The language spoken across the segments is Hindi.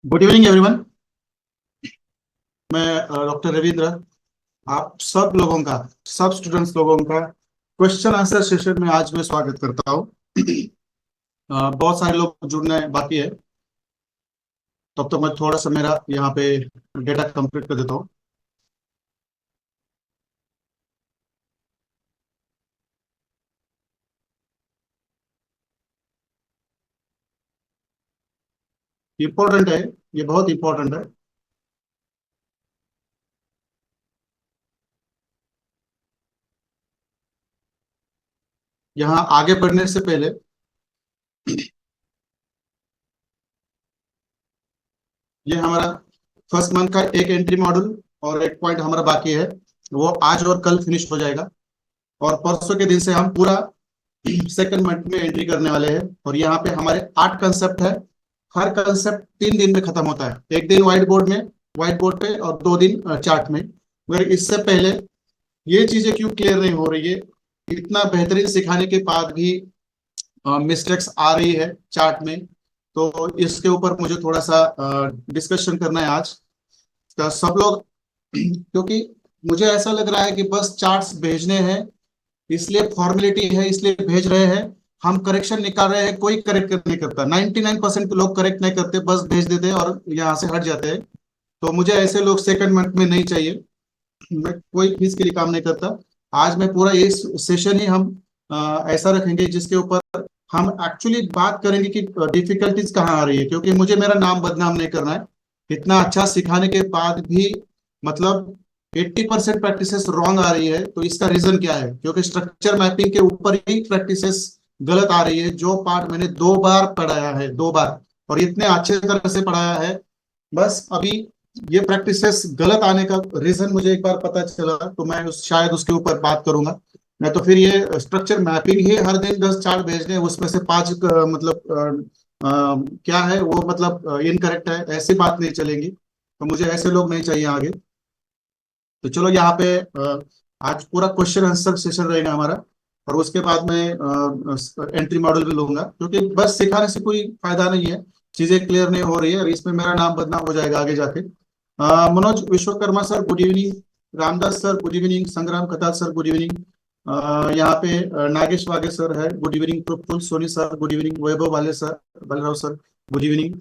Good evening everyone. मैं डॉक्टर रविंद्र आप सब लोगों का, सब स्टूडेंट्स लोगों का क्वेश्चन आंसर सेशन में आज मैं स्वागत करता हूँ। बहुत सारे लोग जुड़ने बाकी है, तब तो मैं थोड़ा सा मेरा यहाँ पे डेटा कंप्लीट कर देता हूँ। इम्पोर्टेंट है, ये बहुत इम्पोर्टेंट है। यहाँ आगे बढ़ने से पहले ये हमारा फर्स्ट मंथ का एक एंट्री मॉड्यूल और एक पॉइंट हमारा बाकी है, वो आज और कल फिनिश हो जाएगा। और परसों के दिन से हम पूरा सेकंड मंथ में एंट्री करने वाले हैं। और यहाँ पे हमारे 8 कंसेप्ट है। हर कंसेप्ट 3 दिन में खत्म होता है, एक दिन व्हाइट बोर्ड में, व्हाइट बोर्ड पे, और 2 दिन चार्ट में। मगर इससे पहले ये चीजें क्यों क्लियर नहीं हो रही है? इतना बेहतरीन सिखाने के बाद भी मिस्टेक्स आ रही है चार्ट में। तो इसके ऊपर मुझे थोड़ा सा डिस्कशन करना है आज। तो सब लोग क्योंकि मुझे ऐसा लग रहा है कि बस चार्ट्स भेजने हैं, इसलिए फॉर्मेलिटी है, इसलिए भेज रहे हैं। हम करेक्शन निकाल रहे हैं, कोई करेक्ट नहीं करता। 99% लोग करेक्ट नहीं करते, बस भेज देते हैं और यहाँ से हट जाते हैं। तो मुझे ऐसे लोग सेकंड मंथ में नहीं चाहिए। मैं कोई फीस के लिए काम नहीं करता। आज मैं पूरा ये सेशन ही हम ऐसा रखेंगे जिसके ऊपर हम एक्चुअली बात करेंगे कि डिफिकल्टीज कहाँ आ रही है, क्योंकि मुझे मेरा नाम बदनाम नहीं करना है। इतना अच्छा सिखाने के बाद भी मतलब 80% प्रैक्टिसेस रॉन्ग आ रही है, तो इसका रीजन क्या है? क्योंकि स्ट्रक्चर मैपिंग के ऊपर ही प्रैक्टिसेस गलत आ रही है। जो पार्ट मैंने 2 बार पढ़ाया है, 2 बार, और इतने अच्छे तरह से पढ़ाया है, बस अभी ये प्रैक्टिसेस गलत आने का रीजन मुझे एक बार पता चला तो मैं शायद उसके ऊपर बात करूंगा। मैं तो फिर ये स्ट्रक्चर मैपिंग ही हर दिन 10 चार्ट भेजने, उसमें से 5 मतलब क्या है वो, मतलब इनकरेक्ट है, ऐसी बात नहीं चलेगी। तो मुझे ऐसे लोग नहीं चाहिए आगे। तो चलो यहाँ पे आज पूरा क्वेश्चन आंसर सेशन रहेगा हमारा। और उसके बाद मैं एंट्री मॉडल भी लूंगा, क्योंकि बस सिखाने से कोई फायदा नहीं है, चीजें क्लियर नहीं हो रही है और इसमें मेरा नाम बदनाम हो जाएगा आगे जाके। Manoj Vishwakarma sir good evening, Ramdas sir good evening, Sangram Khatal sir good evening. यहाँ पे नागेश वागे सर है, good evening. Praful Soni sir good evening. Vaibhav Wale sir, Balrao sir good evening.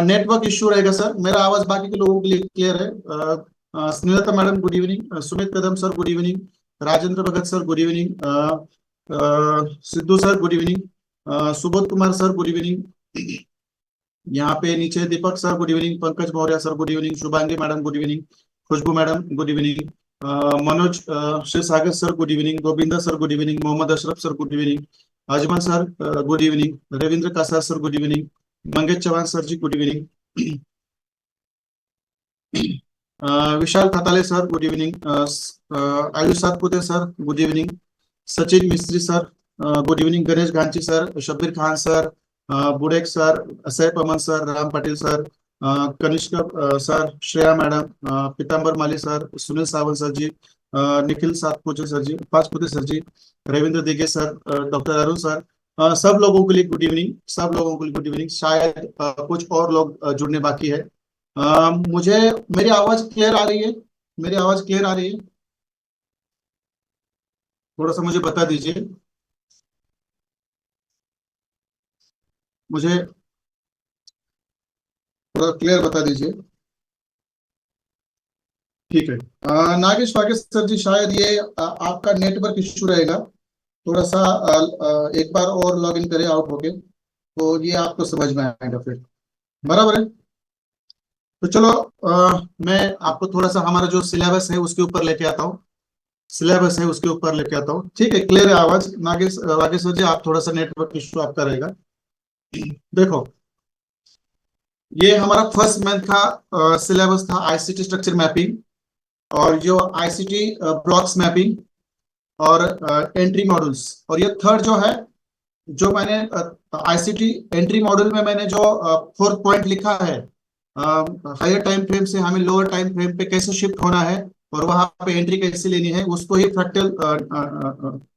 Network issue रहेगा सर, मेरा आवाज बाकी के लोगों के लिए क्लियर है। Snehlata madam good evening, Sumit Kadam sir good evening, Rajendra Bhagat sir good evening, Siddhu sir good evening, Subodh Kumar sir good evening. यहाँ पे नीचे Deepak sir good evening, Pankaj Maurya sir good evening, Shubhangi madam good evening, Khushboo madam good evening, Manoj Shiv Sagar sir good evening, Govinda sir good evening, Mohammad Ashraf sir good evening, Ajmal sir good evening, Ravindra Kasar sir good evening, Mangesh Chauhan sir ji good evening, Vishal Khatale sir good evening, Ayush Satpute sir good evening, Sachin Mistry sir good evening, Ganesh गांची सर, शब्बीर खान सर, बुडेक sir, Saif Aman sir, Ram Patil sir, Kanishk sir, Shreya madam, Pitambar Mali sir, Sunil Sawant sir ji, Nikhil Satpute sir ji, Pachpute sir ji, Ravindra Dige sir, doctor Arun sir, सब लोगों के लिए गुड इवनिंग, सब लोगों के लिए गुड इवनिंग। शायद कुछ और लोग जुड़ने बाकी है। मुझे मेरी आवाज क्लियर आ रही है? मेरी आवाज क्लियर आ रही है? थोड़ा सा मुझे बता दीजिए, मुझे थोड़ा क्लियर बता दीजिए। ठीक है। नागेश वागेश सर जी, शायद ये आपका नेटवर्क इश्यू रहेगा। थोड़ा सा एक बार और लॉग इन करें आउट होके, तो ये आपको समझ में आएगा फिर। बराबर है। तो चलो मैं आपको थोड़ा सा हमारा जो सिलेबस है उसके ऊपर लेके आता हूँ। सिलेबस है उसके ऊपर लेके आता हूँ, ठीक है? क्लियर है आवाज? नागेश वागेश्वर जी, आप थोड़ा सा नेटवर्क इशू आपका रहेगा। देखो, ये हमारा फर्स्ट मंथ का सिलेबस था, आईसीटी स्ट्रक्चर मैपिंग, और जो आईसीटी ब्लॉक्स मैपिंग, और एंट्री मॉड्यूल्स। और ये थर्ड जो है, जो मैंने आईसीटी एंट्री मॉड्यूल में मैंने जो फोर्थ पॉइंट लिखा है, हायर टाइम फ्रेम से हमें लोअर टाइम फ्रेम पे कैसे शिफ्ट होना है और वहां पे एंट्री कैसे लेनी है, उसको ही फ्रैक्टल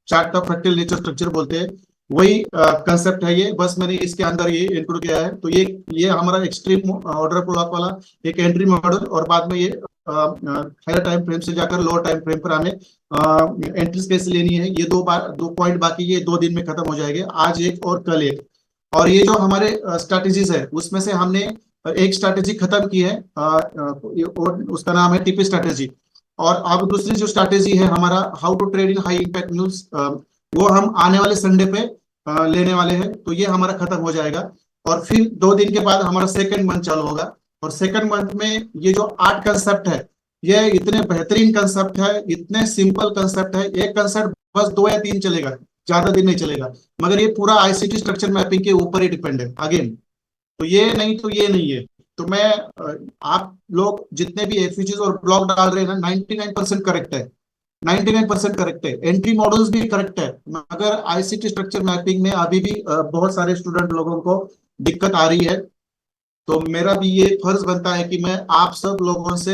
चार्ट का फ्रैक्टल नेचर स्ट्रक्चर बोलते हैं। वही कंसेप्ट है ये, बस मैंने इसके अंदर ये इंक्लूड किया है। तो ये हमारा एक्सट्रीम ऑर्डर ब्लॉक वाला एक एंट्री मॉडल, और बाद में ये हायर टाइम फ्रेम से जाकर लोअर टाइम फ्रेम पर हमें एंट्रीज कैसे लेनी है। ये दो पॉइंट बाकी, ये 2 दिन में खत्म हो जाएंगे, आज एक और कल एक। और ये जो हमारे स्ट्रैटेजीज है उसमें से हमने एक स्ट्रैटेजी खत्म की है, और उसका नाम है टीपी स्ट्रैटेजी। और अब दूसरी जो स्ट्रैटेजी है हमारा how to trade in high impact news, वो हम आने वाले संडे पे लेने वाले हैं। तो ये हमारा खत्म हो जाएगा, और फिर 2 दिन के बाद हमारा सेकंड मंथ चालू होगा। और सेकंड मंथ में ये जो 8 कंसेप्ट है, ये इतने बेहतरीन कंसेप्ट है, इतने सिंपल कंसेप्ट है। एक कंसेप्ट बस 2 या 3 चलेगा, ज्यादा दिन नहीं चलेगा, मगर ये पूरा आईसीटी स्ट्रक्चर मैपिंग के ऊपर ही डिपेंड है अगेन। तो ये नहीं तो ये नहीं है। तो मैं आप लोग जितने भी एफयूजीज और ब्लॉक डाल रहे हैं ना, 99% करेक्ट है, 99% करेक्ट है। एंट्री मॉडल्स भी करेक्ट है, मगर आईसीटी स्ट्रक्चर मैपिंग में अभी भी बहुत सारे स्टूडेंट लोगों को दिक्कत आ रही है। तो मेरा भी ये फर्ज बनता है कि मैं आप सब लोगों से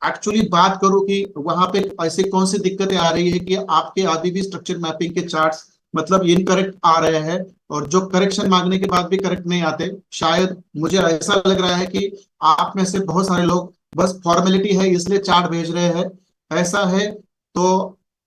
एक्चुअली बात करूं कि वहां पे ऐसे कौन सी दिक्कतें आ रही है कि आपके अभी भी स्ट्रक्चर मैपिंग के चार्ट्स मतलब इनकरेक्ट आ रहे हैं, और जो करेक्शन मांगने के बाद भी करेक्ट नहीं आते। शायद मुझे ऐसा लग रहा है कि आप में से बहुत सारे लोग बस फॉर्मेलिटी है इसलिए चार्ट भेज रहे हैं। ऐसा है तो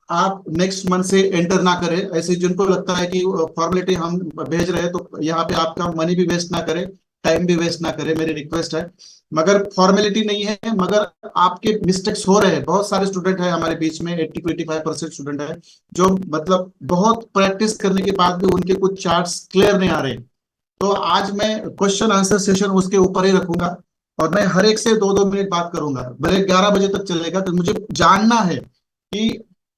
आप नेक्स्ट मंथ से एंटर ना करें। ऐसे जिनको लगता है कि फॉर्मेलिटी हम भेज रहे हैं, तो यहाँ पे आपका मनी भी वेस्ट ना करे, टाइम भी वेस्ट ना करे, मेरी रिक्वेस्ट है। मगर फॉर्मेलिटी नहीं है, मगर आपके मिस्टेक्स हो रहे हैं। बहुत सारे स्टूडेंट है हमारे बीच में, 80 to 85% स्टूडेंट है जो मतलब बहुत प्रैक्टिस करने के बाद भी उनके कुछ चार्ट्स क्लियर नहीं आ रहे। तो आज मैं क्वेश्चन आंसर सेशन उसके ऊपर ही रखूंगा, और मैं हर एक से 2-2 मिनट बात करूंगा, भले 11 बजे तक चलेगा। तो मुझे जानना है कि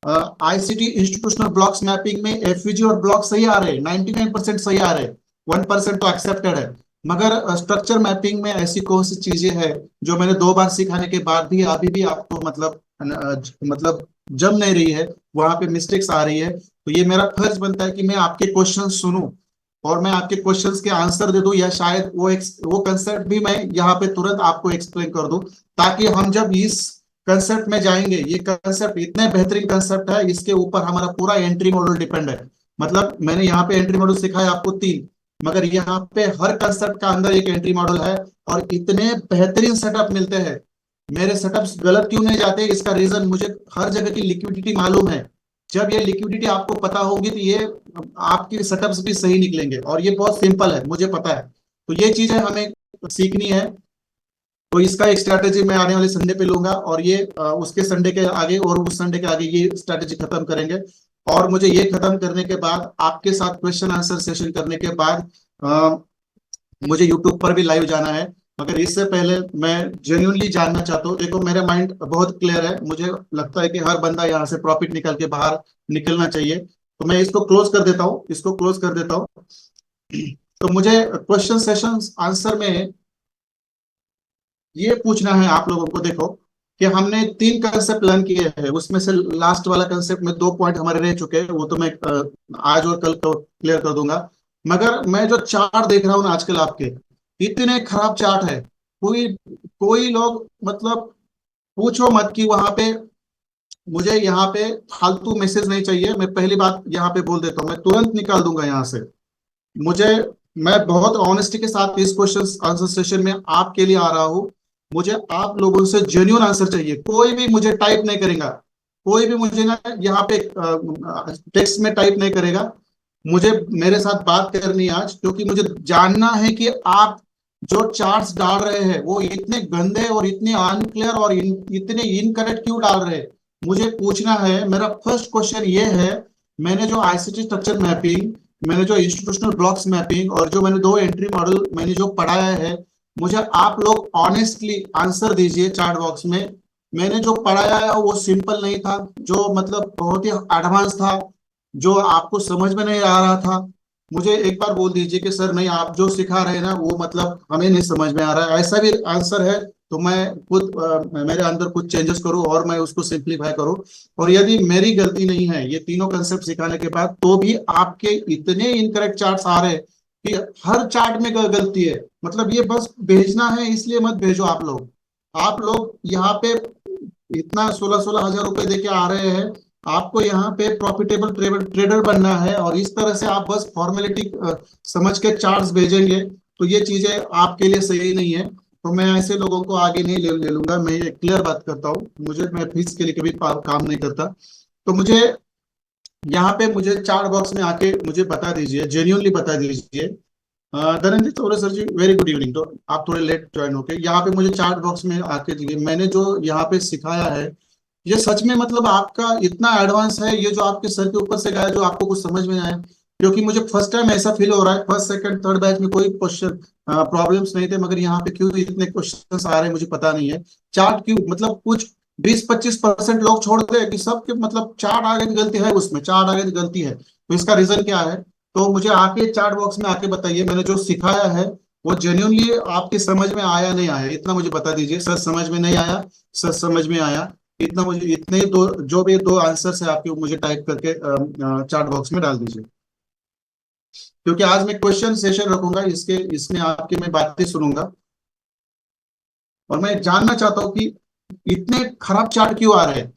आईसीटी इंस्टीट्यूशनल ब्लॉक्स मैपिंग में एफवीजी और ब्लॉक सही आ रहे हैं, 99% सही आ रहे हैं, 1% तो एक्सेप्टेड है। मगर स्ट्रक्चर मैपिंग में ऐसी कौन सी चीजें हैं जो मैंने 2 बार सिखाने के बाद भी अभी भी आपको मतलब जम नहीं रही है, वहां पे मिस्टेक्स आ रही है। तो ये मेरा फर्ज बनता है कि मैं आपके क्वेश्चन सुनूं, और मैं आपके क्वेश्चंस के आंसर दे दूं, या शायद वो कंसेप्ट भी मैं यहाँ पे तुरंत आपको एक्सप्लेन कर दूं, ताकि हम जब इस कंसेप्ट में जाएंगे, ये कंसेप्ट इतने बेहतरीन कंसेप्ट है, इसके ऊपर हमारा पूरा एंट्री मॉडल डिपेंड है। मतलब मैंने यहाँ पे एंट्री मॉडल सिखाया आपको 3, मगर यहाँ पे हर कंसेप्ट का अंदर एक एंट्री मॉडल है, और इतने बेहतरीन सेटअप मिलते हैं। मेरे सेटअप्स गलत क्यों नहीं जाते, इसका रीजन मुझे हर जगह की लिक्विडिटी मालूम है। जब ये लिक्विडिटी आपको पता होगी तो ये आपके सेटअप्स भी सही निकलेंगे, और ये बहुत सिंपल है, मुझे पता है। तो ये चीजें हमें सीखनी है। तो इसका एक स्ट्रैटेजी मैं आने वाले संडे पे लूंगा, और ये उसके संडे के आगे और उस संडे के आगे ये स्ट्रैटेजी खत्म करेंगे। और मुझे ये खत्म करने के बाद आपके साथ क्वेश्चन आंसर सेशन करने के बाद मुझे यूट्यूब पर भी लाइव जाना है। मगर इससे पहले मैं जेन्युइनली जानना चाहता हूँ, देखो मेरा माइंड बहुत क्लियर है, मुझे लगता है कि हर बंदा यहाँ से प्रॉफिट निकल के बाहर निकलना चाहिए। तो मैं इसको क्लोज कर देता हूँ, इसको क्लोज कर देता हूँ। तो मुझे क्वेश्चन सेशन आंसर में ये पूछना है आप लोगों को, देखो कि हमने 3 कंसेप्ट लर्न किए हैं, उसमें से लास्ट वाला कंसेप्ट में 2 पॉइंट हमारे रह चुके हैं, वो तो मैं आज और कल को क्लियर कर दूंगा। मगर मैं जो चार्ट देख रहा हूँ ना आजकल आपके, इतने खराब चार्ट है। कोई कोई लोग मतलब पूछो मत कि वहां पे मुझे यहाँ पे फालतू मैसेज नहीं चाहिए। मैं पहली बात यहाँ पे बोल देता हूँ, मैं तुरंत निकाल दूंगा यहाँ से। मुझे मैं बहुत ऑनेस्टी के साथ इस क्वेश्चन आंसर सेशन में आपके लिए आ रहा हूँ। मुझे आप लोगों से जेन्युइन आंसर चाहिए। कोई भी मुझे टाइप नहीं करेगा, कोई भी मुझे ना यहाँ पे टेक्स्ट में टाइप नहीं करेगा। मुझे मेरे साथ बात करनी है आज, क्योंकि मुझे जानना है कि आप जो चार्ट्स डाल रहे हैं वो इतने गंदे और इतने अनक्लियर और इतने इनकरेक्ट क्यों डाल रहे हैं, मुझे पूछना है। मेरा फर्स्ट क्वेश्चन ये है, मैंने जो आईसीटी स्ट्रक्चर मैपिंग, मैंने जो इंस्टीट्यूशनल ब्लॉक्स मैपिंग, और जो मैंने 2 एंट्री मॉडल मैंने जो पढ़ाया है, मुझे आप लोग ऑनेस्टली आंसर दीजिए चार्ट बॉक्स में। मैंने जो पढ़ाया है वो सिंपल नहीं था, जो मतलब बहुत ही एडवांस था, जो आपको समझ में नहीं आ रहा था। मुझे एक बार बोल दीजिए कि सर नहीं, आप जो सिखा रहे हैं ना वो मतलब हमें नहीं समझ में आ रहा है, ऐसा भी आंसर है। तो मैं खुद मेरे अंदर कुछ चेंजेस करूं और मैं उसको सिंप्लीफाई करूं। और यदि मेरी गलती नहीं है ये तीनों कंसेप्ट सिखाने के बाद, तो भी आपके इतने इनकरेक्ट चार्ट्स आ रहे हैं कि हर चार्ट में गलती है। मतलब ये बस भेजना है इसलिए मत भेजो। आप लोग यहाँ पे इतना 16-16 हजार रुपए देके आ रहे हैं, आपको यहाँ पे प्रॉफिटेबल ट्रेडर बनना है, और इस तरह से आप बस फॉर्मेलिटी समझ के चार्ट्स भेजेंगे तो ये चीजें आपके लिए सही नहीं है। तो मैं ऐसे लोगों को आगे नहीं ले लूंगा। मैं ये क्लियर बात करता हूँ, मैं फीस के लिए कभी काम नहीं करता। तो मुझे यहाँ पे मुझे चार्ट बॉक्स में आके मुझे बता दीजिए, जेन्युइनली बता दीजिए। धनंजय चौरे सर जी, वेरी गुड इवनिंग। तो आप थोड़े लेट ज्वाइन होके यहाँ पे मुझे चार्ट बॉक्स में आके दीजिए, मैंने जो यहाँ पे सिखाया है ये सच में मतलब आपका इतना एडवांस है, ये जो आपके सर के ऊपर से गया जो आपको कुछ समझ में आया? क्योंकि मुझे फर्स्ट टाइम ऐसा फील हो रहा है, फर्स्ट सेकंड थर्ड बैच में कोई क्वेश्चन प्रॉब्लम्स नहीं थे, मगर यहाँ पे क्यों इतने क्वेश्चंस आ रहे हैं मुझे पता नहीं है। चार्ट क्यों मतलब कुछ 20-25% लोग छोड़ दे कि सबके मतलब चार्ट आगे की गलती है, उसमें चार्ट आगे की गलती है, तो इसका रीजन क्या है? तो मुझे आके चार्ट बॉक्स में आके बताइए, मैंने जो सिखाया है वो जेन्युइनली आपकी समझ में आया नहीं आया, इतना मुझे बता दीजिए। सर समझ में नहीं आया, सर समझ में आया, इतना मुझे, इतने ही दो जो भी दो आंसर है आपके, मुझे टाइप करके चार्ट बॉक्स में डाल दीजिए। क्योंकि आज मैं क्वेश्चन सेशन रखूंगा, इसके इसमें आपके मैं बातें सुनूंगा, और मैं जानना चाहता हूँ कि इतने खराब चार्ट क्यों आ रहे हैं।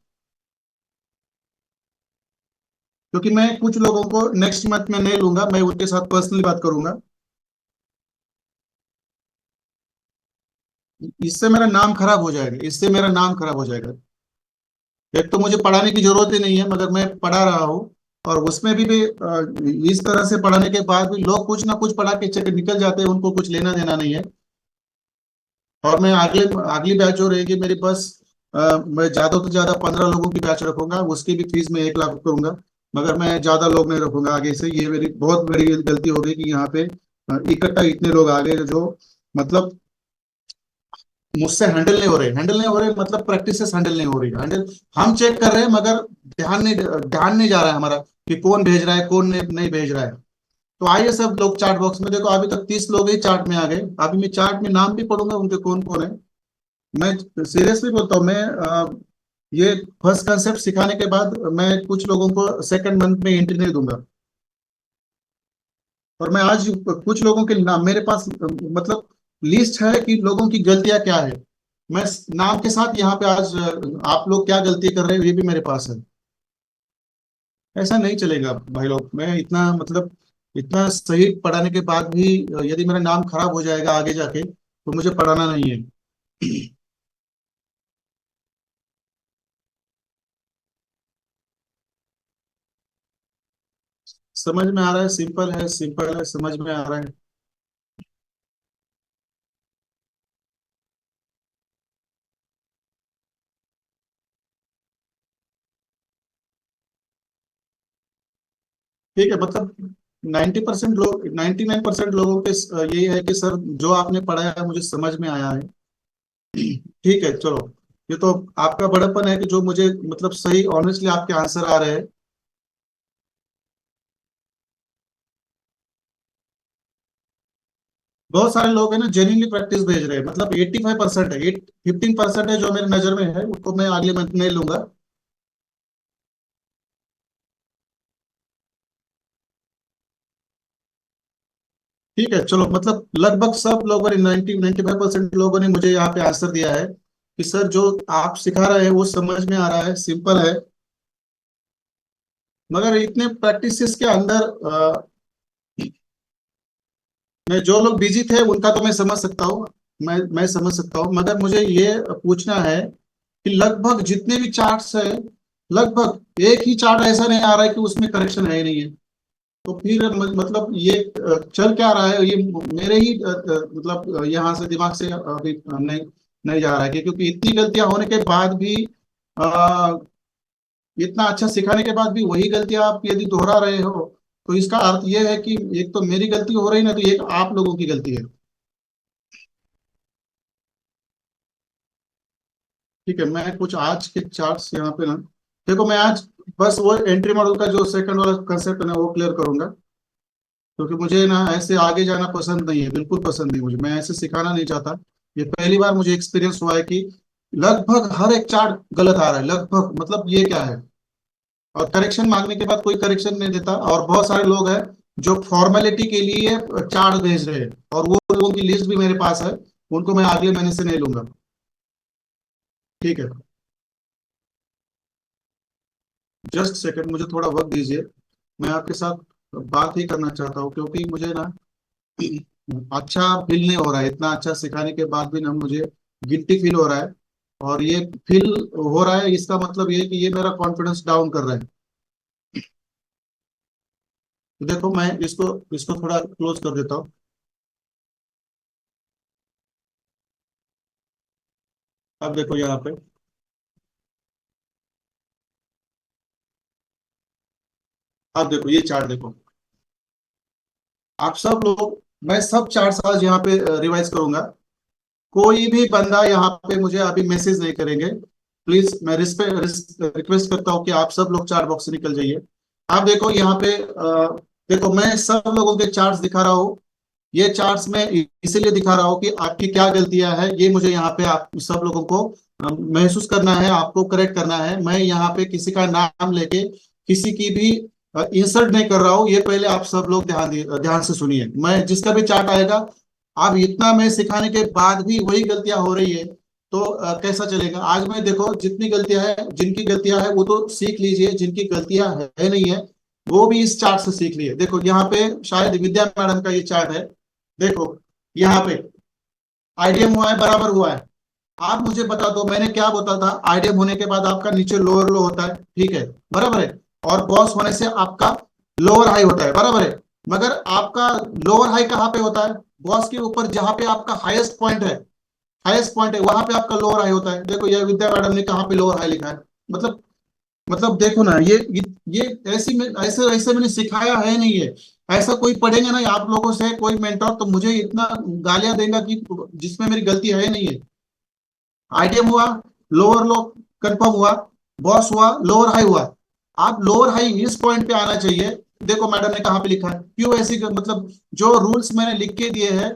क्योंकि मैं कुछ लोगों को नेक्स्ट मंथ में नहीं लूंगा, मैं उनके साथ पर्सनली बात करूंगा। इससे मेरा नाम खराब हो जाएगा, इससे मेरा नाम खराब हो जाएगा। एक तो मुझे पढ़ाने की जरूरत ही नहीं है, मगर मैं पढ़ा रहा हूँ, और उसमें भी इस तरह से पढ़ाने के बाद भी लोग कुछ ना कुछ पढ़ा के निकल जाते हैं, उनको कुछ लेना देना नहीं है। और मैं अगली बैच जो रहेगी मेरी, बस मैं ज्यादा से ज्यादा 15 लोगों की बैच रखूंगा, उसकी भी फीस मैं 1 लाख करूंगा। मगर मैं ज्यादा लोग नहीं रखूंगा आगे से, ये मेरी बहुत बड़ी गलती हो गई कि यहाँ पे इकट्ठा इतने लोग आ गए जो मतलब मुझसे हैंडल नहीं हो रहे, मतलब प्रैक्टिसेस हैंडल नहीं हो रही, हैंडल हम चेक कर रहे हैं मगर ध्यान नहीं जा रहा है हमारा कि कौन भेज रहा है कौन नहीं भेज रहा है। तो आइए सब लोग चार्ट बॉक्स में देखो, अभी तक 30 लोग ही चार्ट में आ गए, अभी मैं चार्ट में नाम भी पढ़ूंगा उनके कौन कौन है। मैं सीरियसली बोलता हूँ, मैं ये फर्स्ट कंसेप्ट सिखाने के बाद मैं कुछ लोगों को सेकंड मंथ में एंट्री नहीं दूंगा। और मैं आज कुछ लोगों के नाम मेरे पास मतलब लिस्ट है कि लोगों की गलतियां क्या है, मैं नाम के साथ यहाँ पे आज आप लोग क्या गलती कर रहे हो ये भी मेरे पास है। ऐसा नहीं चलेगा भाई लोग, मैं इतना मतलब इतना सही पढ़ाने के बाद भी यदि मेरा नाम खराब हो जाएगा आगे जाके तो मुझे पढ़ाना नहीं है। समझ में आ रहा है, सिंपल है, सिंपल है, समझ में आ रहा है। ठीक है, मतलब 99% लोगों के यही है कि सर जो आपने पढ़ाया है मुझे समझ में आया है। ठीक है चलो, ये तो आपका बड़प्पन है कि जो मुझे मतलब सही ऑनेस्टली आपके आंसर आ रहे हैं। बहुत सारे लोग हैं ना जेन्युइनली प्रैक्टिस भेज रहे हैं, मतलब 85% है, 15% है जो मेरे नजर में है, उसको मैं अगले मंथ में लूंगा। ठीक है चलो, मतलब लगभग सब लोगों ने 90-95% लोगों ने मुझे यहाँ पे आंसर दिया है कि सर जो आप सिखा रहे हैं वो समझ में आ रहा है, सिंपल है। मगर इतने प्रैक्टिसेस के अंदर मैं जो लोग बिजी थे उनका तो मैं समझ सकता हूँ, मैं समझ सकता हूँ, मगर मुझे ये पूछना है कि लगभग जितने भी चार्ट्स है, लगभग एक ही चार्ट ऐसा नहीं आ रहा है कि उसमें करेक्शन है ही नहीं है। तो फिर मतलब ये चल क्या रहा है, ये मेरे ही मतलब यहाँ से दिमाग से अभी नहीं नहीं जा रहा है क्योंकि इतनी गलतियां होने के बाद भी अ, इतना अच्छा सिखाने के बाद भी वही गलतियां आप यदि दोहरा रहे हो, तो इसका अर्थ ये है कि एक तो मेरी गलती हो रही ना, तो एक आप लोगों की गलती है। ठीक है, मैं कुछ आज के चार्ट्स यहाँ पे ना, देखो मैं आज बस वो एंट्री मॉडल का जो सेकंड वाला कंसेप्ट है ना वो क्लियर करूंगा। क्योंकि मुझे ना ऐसे आगे जाना पसंद नहीं है, बिल्कुल पसंद नहीं मुझे, मैं ऐसे सिखाना नहीं चाहता। ये पहली बार मुझे एक्सपीरियंस हुआ है कि लगभग हर एक चार्ट गलत आ रहा है, लगभग मतलब ये क्या है। और करेक्शन मांगने के बाद कोई करेक्शन नहीं देता, और बहुत सारे लोग हैं जो फॉर्मेलिटी के लिए चार्ट भेज रहे हैं, और वो लोगों की लिस्ट भी मेरे पास है, उनको मैं अगले महीने से नहीं लूंगा। ठीक है। जस्ट सेकंड, मुझे थोड़ा वक्त दीजिए। मैं आपके साथ बात ही करना चाहता हूँ, क्योंकि मुझे ना अच्छा फील नहीं हो रहा है। इतना अच्छा सिखाने के बाद भी ना मुझे गिल्टी फील हो रहा है। और ये फील हो रहा है, इसका मतलब ये है कि ये मेरा कॉन्फिडेंस डाउन कर रहा है। तो देखो, मैं इसको इसको थोड़ा क्लोज कर देता हूँ। अब देखो यहाँ पे, अब देखो ये चार्ट देखो। आप सब लोग, मैं सब चार्ट आज यहाँ पे रिवाइज करूंगा। कोई भी बंदा यहाँ पे मुझे अभी मैसेज नहीं करेंगे। प्लीज, मैं रिक्वेस्ट करता हूँ कि आप सब लोग चार्ट बॉक्स से निकल जाइए। आप देखो यहाँ पे, देखो मैं सब लोगों के चार्ट्स दिखा रहा हूँ। ये चार्ट्स में इसीलिए दिखा रहा हूँ कि आपकी क्या गलतियां हैं, ये मुझे यहाँ पे आप सब लोगों को महसूस करना है, आपको करेक्ट करना है। मैं यहाँ पे किसी का नाम लेके किसी की भी इंसल्ट नहीं कर रहा हूँ। ये पहले आप सब लोग ध्यान से सुनिए। मैं जिसका भी चार्ट आएगा, अब इतना मैं सिखाने के बाद भी वही गलतियां हो रही है, तो कैसा चलेगा? आज मैं देखो, जितनी गलतियां है, जिनकी गलतियां है वो तो सीख लीजिए, जिनकी गलतियां है नहीं है वो भी इस चार्ट से सीख लिए। देखो यहाँ पे शायद विद्या मैडम का ये चार्ट है। देखो यहाँ पे आईडीएम हुआ है, बराबर हुआ है। आप मुझे बता दो, मैंने क्या बोला था? आईडीएम होने के बाद आपका नीचे लोअर लो होता है, ठीक है, बराबर है। और बॉस होने से आपका लोअर हाई होता है, बराबर है। मगर आपका लोअर हाई कहाँ पे होता है? बॉस के ऊपर, जहां पे आपका हाईएस्ट पॉइंट है, हाईएस्ट पॉइंट है वहां पे आपका लोअर हाई होता है। देखो यह विद्या मैडम ने कहाँ पे लोअर हाई लिखा है। मतलब देखो ना, ये ऐसी में ऐसे ऐसे मैंने सिखाया है नहीं है। ऐसा कोई पढ़ेगा ना आप लोगों से, कोई मेंटोर, तो मुझे इतना गालियां देगा कि जिसमें मेरी गलती है नहीं है। आईटीएम हुआ, लोअर लो कंफर्म हुआ, बॉस हुआ, लोअर हाई हुआ। आप लोअर हाई इस पॉइंट पे आना चाहिए। देखो मैडम ने कहाँ पे लिखा है, क्यों ऐसी मतलब जो रूल्स मैंने लिख के दिए हैं,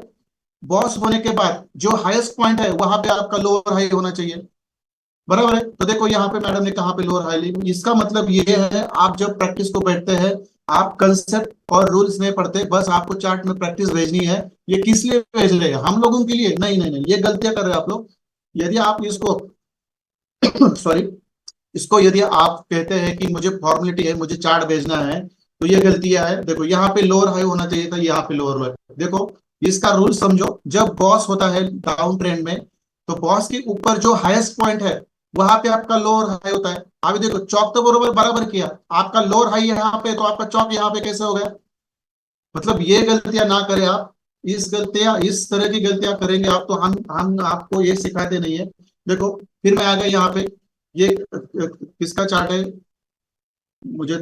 बॉस होने के बाद जो हाईएस्ट पॉइंट है वहां पे आपका लोअर हाई होना चाहिए, बराबर है। तो देखो यहाँ पे मैडम ने कहाँ पे लोअर हाई ली। इसका मतलब ये है, आप जब प्रैक्टिस को बैठते हैं, आप कंसेप्ट और रूल्स नहीं पढ़ते, बस आपको चार्ट में प्रैक्टिस भेजनी है। ये किस लिए भेज रहे हैं? हम लोगों के लिए? नहीं नहीं नहीं, ये गलतियां कर रहे हैं आप लोग। यदि आप इसको सॉरी, इसको यदि आप कहते हैं कि मुझे फॉर्मेलिटी है, मुझे चार्ट भेजना है, तो ये गलतियां है। देखो यहाँ पे लोअर हाई होना चाहिए था, यहाँ पे लोअर हाई। देखो इसका रूल समझो। जब बॉस होता है डाउन ट्रेंड में, तो बॉस के ऊपर जो हाईएस्ट पॉइंट है वहां पे आपका लोअर हाई होता है। अभी देखो चौक तो बरोबर बराबर किया, आपका लोअर हाई यहाँ पे, तो आपका चौक यहाँ पे कैसे हो गया? मतलब ये गलतियां ना करें आप। इस तरह की गलतियां करेंगे आप, तो हम आपको ये सिखाते नहीं है। देखो फिर मैं आ गया यहाँ पे। ये किसका चार्ट है? मुझे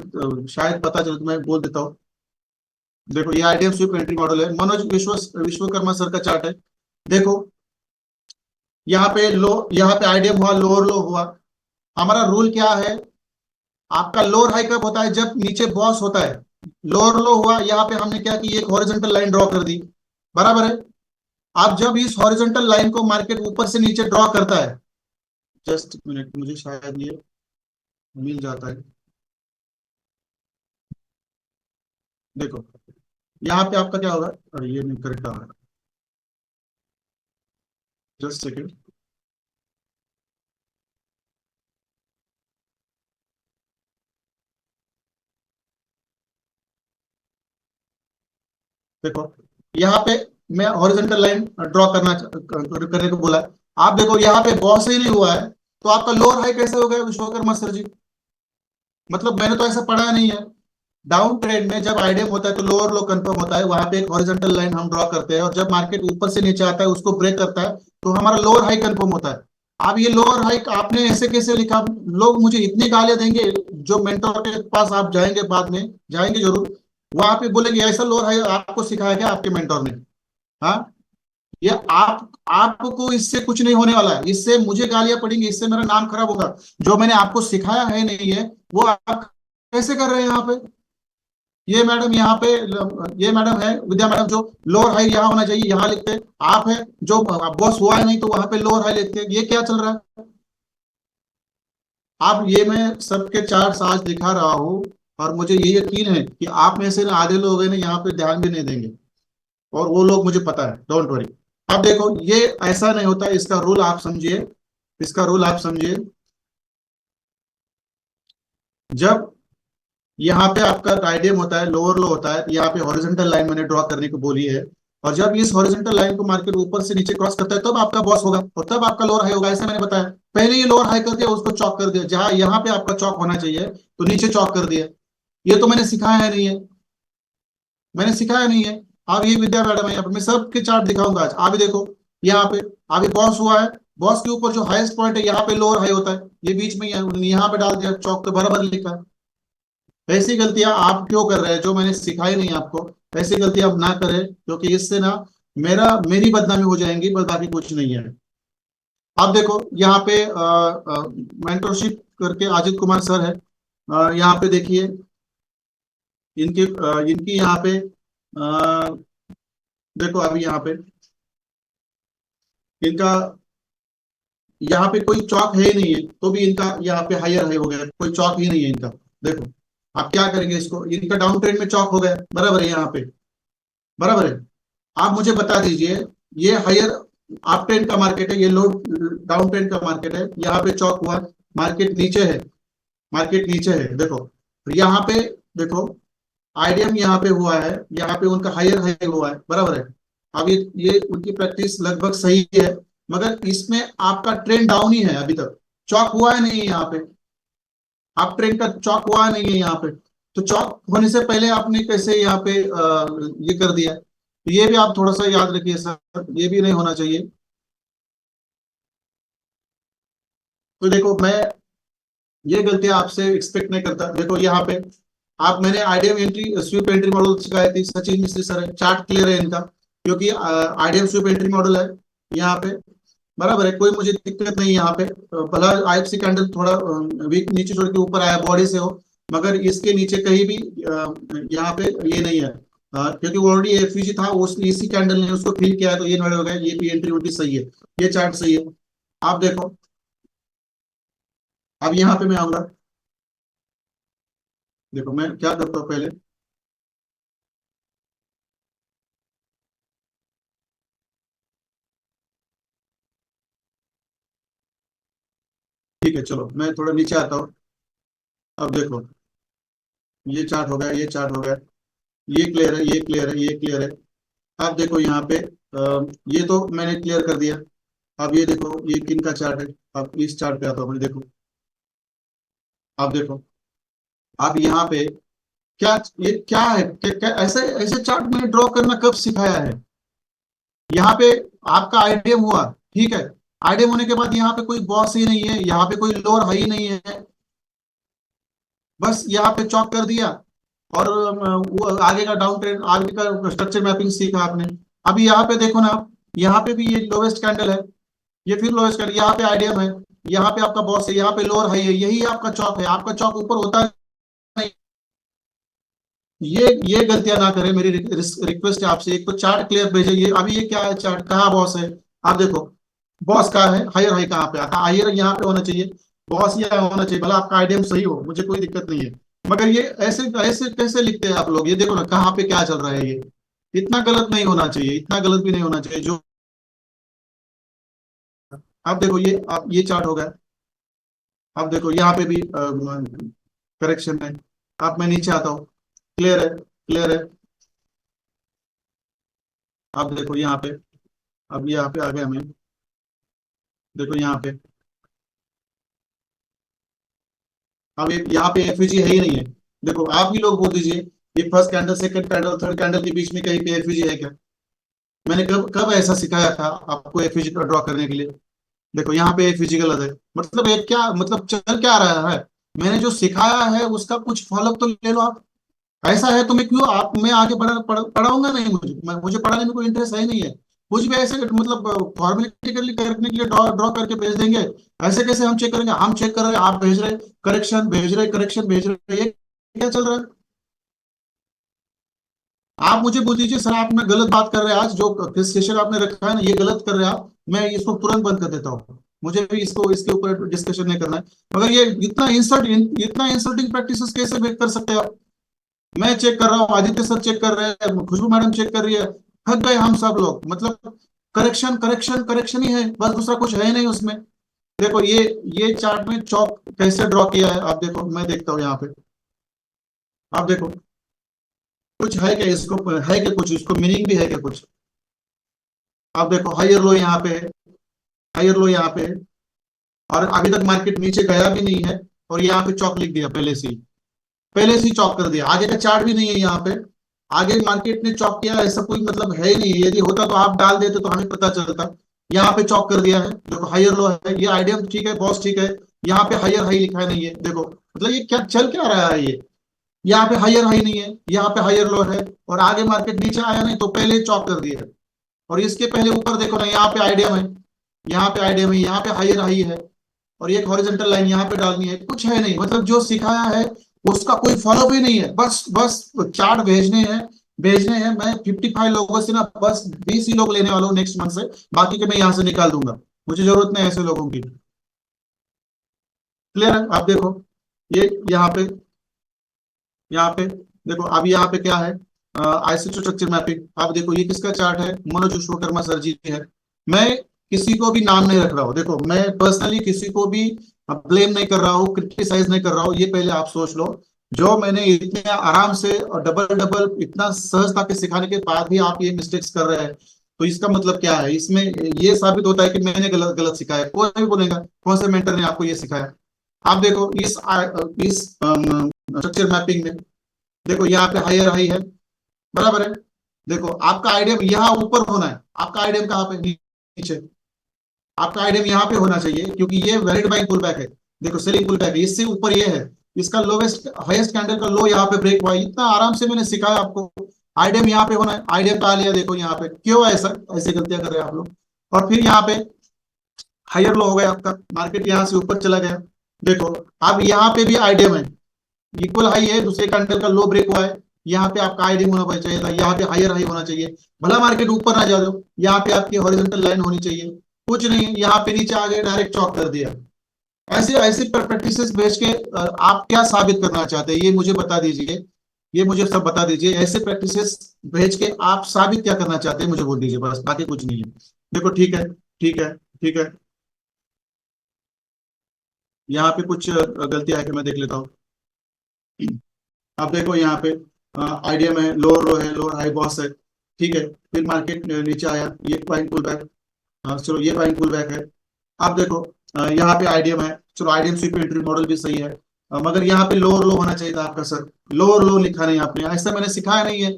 शायद पता चले तो मैं बोल देता हूँ। देखो ये आईटीएम स्विप एंट्री मॉडल है, मनोज विश्वकर्मा सर का चार्ट है। देखो यहाँ पे आईडीएम हुआ, लोअर लो हुआ। हमारा रूल क्या है? आपका लोअर हाई कब होता है? जब नीचे बॉस होता है। लोअर लो हुआ, यहाँ पे हमने क्या की, एक हॉरिजॉन्टल लाइन ड्रॉ कर दी, बराबर है। आप जब इस हॉरिजॉन्टल लाइन को मार्केट ऊपर से नीचे ड्रॉ करता है, जस्ट मिनट, मुझे शायद ये मिल जाता है। देखो यहाँ पे आपका क्या होगा? अरे ये नहीं करेक्ट आ रहा है, जस्ट सेकेंड। देखो यहाँ पे मैं हॉरिजॉन्टल लाइन ड्रॉ करने को बोला है। आप देखो यहाँ पे बॉस ही नहीं हुआ है, तो आपका लोअर हाई कैसे हो गया विश्वकर्मा सर जी? मतलब मैंने तो ऐसा पढ़ा नहीं है। डाउन ट्रेंड में जब आईडीएम होता है तो लोअर लो कंफर्म होता है, वहां पे एक हॉरिजॉन्टल लाइन हम ड्रॉ करते हैं, और जब मार्केट ऊपर से नीचे आता है उसको ब्रेक करता है, तो हमारा लोअर हाई कंफर्म होता है। अब ये लोअर हाई आपने ऐसे कैसे लिखा? लोग मुझे इतनी गालियां देंगे। जो मेंटोर के पास आप जाएंगे, बाद में जाएंगे जरूर, वहां पे बोलेंगे ऐसा लोअर हाई आपको सिखाया क्या आपके मेंटोर ने? हाँ, ये आपको इससे कुछ नहीं होने वाला है। इससे मुझे गालियां पड़ेंगी, इससे मेरा नाम खराब होगा। जो मैंने आपको सिखाया है नहीं है, वो आप कैसे कर रहे हैं यहाँ पे? ये मैडम यहाँ पे, ये मैडम है विद्या मैडम, जो लोअर हाई यहाँ होना चाहिए यहाँ लिखते हैं। आप है जो बॉस हुआ है नहीं, तो वहां पे लोअर हाई लिखते हैं। ये क्या चल रहा है? आप, ये मैं सबके चार्ट आज दिखा रहा हूँ, और मुझे ये यकीन है कि आप में से ना आधे लोग हैं ना यहाँ पे ध्यान भी नहीं देंगे, और वो लोग मुझे पता है, डोंट वरी। अब देखो ये ऐसा नहीं होता, इसका रूल आप समझिए, इसका रूल आप समझिए। जब यहाँ पे आपका आइडियम होता है, लोअर लो होता है, यहाँ पे हॉरिजॉन्टल लाइन मैंने ड्रॉ करने को बोली है, और जब इस हॉरिजॉन्टल लाइन को मार्केट ऊपर से नीचे क्रॉस करता है तब आपका बॉस होगा और तब आपका लोअर हाई होगा, ऐसा मैंने बताया। पहले ये लोअर हाई कर दिया, उसको चॉक कर दिया, जहां यहाँ पे आपका चॉक होना चाहिए तो नीचे चॉक कर दिया। ये तो मैंने सिखाया है नहीं है, मैंने सिखाया नहीं है। अब ये विद्या मैडम है यहाँ पे, मैं सबके चार्ट दिखाऊंगा आज। आप भी देखो यहाँ पे, अभी बॉस हुआ है, बॉस के ऊपर जो हाईएस्ट पॉइंट है यहाँ पे लोअर हाई होता है, ये बीच में ही है, उन्होंने यहाँ पे डाल दिया चौक तो बराबर लिखा है। ऐसी गलतियां आप क्यों कर रहे हैं जो मैंने सिखाई नहीं आपको? ऐसी गलतियां आप ना करें, क्योंकि इससे ना मेरी बदनामी हो जाएंगी, बस बाकी कुछ नहीं है। आप देखो यहाँ पे मेंटरशिप करके अजित कुमार सर है, यहाँ पे देखिए इनकी यहाँ पे देखो अभी यहाँ पे इनका यहाँ पे कोई चौक है ही नहीं है, तो भी इनका यहाँ पे हायर हाई हो गया, कोई चौक ही नहीं है इनका। देखो आप क्या करेंगे इसको, इनका डाउन ट्रेंड में चौक हो गया, बराबर है यहाँ पे, बराबर है। आप मुझे बता दीजिए, ये हायर अप ट्रेंड का मार्केट है, ये लो डाउन ट्रेंड का मार्केट है, यहाँ पे चौक हुआ, मार्केट नीचे है, मार्केट नीचे है। देखो यहाँ पे देखो आईडीएम यहाँ पे हुआ है, यहाँ पे उनका हायर हाई हुआ है, बराबर है। अब ये उनकी प्रैक्टिस लगभग सही है, मगर इसमें आपका ट्रेंड डाउन ही है, अभी तक चौक हुआ है नहीं है यहाँ पे, आप ट्रेंड का चौक हुआ नहीं है यहाँ पे। तो चौक होने से पहले आपने कैसे यहाँ पे ये कर दिया, तो ये भी आप थोड़ा सा याद रखिए सर, ये भी नहीं होना चाहिए। तो देखो मैं ये गलतियां आपसे एक्सपेक्ट नहीं करता। देखो यहाँ पे आप, मैंने IDM entry sweep entry model सिखाई थी, सचिन मिश्री सर है, चार्ट क्लियर है इनका, क्योंकि आईडीएम स्वीप एंट्री मॉडल है यहाँ पे, बराबर है, कोई मुझे दिक्कत नहीं है यहाँ पे। भला आईएफसी कैंडल थोड़ा वीक नीचे छोड़ के ऊपर आया बॉडी से हो, मगर इसके नीचे कहीं भी यहाँ पे ये नहीं है, क्योंकि ऑलरेडी एफवीजी था, उसने इसी कैंडल ने उसको फिल किया है, तो ये नोट हो गया, ये भी एंट्री उनकी सही है, ये चार्ट सही है। आप देखो अब यहाँ पे मैं आऊंगा, देखो मैं क्या करता हूँ पहले, ठीक है चलो मैं थोड़ा नीचे आता हूँ। अब देखो ये चार्ट हो गया, ये चार्ट हो गया, ये क्लियर है, ये क्लियर है, ये क्लियर है। अब देखो यहाँ पे ये तो मैंने क्लियर कर दिया। अब ये देखो ये किन का चार्ट है, अब इस चार्ट पे आता हूँ मैं, देखो अब देखो, अब यहाँ पे क्या, ये क्या है, ऐसे ऐसे चार्ट मैंने ड्रॉ करना कब सिखाया है? यहाँ पे आपका आईडीएम हुआ, ठीक है, आईडीएम होने के बाद यहाँ पे कोई बॉस ही नहीं है, यहाँ पे कोई लोअर हाई नहीं है, बस यहाँ पे चॉक कर दिया, और वो आगे का डाउन ट्रेंड, आगे का स्ट्रक्चर मैपिंग सीखा आपने। अभी यहाँ पे देखो ना आप, यहाँ पे भी ये लोवेस्ट कैंडल है, ये फिर लोवेस्ट कैंडल, यहाँ पे आईडीएम है, यहाँ पे आपका बॉस है, यहाँ पे लोअर हाई है, यही आपका चौक है, आपका चौक ऊपर होता नहीं। ये गलतियां ना करें, मेरी रिक्वेस्ट है आपसे। एक तो चार्ट क्लियर भेजिए, ये अभी ये क्या है चार्ट, कहाँ बॉस है? आप देखो बॉस कहाँ है, हायर हाई कहाँ पे आता, हायर यहाँ पे होना चाहिए, बॉस यहाँ होना चाहिए, भला आपका आईडीएम सही हो, मुझे कोई दिक्कत नहीं है, मगर ये ऐसे ऐसे कैसे लिखते हैं आप लोग? ये देखो ना कहाँ पे क्या चल रहा है, ये इतना गलत नहीं होना चाहिए, इतना गलत भी नहीं होना चाहिए जो। आप देखो ये, आप ये चार्ट हो गया, आप देखो यहाँ पे भी करेक्शन है। आप, मैं नीचे आता हूँ, क्लियर है, क्लियर है। आप देखो यहाँ पे, अब यहाँ पे आ गया मैं, देखो यहाँ पे, अब यहाँ पे एफवीजी है ही नहीं है। देखो आप ही लोग बोल दीजिए, ये first candle, second candle, third candle के बीच में कहीं पे एफवीजी है क्या? मैंने कब कब ऐसा सिखाया था आपको एफवीजी ड्रॉ करने के लिए? देखो यहाँ पे एफवीजी गलत है, मतलब एक क्या मतलब चल क्या रहा है? मैंने जो सिखाया है उसका कुछ फॉलोअप तो ले लो आप। ऐसा है तो मैं क्यों आप, मैं आगे पढ़ाऊंगा नहीं, मुझे पढ़ाने में कोई इंटरेस्ट है नहीं है। कुछ भी ऐसे मतलब फॉर्मेलिटी करने के लिए ड्रॉ ड्रॉ करके भेज देंगे, ऐसे कैसे हम चेक करेंगे? हम चेक कर रहे हैं, आप भेज रहे, करेक्शन भेज रहे, करेक्शन भेज रहे, ये क्या चल रहा है? आप मुझे बोल दीजिए सर आप, मैं गलत बात कर रहे हैं, आज जो सेशन आपने रखा है ना ये गलत कर रहे हैं आप, मैं इसको तुरंत बंद कर देता हूँ, मुझे भी इसको इसके ऊपर डिस्कशन नहीं करना है। मगर ये इतना इंसल्टिंग प्रैक्टिसेस कैसे कर सकते हैं आप? मैं चेक कर रहा हूँ, आदित्य सर चेक कर रहे हैं, खुशबू मैडम चेक कर रही है, थक गए हम सब लोग, मतलब करेक्शन करेक्शन करेक्शन ही है, बस दूसरा कुछ है ही नहीं उसमें। देखो ये चार्ट में चौक कैसे ड्रॉ किया है, आप देखो, मैं देखता हूँ यहाँ पे। आप देखो, कुछ है क्या इसको, है क्या कुछ इसको मीनिंग भी है क्या कुछ? आप देखो, हायर लो यहाँ पे है, हायर लो यहाँ पे है, और अभी तक मार्केट नीचे गया भी नहीं है, और यहाँ पे चौक लिख दिया पहले से ही, पहले से ही चौक कर दिया। आगे का चार्ट भी नहीं है यहाँ पे, आगे मार्केट ने चौक किया, ऐसा कोई मतलब है ही नहीं। यदि होता तो आप डाल देते तो हमें पता चलता। यहाँ पे चौक कर दिया है, देखो हायर लो है, ये आइडिया ठीक है, बॉस ठीक है। यहाँ पे हायर हाई लिखा है नहीं है, देखो मतलब ये क्या चल क्या रहा है ये। यहाँ पे हायर हाई नहीं है, यहाँ पे हायर लो है, और आगे मार्केट नीचे आया नहीं तो पहले चौक कर दिया है। और इसके पहले ऊपर देखो ना, यहाँ पे आइडिया है, यहाँ पे आइडिया है, यहाँ पे हायर हाई है, और एक हॉरिजॉन्टल लाइन यहाँ पे डालनी है, कुछ है नहीं। मतलब जो सिखाया है उसका कोई फॉलो भी नहीं है, बस बस चार्ट भेजने हैं। मैं 55 लोगों से ना बस 20 ही लोग लेने वाला हूँ नेक्स्ट मंथ से, बाकी के मैं यहाँ से निकाल दूंगा। मुझे जरूरत नहीं है ऐसे लोगों की। क्लियर है? आप देखो, ये यहाँ पे देखो, अभी यहाँ पे क्या है, आईसी स्ट्रक्चर मैपिंग। आप देखो ये किसका चार्ट है, मनोज विश्वकर्मा सर जी है। मैं किसी को भी नाम नहीं रख रहा हूँ, देखो मैं पर्सनली किसी को भी ब्लेम नहीं कर रहा हूँ, क्रिटिसाइज नहीं कर रहा हूँ, ये पहले आप सोच लो। जो मैंने इतने आराम से और डबल डबल इतना सहजता के सिखाने के बाद भी आप ये मिस्टेक्स कर रहे हैं, तो इसका मतलब क्या है? इसमें ये साबित होता है कि मैंने गलत गलत सिखाया। कोई भी बोलेगा कौन से मेंटर ने आपको ये सिखाया? आप देखो इस स्ट्रक्चर मैपिंग में, देखो यहाँ पे हायर हाई है, बराबर है। देखो आपका आइडियम यहाँ ऊपर होना है, आपका आइडियम कहाँ पे, नीचे। आपका आइडियम यहाँ पे होना चाहिए, क्योंकि ये वैलिड बाइंग पुल बैक है। देखो सेलिंग पुल बैक है, इससे ऊपर ये है, इसका लोवेस्ट हाईएस्ट कैंडल का लो यहाँ पे ब्रेक हुआ है। इतना आराम से मैंने सिखाया आपको, आइडियम यहाँ पे होना है, आइडियम कहा लिया, देखो यहाँ पे क्यों ऐसा ऐसे गलतियां कर रहे हैं आप लोग। और फिर यहाँ पे हायर लो हो गया आपका, मार्केट यहाँ से ऊपर चला गया। देखो अब यहाँ पे भी आइडियम है, इक्वल हाई है, दूसरे कैंडल का लो ब्रेक हुआ है। यहाँ पे आपका आइडियम होना चाहिए था, यहाँ पे हायर हाई होना चाहिए। भला मार्केट ऊपर ना जा दो, यहाँ पे आपकी हॉरिजॉन्टल लाइन होनी चाहिए, कुछ नहीं, यहाँ पे नीचे आ गए, डायरेक्ट चौक कर दिया। ऐसे ऐसे प्रैक्टिसेस भेज के आप क्या साबित करना चाहते हैं, ये मुझे बता दीजिए। ये मुझे सब बता दीजिए, ऐसे प्रैक्टिसेस भेज के आप साबित क्या करना चाहते हैं, मुझे बोल दीजिए बस, बाकी कुछ नहीं है। देखो ठीक है, ठीक है, ठीक है। यहाँ पे कुछ गलतियां है कि मैं देख लेता हूँ। आप देखो यहाँ पे आइडिया में लोअर लो है, लोअर हाई बॉस है, ठीक है। फिर मार्केट नीचे आया, ये पॉइंट पुल बैक, चलो ये पॉइंट पुल बैक है। आप देखो यहाँ पे आइडियम है, चलो आइडियम स्वीप एंट्री मॉडल भी सही है, मगर यहाँ पे लोअर लो होना चाहिए था आपका सर। लोअर लो लिखा नहीं आपने, ऐसा मैंने सिखाया नहीं है।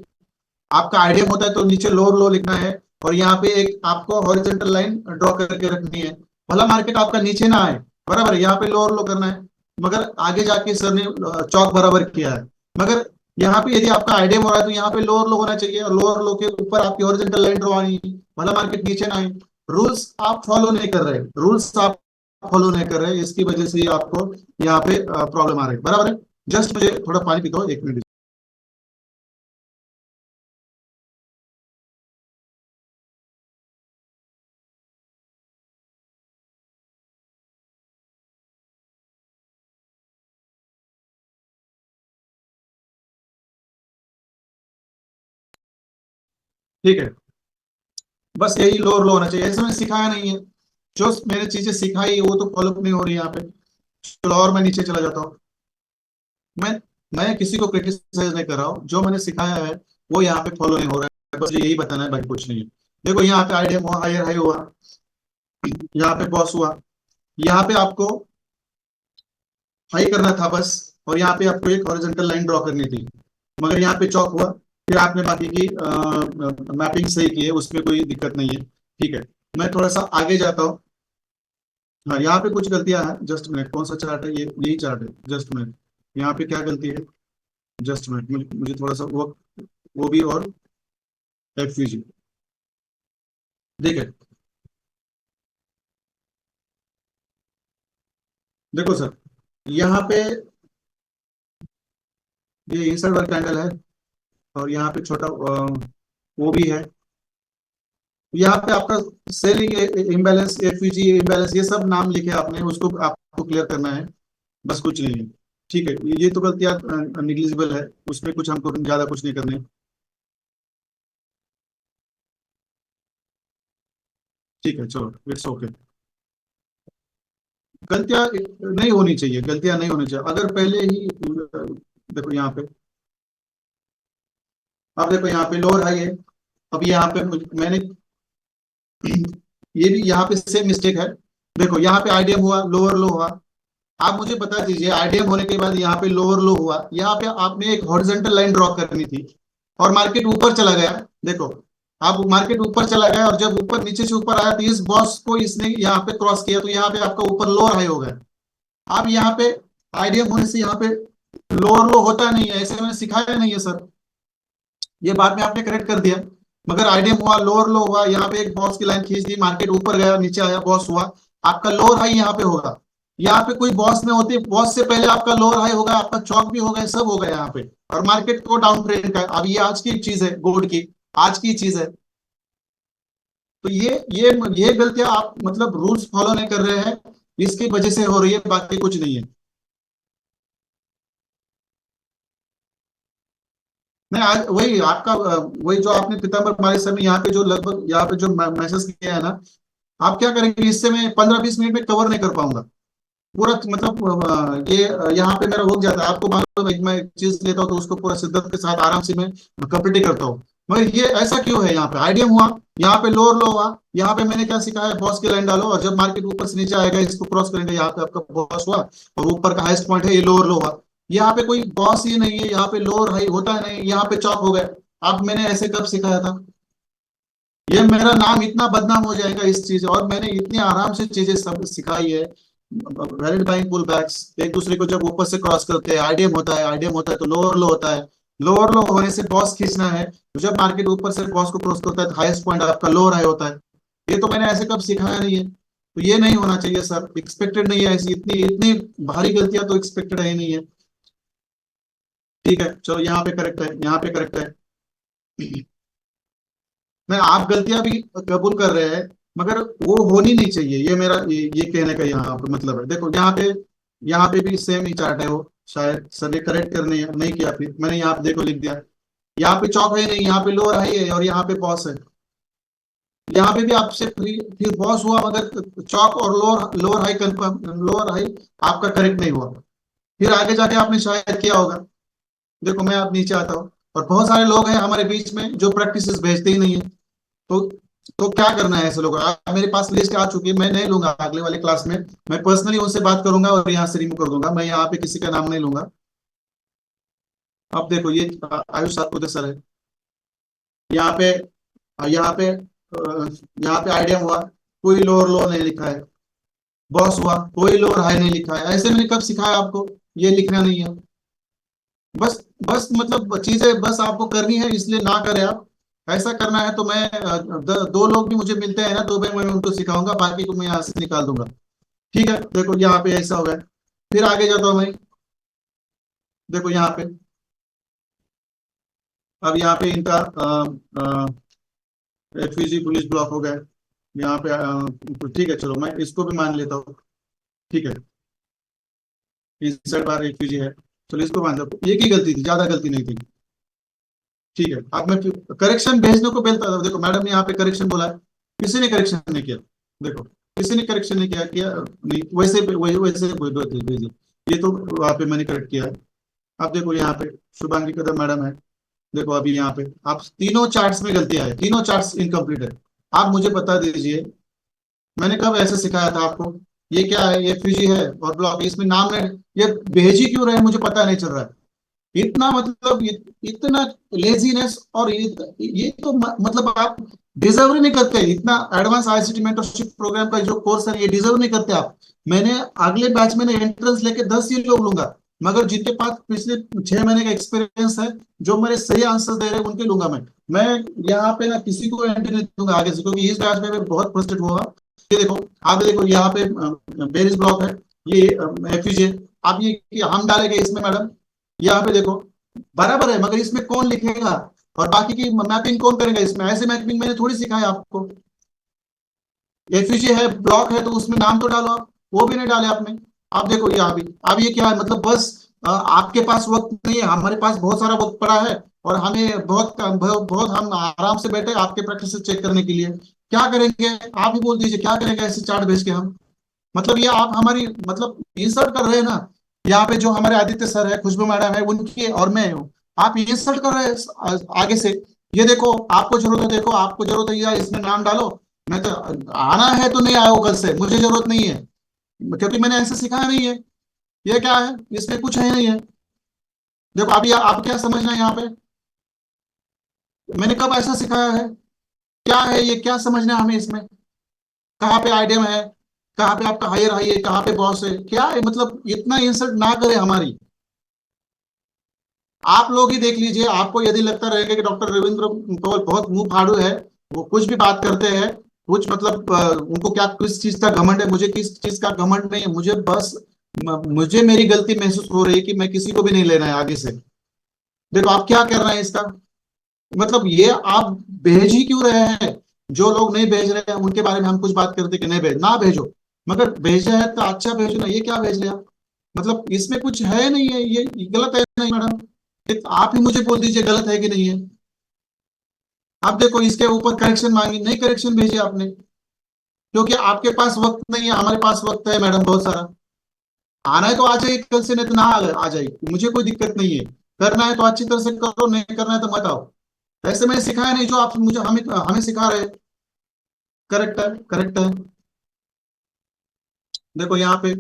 आपका आइडियम होता है तो नीचे लोअर लो लिखना है, और यहाँ पे एक आपको हॉरिजॉन्टल लाइन ड्रॉ करके रखनी है। भला मार्केट आपका नीचे ना आए, बराबर है, यहाँ पे लोअर लो करना है। मगर आगे जाके सर ने चौक बराबर किया है। मगर यहाँ पे यदि आपका आइडियम हो रहा है तो यहाँ पे लोअर लो होना चाहिए, और लोअर लो के ऊपर आपकी हॉरिजॉन्टल लाइन ड्रॉ आनी है, भला मार्केट नीचे ना आए। रूल्स आप फॉलो नहीं कर रहे, रूल्स आप फॉलो नहीं कर रहे, इसकी वजह से ही आपको यहाँ पे प्रॉब्लम आ रही है, बराबर है। जस्ट मुझे थोड़ा पानी पीता हूँ, 1 मिनट। ठीक है, बस यही लोअर लो होना चाहिए, ऐसे मैंने सिखाया नहीं है। जो मैंने चीजें सिखाई वो तो फॉलो नहीं हो रही यहाँ पे। चलो और मैं नीचे चला जाता हूँ। मैं मैं किसी को क्रिटिसाइज नहीं कर रहा हूँ, जो मैंने सिखाया है वो यहाँ पे फॉलो नहीं हो रहा है, बस यही बताना है, बाकी कुछ नहीं है। देखो यहाँ पे आइडिया हुआ, हायर हाई हुआ, यहाँ पे बॉस हुआ, यहाँ पे आपको हाई करना था बस, और यहाँ पे आपको एक हॉरिजॉन्टल लाइन ड्रॉ करनी थी, मगर यहाँ पे चौक हुआ। फिर आपने बाकी की मैपिंग सही की है, उसमें कोई दिक्कत नहीं है, ठीक है। मैं थोड़ा सा आगे जाता हूँ। हाँ यहाँ पे कुछ गलतियां हैं, जस्ट मिनट, कौन सा चार्ट है ये, यही चार्ट है, जस्ट मिनट। यहाँ पे क्या गलती है, जस्ट मिनट, मुझे थोड़ा सा वो भी, और एफयूजी, ठीक है। देखो सर, यहाँ पे ये इनसाइड वाला कैंडल है, और यहाँ पे छोटा वो भी है। यहाँ पे आपका सेलिंग इम्बैलेंस, एफयूजी इम्बैलेंस, ये सब नाम लिखे आपने, उसको आपको क्लियर करना है, बस कुछ नहीं है। ठीक है, ये तो गलतियां निग्लिजिबल है, उसमें कुछ हमको ज्यादा कुछ नहीं करने। ठीक है, चलो इट्स ओके। गलतियां नहीं होनी चाहिए, गलतियां नहीं होनी चाहिए। अगर पहले ही देखो यहाँ पे, अब देखो यहाँ पे लोअर हाई है। अब यहाँ पे मैंने ये भी यहाँ पे सेम मिस्टेक है। देखो यहाँ पे आईडीएम हुआ, लोअर लो हुआ। आप मुझे बता दीजिए, आईडीएम होने के बाद यहाँ पे लोअर लो हुआ, यहाँ पे आपने एक हॉरिजॉन्टल लाइन ड्रॉ करनी थी और मार्केट ऊपर चला गया। देखो, आप मार्केट ऊपर चला गया और जब ऊपर नीचे से ऊपर आया तो इस बॉस को इसने यहाँ पे क्रॉस किया, तो यहाँ पे आपका ऊपर लोअर हाई हो गया। आप यहाँ पे आईडीएम होने से यहाँ पे लोअर लो होता नहीं है, ऐसे मैंने सिखाया नहीं है सर। ये बाद में आपने करेक्ट कर दिया। मगर आईडीएम हुआ, लोअर लो हुआ, यहाँ पे एक बॉस की लाइन खींच दी, मार्केट ऊपर गया, नीचे आया, बॉस हुआ। आपका लोअर हाई यहाँ पे होगा। यहाँ पे कोई बॉस नहीं होती, बॉस से पहले आपका लोअर हाई होगा, आपका चौक भी होगा, सब होगा यहाँ पे। और मार्केट को डाउन ट्रेंड का, अब ये आज की चीज है, गोल्ड की आज की चीज है। तो ये गलतियां आप मतलब रूल्स फॉलो नहीं कर रहे हैं, इसकी वजह से हो रही है, बाकी कुछ नहीं है। नहीं, आज वही आपका वही जो आपने पीताम्बर कुमारी सर ने यहाँ पे जो लगभग यहाँ पे जो मैसेज किया है ना, आप क्या करेंगे, इससे मैं 15-20 मिनट में कवर नहीं कर पाऊंगा पूरा। मतलब ये यहाँ पे मेरा हो जाता है, आपको मालूम है, मैं एक चीज लेता हूँ तो उसको पूरा शिद्दत के साथ आराम से मैं कंप्लीट करता हूँ। मगर ये ऐसा क्यों है, यहाँ पे आईडीएम हुआ, यहाँ पे लोअर लो हुआ। यहाँ पे मैंने क्या सिखाया है, बॉस की लाइन डालो और जब मार्केट ऊपर से नीचे आएगा इसको क्रॉस करेंगे, यहाँ पे आपका बॉस हुआ और ऊपर का हाईएस्ट पॉइंट है, ये लोअर लो हुआ। यहाँ पे कोई बॉस ही नहीं है, यहाँ पे लोअर हाई होता है नहीं, यहाँ पे चौक हो गया। अब मैंने ऐसे कब सिखाया था? ये मेरा नाम इतना बदनाम हो जाएगा इस चीज, और मैंने इतनी आराम से चीजें सब सिखाई है। वैलिड बाइंग पुल बैक्स एक दूसरे को जब ऊपर से क्रॉस करते हैं, आईडीएम होता है, आईडीएम होता है तो लोअर लो होता है, लोअर लो होने से बॉस खींचना है, तो जब मार्केट ऊपर से बॉस को क्रॉस करता है तो हाईएस्ट पॉइंट आपका लोअर हाई होता है। ये तो मैंने ऐसे कब सिखाया नहीं है, तो ये नहीं होना चाहिए सर, एक्सपेक्टेड नहीं है ऐसी, इतनी इतनी भारी गलतियां तो एक्सपेक्टेड है ही नहीं है। ठीक है, चलो यहाँ पे करेक्ट है, यहाँ पे करेक्ट है। मैं आप गलतियां भी कबूल कर रहे हैं, मगर वो होनी नहीं चाहिए, ये मेरा ये कहने का यहाँ पे मतलब है। देखो यहाँ पे भी सेम ही चार्ट है, वो शायद सर ने करेक्ट करने नहीं किया, फिर मैंने यहाँ पे देखो लिख दिया। यहाँ पे चौक है नहीं, यहाँ पे लोअर हाई है और यहाँ पे बॉस है। यहाँ पे भी आपसे फिर बॉस हुआ, मगर चौक और lower lower high confirm, lower high आपका करेक्ट नहीं हुआ। फिर आगे जाके आपने शायद किया होगा। देखो मैं आप नीचे आता हूँ, और बहुत सारे लोग हैं हमारे बीच में जो प्रैक्टिस भेजते ही नहीं है। तो तो क्या करना है ऐसे लोगों का? मेरे पास लिस्ट आ चुकी है, मैं नहीं लूंगा अगले वाले क्लास में। मैं पर्सनली उनसे बात करूंगा और यहाँ से रिमूव कर दूंगा, मैं यहाँ पे किसी का नाम नहीं लूंगा। अब देखो ये आयुष सातपुते सर है। यहाँ पे यहाँ पे यहाँ पे आइडिया हुआ, कोई लोअर लो नहीं लिखा है। बॉस हुआ, कोई लोअर हाई नहीं लिखा है। ऐसे मैंने कब सिखाया आपको, ये लिखना नहीं है। बस बस मतलब चीजें बस आपको करनी है, इसलिए ना करें आप। ऐसा करना है तो मैं दो लोग भी मुझे मिलते हैं ना, तो मैं उनको सिखाऊंगा, बाकी को मैं यहाँ से निकाल दूंगा। ठीक है, देखो यहाँ पे ऐसा हो गया। फिर आगे जाता हूँ मैं। देखो यहाँ पे, अब यहाँ पे इनका एफईजी पुलिस ब्लॉक हो गया। यहाँ पे तो ठीक है, चलो मैं इसको भी मान लेता हूँ। ठीक है, इंसर्ट बार एफईजी है, चलो इसको मान लो, एक ही गलती थी, ज्यादा गलती नहीं थी। ठीक है, अब मैं करेक्शन भेजने को बोलता था, देखो मैडम ने यहाँ पे करेक्शन बोला है, किसी ने करेक्शन नहीं किया। देखो किसी ने करेक्शन नहीं किया नहीं, वैसे वैसे भेजिए। ये तो वहाँ पे मैंने करेक्ट किया है। अब देखो यहाँ पे शुभांगी कदम मैडम है। देखो अभी यहाँ पे आप तीनों चार्ट्स में गलतियां है, तीनों चार्ट्स इनकम्प्लीट है। आप मुझे बता दीजिए, मैंने कब ऐसे सिखाया था आपको? ये क्या है, ये फ्यूजी है और ब्लॉक, इसमें नाम है, ये भेजी क्यों रहे मुझे पता नहीं चल रहा है। इतना मतलब इतना लेजीनेस, और ये तो मतलब आप डिजर्व ही नहीं करते इतना। एडवांस आईसीटी मेंटरशिप प्रोग्राम का जो कोर्स है, ये डिजर्व नहीं करते आप। मैंने अगले बैच में एंट्रेंस लेके 10 ही लोग लूंगा, मगर जिनके पास पिछले 6 महीने का एक्सपीरियंस है, जो मेरे सही आंसर दे रहे हैं, उनके लूंगा मैं यहाँ पे ना किसी को एंट्री नहीं दूंगा आगे से, क्योंकि इस बैच में मैं बहुत फ्रस्ट्रेट हुआ। ये देखो, आप देखो यहाँ पे बेरिस ब्लॉक है, ये एफयूजे। आप ये हम डालेंगे इसमें मैडम, यहाँ पे देखो बराबर है, मगर इसमें कौन लिखेगा और बाकी की मैपिंग कौन करेगा? इसमें ऐसे मैपिंग मैंने थोड़ी सिखाया आपको। एफयूजी है, ब्लॉक है, तो उसमें नाम तो डालो आप, वो भी नहीं डाले आपने। आप देखो यहाँ भी, अब ये क्या है, मतलब बस आपके पास वक्त नहीं है, हमारे पास बहुत सारा वक्त पड़ा है, और हमें बहुत हम आराम से बैठे आपके प्रैक्टिस चेक करने के लिए। क्या करेंगे आप ही बोल दीजिए, क्या करेंगे ऐसे चार्ट भेज के हम? मतलब ये आप हमारी मतलब इंसल्ट कर रहे हैं ना। यहाँ पे जो हमारे आदित्य सर है, खुशबू मैडम है, उनकी और मैं हूँ, आप इंसल्ट कर रहे हैं आगे से। ये देखो, आपको जरूरत है, देखो आपको जरूरत है या इसमें नाम डालो। मैं तो आना है तो नहीं आओ कल से, मुझे जरूरत नहीं है, क्योंकि मैंने ऐसे सिखाया नहीं है। ये क्या है, इसमें कुछ है नहीं है। देखो आप, ये आप क्या समझना है यहाँ पे, मैंने कब ऐसा सिखाया है? क्या है ये, क्या समझना है हमें इसमें? कहाँ पे आइडियम है, कहाँ पे आपका हायर हाई है, कहाँ पे बॉस है, क्या है मतलब, इतना इंसल्ट ना करे हमारी। आप लोग ही देख लीजिए, आपको यदि लगता रहेगा कि डॉक्टर रविंद्र कंवर बहुत मुंह फाड़ू है, वो कुछ भी बात करते हैं, कुछ मतलब उनको क्या किस चीज का घमंड है, मुझे किस चीज का घमंड नहीं है, मुझे बस मुझे मेरी गलती महसूस हो रही है कि मैं किसी को भी नहीं लेना है आगे से। देखो आप क्या कर रहे हैं इसका, मतलब ये आप भेज ही क्यों रहे हैं? जो लोग नहीं भेज रहे हैं उनके बारे में हम कुछ बात करते कि नहीं भेज, ना भेजो, मगर भेजा है तो अच्छा भेजो ना। ये क्या भेज रहे हैं आप? मतलब इसमें कुछ है नहीं है, ये गलत है नहीं मैडम? आप ही मुझे बोल दीजिए गलत है कि नहीं है। आप देखो इसके ऊपर करेक्शन मांगी, नहीं करेक्शन भेजे आपने, क्योंकि आपके पास वक्त नहीं है, हमारे पास वक्त है मैडम बहुत सारा। आना है तो आ जाइए कल से, नहीं तो ना आ जाइए, मुझे कोई दिक्कत नहीं है। करना है तो अच्छी तरह से करो, नहीं करना है तो मत आओ। ऐसे मैंने सिखाया नहीं जो आप मुझे हमें हमें सिखा रहे हैं। करेक्ट है, करेक्ट है। देखो यहाँ पे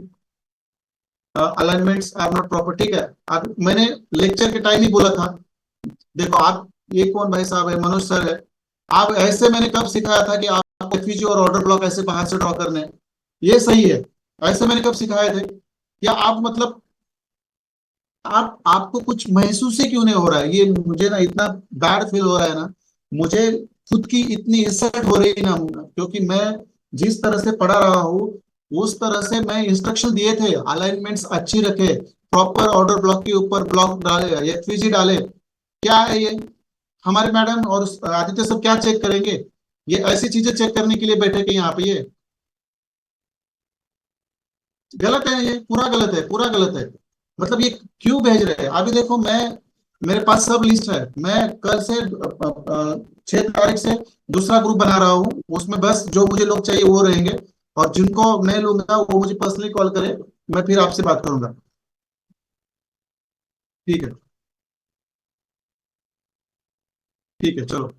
अलाइनमेंट्स आर नॉट प्रॉपर, ठीक है। आप, मैंने लेक्चर के टाइम ही बोला था। देखो आप, ये कौन भाई साहब है, मनोज सर है। आप ऐसे, मैंने कब सिखाया था कि आप एफईजी और ऑर्डर ब्लॉक ऐसे बाहर से ड्रॉ करने हैं? ये सही है? ऐसे मैंने कब सिखाए थे? या आप मतलब, आप आपको कुछ महसूस ही क्यों नहीं हो रहा है? ये मुझे ना इतना बैड फील हो रहा है ना, मुझे खुद की इतनी इंसल्ट हो रही है ना, क्योंकि मैं जिस तरह से पढ़ा रहा हूँ उस तरह से मैं इंस्ट्रक्शन दिए थे, अलाइनमेंट्स अच्छी रखे, प्रॉपर ऑर्डर ब्लॉक के ऊपर ब्लॉक डाले, एफवीजी डाले। क्या है ये? हमारे मैडम और आदित्य सब क्या चेक करेंगे? ये ऐसी चीजें चेक करने के लिए बैठे कि यहाँ पे ये गलत है, ये पूरा गलत है, पूरा गलत है। मतलब ये क्यों भेज रहे हैं? अभी देखो मैं, मेरे पास सब लिस्ट है, मैं कल से 6 तारीख से दूसरा ग्रुप बना रहा हूँ, उसमें बस जो मुझे लोग चाहिए वो रहेंगे, और जिनको मैं लूंगा वो मुझे पर्सनली कॉल करे, मैं फिर आपसे बात करूंगा। ठीक है, ठीक है, चलो।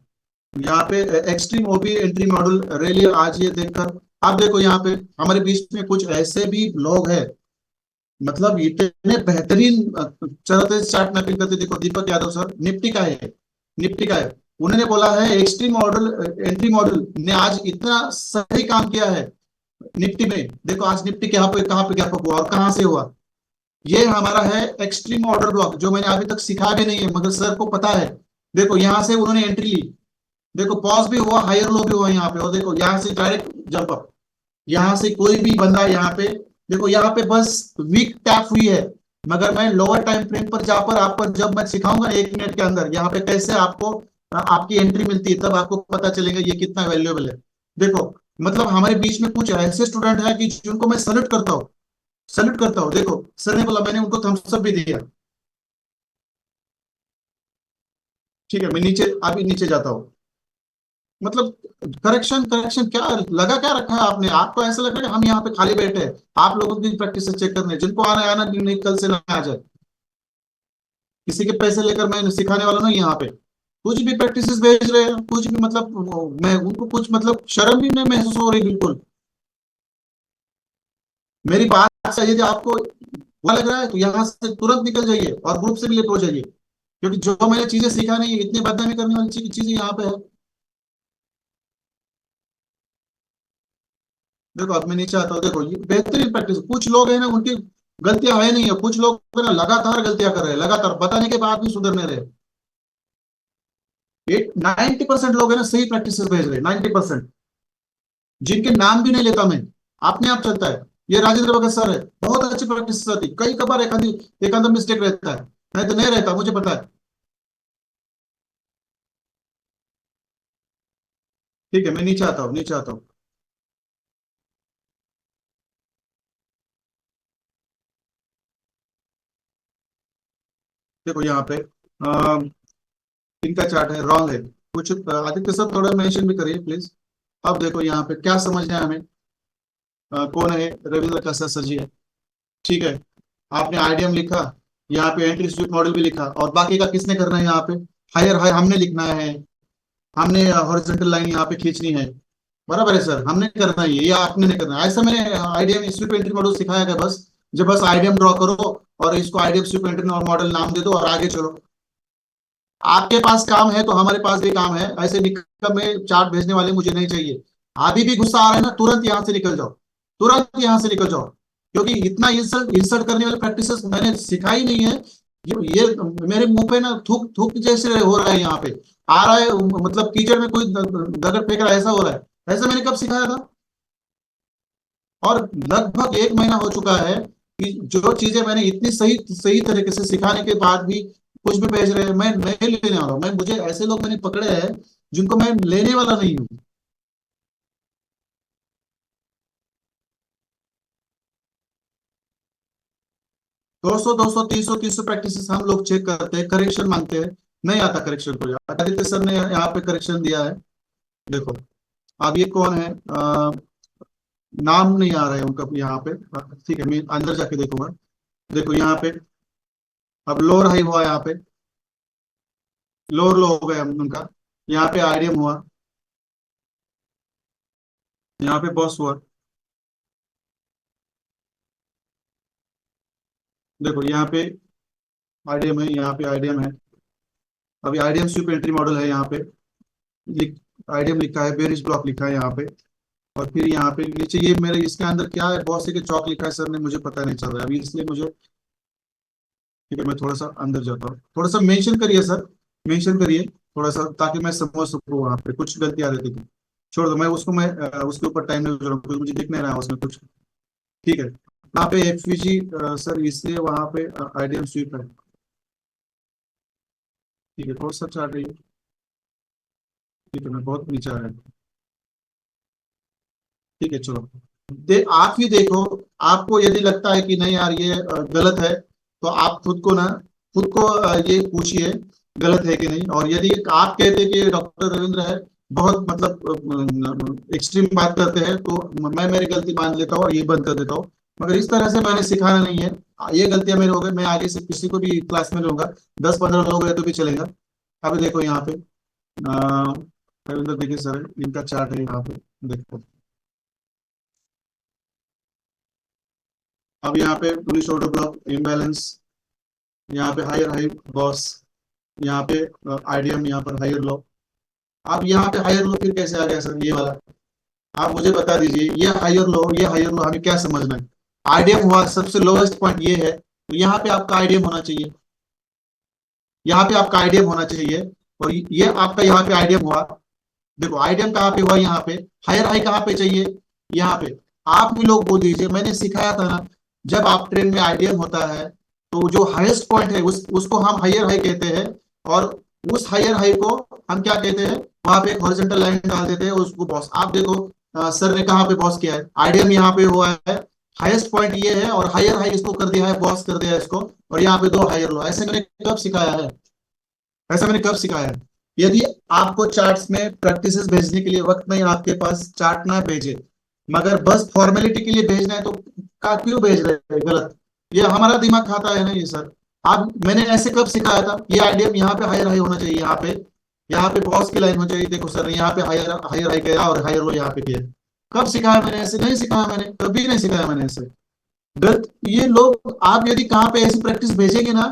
यहाँ पे एक्सट्रीम ओबी एंट्री मॉड्यूल रैली आज ये देखकर, आप देखो यहाँ पे हमारे बीच में कुछ ऐसे भी लोग हैं, मतलब इतने बेहतरीन चलते चार्ट मैपिंग करते। देखो दीपक यादव सर, निफ्टी का है, निफ्टी का है। उन्होंने बोला है एक्सट्रीम मॉडल एंट्री मॉडल ने आज इतना सही काम किया है निफ्टी में। देखो आज निफ्टी के यहाँ पे कहाँ पे गैप अप हुआ और कहाँ से हुआ। ये हमारा है एक्सट्रीम ऑर्डर ब्लॉक, जो मैंने अभी तक सिखाया भी नहीं है मगर सर को पता है। देखो यहाँ से उन्होंने एंट्री ली, देखो पॉज भी हुआ, हायर लो भी हुआ यहाँ पे, और देखो यहाँ से डायरेक्ट जंप अप। यहाँ से कोई भी बंदा यहाँ पे, देखो यहाँ पे बस वीक टैप हुई है, मगर मैं लोअर टाइम फ्रेम पर जा पर आपको जब मैं सिखाऊंगा 1 मिनट के अंदर यहाँ पे कैसे आपको आपकी एंट्री मिलती है, तब आपको पता चलेगा ये कितना वैल्यूएबल है। देखो मतलब हमारे बीच में कुछ ऐसे स्टूडेंट हैं कि जिनको मैं सल्यूट करता हूँ, सल्यूट करता हूँ। देखो सर ने बोला, मैंने उनको थम्स अप भी दिया। ठीक है, मैं नीचे अभी नीचे जाता हूँ। मतलब करेक्शन, करेक्शन क्या लगा, क्या रखा है आपने? आपको ऐसा लग रहा है कि हम यहाँ पे खाली बैठे हैं, आप लोगों की प्रैक्टिस चेक करने, जिनको आना है आना, नहीं कल से ना आ जाए। किसी के पैसे लेकर मैं सिखाने वाला नहीं यहाँ पे। कुछ भी प्रैक्टिस भेज रहे हैं, कुछ भी मतलब मैं उनको कुछ मतलब शर्म भी नहीं महसूस हो रही बिल्कुल। मेरी बात से यदि आपको बुरा लग रहा है तो यहाँ से तुरंत निकल जाइए और ग्रुप से भी लेट हो जाइए, क्योंकि जो मैंने चीजें सीखा नहीं है, इतनी बदनामी करने वाली चीजें यहाँ पे है। देखो अब मैं नीचे आता हूँ, देखो ये बेहतरीन प्रैक्टिस। कुछ लोग है ना, उनकी गलतियां है नहीं है, कुछ लोग है ना लगातार गलतियां कर रहे हैं, लगातार बताने के बाद भी सुधरने रहे। 90% लोग है ना सही प्रैक्टिस भेज रहे हैं, 90%, जिनके नाम भी नहीं लेता मैं, अपने आप चलता है। ये राजेंद्र भगत सर है, बहुत अच्छी प्रैक्टिस आती, कई कबार एक आधा मिस्टेक रहता है, नहीं तो नहीं रहता, मुझे पता है। ठीक है, मैं नीचे आता हूँ, नीचे आता हूँ। देखो यहाँ पे इनका चार्ट है, रॉन्ग है कुछ। आदित्य सर थोड़ा मेंशन भी करिए प्लीज। अब देखो यहाँ पे क्या समझना है हमें। कौन है, रविंद्र कसा सर जी है। ठीक है, आपने आईडीएम लिखा, यहाँ पे एंट्री स्वीप मॉडल भी लिखा, और बाकी का किसने करना है यहाँ पे, हायर हाई हमने लिखना है, हमने हॉरिजॉन्टल लाइन यहाँ पे खींचनी है। बराबर है सर, हमने करना ही है या आपने नहीं करना है? ऐसा मैंने आईडीएम स्वीप एंट्री मॉडल सिखाया गया बस, जब बस आईडीएम ड्रॉ करो और इसको आईडीएम स्वीप एंट्री मॉडल नाम दे दो और आगे चलो। आपके पास काम है तो हमारे पास भी काम है, ऐसे निकम में चार्ट भेजने वाले मुझे नहीं चाहिए। अभी भी गुस्सा आ रहा है ना, तुरंत यहाँ से निकल जाओ, तुरंत यहाँ से निकल जाओ, क्योंकि इतना इंसल्ट इंसल्ट करने वाले प्रैक्टिसेस मैंने सिखाई नहीं है। ये मेरे मुंह पे ना थूक थूक जैसे हो रहा है, यहाँ पे आ रहा है, मतलब कीचड़ में कोई दगड़ फेंक रहा है, ऐसा हो रहा है। ऐसा मैंने कब सिखाया था? और लगभग एक महीना हो चुका है कि जो चीजें मैंने इतनी सही सही तरीके से सिखाने के बाद भी कुछ भी भेज रहे हैं। मैं नहीं लेने वाला हूं, मैं, मुझे ऐसे लोग मैंने पकड़े हैं जिनको मैं लेने वाला नहीं हूँ। 200 200 300 प्रैक्टिसेस हम लोग चेक करते हैं, करेक्शन मांगते हैं, नहीं आता करेक्शन को। आदित्य सर ने यहाँ पे करेक्शन दिया है, देखो। अब ये कौन है, नाम नहीं आ रहा है उनका यहाँ पे। ठीक है, मैं अंदर जाके देखूंगा। देखो यहाँ पे अब लोअर हाई हुआ, यहाँ पे लोअर लो हो गया उनका, यहाँ पे आईडीएम हुआ, यहाँ पे बॉस हुआ। देखो यहाँ पे आईडीएम है, यहाँ पे आईडीएम है। अभी आईडीएम स्वीप एंट्री मॉडल है, यहाँ पे लिख आईडीएम लिखा है, बेरिश ब्लॉक लिखा है यहाँ पे। और फिर यहाँ पे नीचे ये मेरे इसके अंदर क्या है, बॉस के चौक लिखा है सर ने, मुझे पता नहीं चल रहा है अभी, इसलिए मुझे। ठीक है, मैं थोड़ा सा अंदर जाता हूँ, थोड़ा सा मेंशन करिए सर, मेंशन करिए थोड़ा सा, ताकि मैं समझ सकूँ। वहाँ पे कुछ गलती आ रही थी, छोड़ दो, मैं उसको, मैं उसके ऊपर टाइम नहीं गुजारूंगा क्योंकि मुझे दिख नहीं रहा है उसमें कुछ। ठीक है, वहाँ पे एफवीजी सर, इसलिए वहाँ पे आईडीएम स्वीप है। ठीक है, थोड़ा सा चार्ट रही है। ठीक है, मैं बहुत नीचे आ रहा है। ठीक है, चलो, आप ही देखो। आपको यदि लगता है कि नहीं यार ये गलत है, तो आप खुद को ना, खुद को ये पूछिए गलत है कि नहीं। और यदि आप कहते हैं कि डॉक्टर रविंद्र है बहुत मतलब एक्सट्रीम बात करते हैं, तो मैं मेरी गलती मान लेता हूँ और ये बंद कर देता हूँ। मगर इस तरह से मैंने सिखाना नहीं है, ये गलतियां मेरे हो गई, मैं आगे से किसी को भी क्लास में लूंगा। 10-15 लोग हैं तो भी चलेगा। अभी देखो यहाँ पे रविंद्र, देखिए सर इनका चार्ट है यहाँ पे, देखो। अब यहाँ पे पुलिस ऑटो ब्लॉक इम्बैलेंस, यहाँ पे हायर हाई बॉस, यहाँ पे आईडीएम, यहाँ पर हायर लो। अब यहाँ पे हायर लो फिर कैसे आ गया सर ये वाला? आप मुझे बता दीजिए, ये हायर लो, ये हायर लो, हमें क्या समझना है? आईडीएम हुआ, सबसे लोवेस्ट पॉइंट ये है, तो यहाँ पे आपका आईडीएम होना चाहिए, यहाँ पे आपका आईडीएम होना चाहिए। और ये आपका यहाँ पे आईडीएम हुआ। देखो आईडीएम कहाँ पे हुआ, यहाँ पे। हायर हाई कहाँ पे चाहिए, यहाँ पे। आप भी लोग बोल दीजिए, मैंने सिखाया था ना, जब आप ट्रेन में आईडीएम होता है तो जो हाईएस्ट पॉइंट है उसको हम हायर हाई कहते हैं। और उस हायर हाई को हम क्या कहते हैं, वहां पे एक हॉरिजॉन्टल लाइन डाल देते हैं, उसको बॉस। आप देखो सर ने कहाँ पे बॉस किया है, आईडीएम यहाँ पे हुआ है, हाईएस्ट पॉइंट ये है, और हायर हाई इसको कर दिया है, बॉस कर दिया है इसको। और यहाँ पे दो हायर लो, ऐसे मैंने कब सिखाया है? ऐसा मैंने कब सिखाया है? यदि आपको चार्ट्स में प्रैक्टिसेस भेजने के लिए वक्त नहीं, आपके पास चार्ट ना भेजे, मगर बस फॉर्मेलिटी के लिए भेजना है, तो का क्यों भेज रहे हैं गलत? ये हमारा दिमाग खाता है ना ये सर। आप, मैंने ऐसे कब सिखाया था? ये आइडिया यहाँ पे हायर हाई होना चाहिए, यहाँ पे बॉस की लाइन होनी चाहिए। देखो सर यहाँ पे हायर हायर हाई किया और हायर लो यहाँ पे किया। कब सिखाया मैंने? ऐसे नहीं सिखाया मैंने, कभी नहीं सिखाया मैंने ऐसे। गलत ये लोग, आप यदि कहाँ पे ऐसी प्रैक्टिस भेजेंगे ना,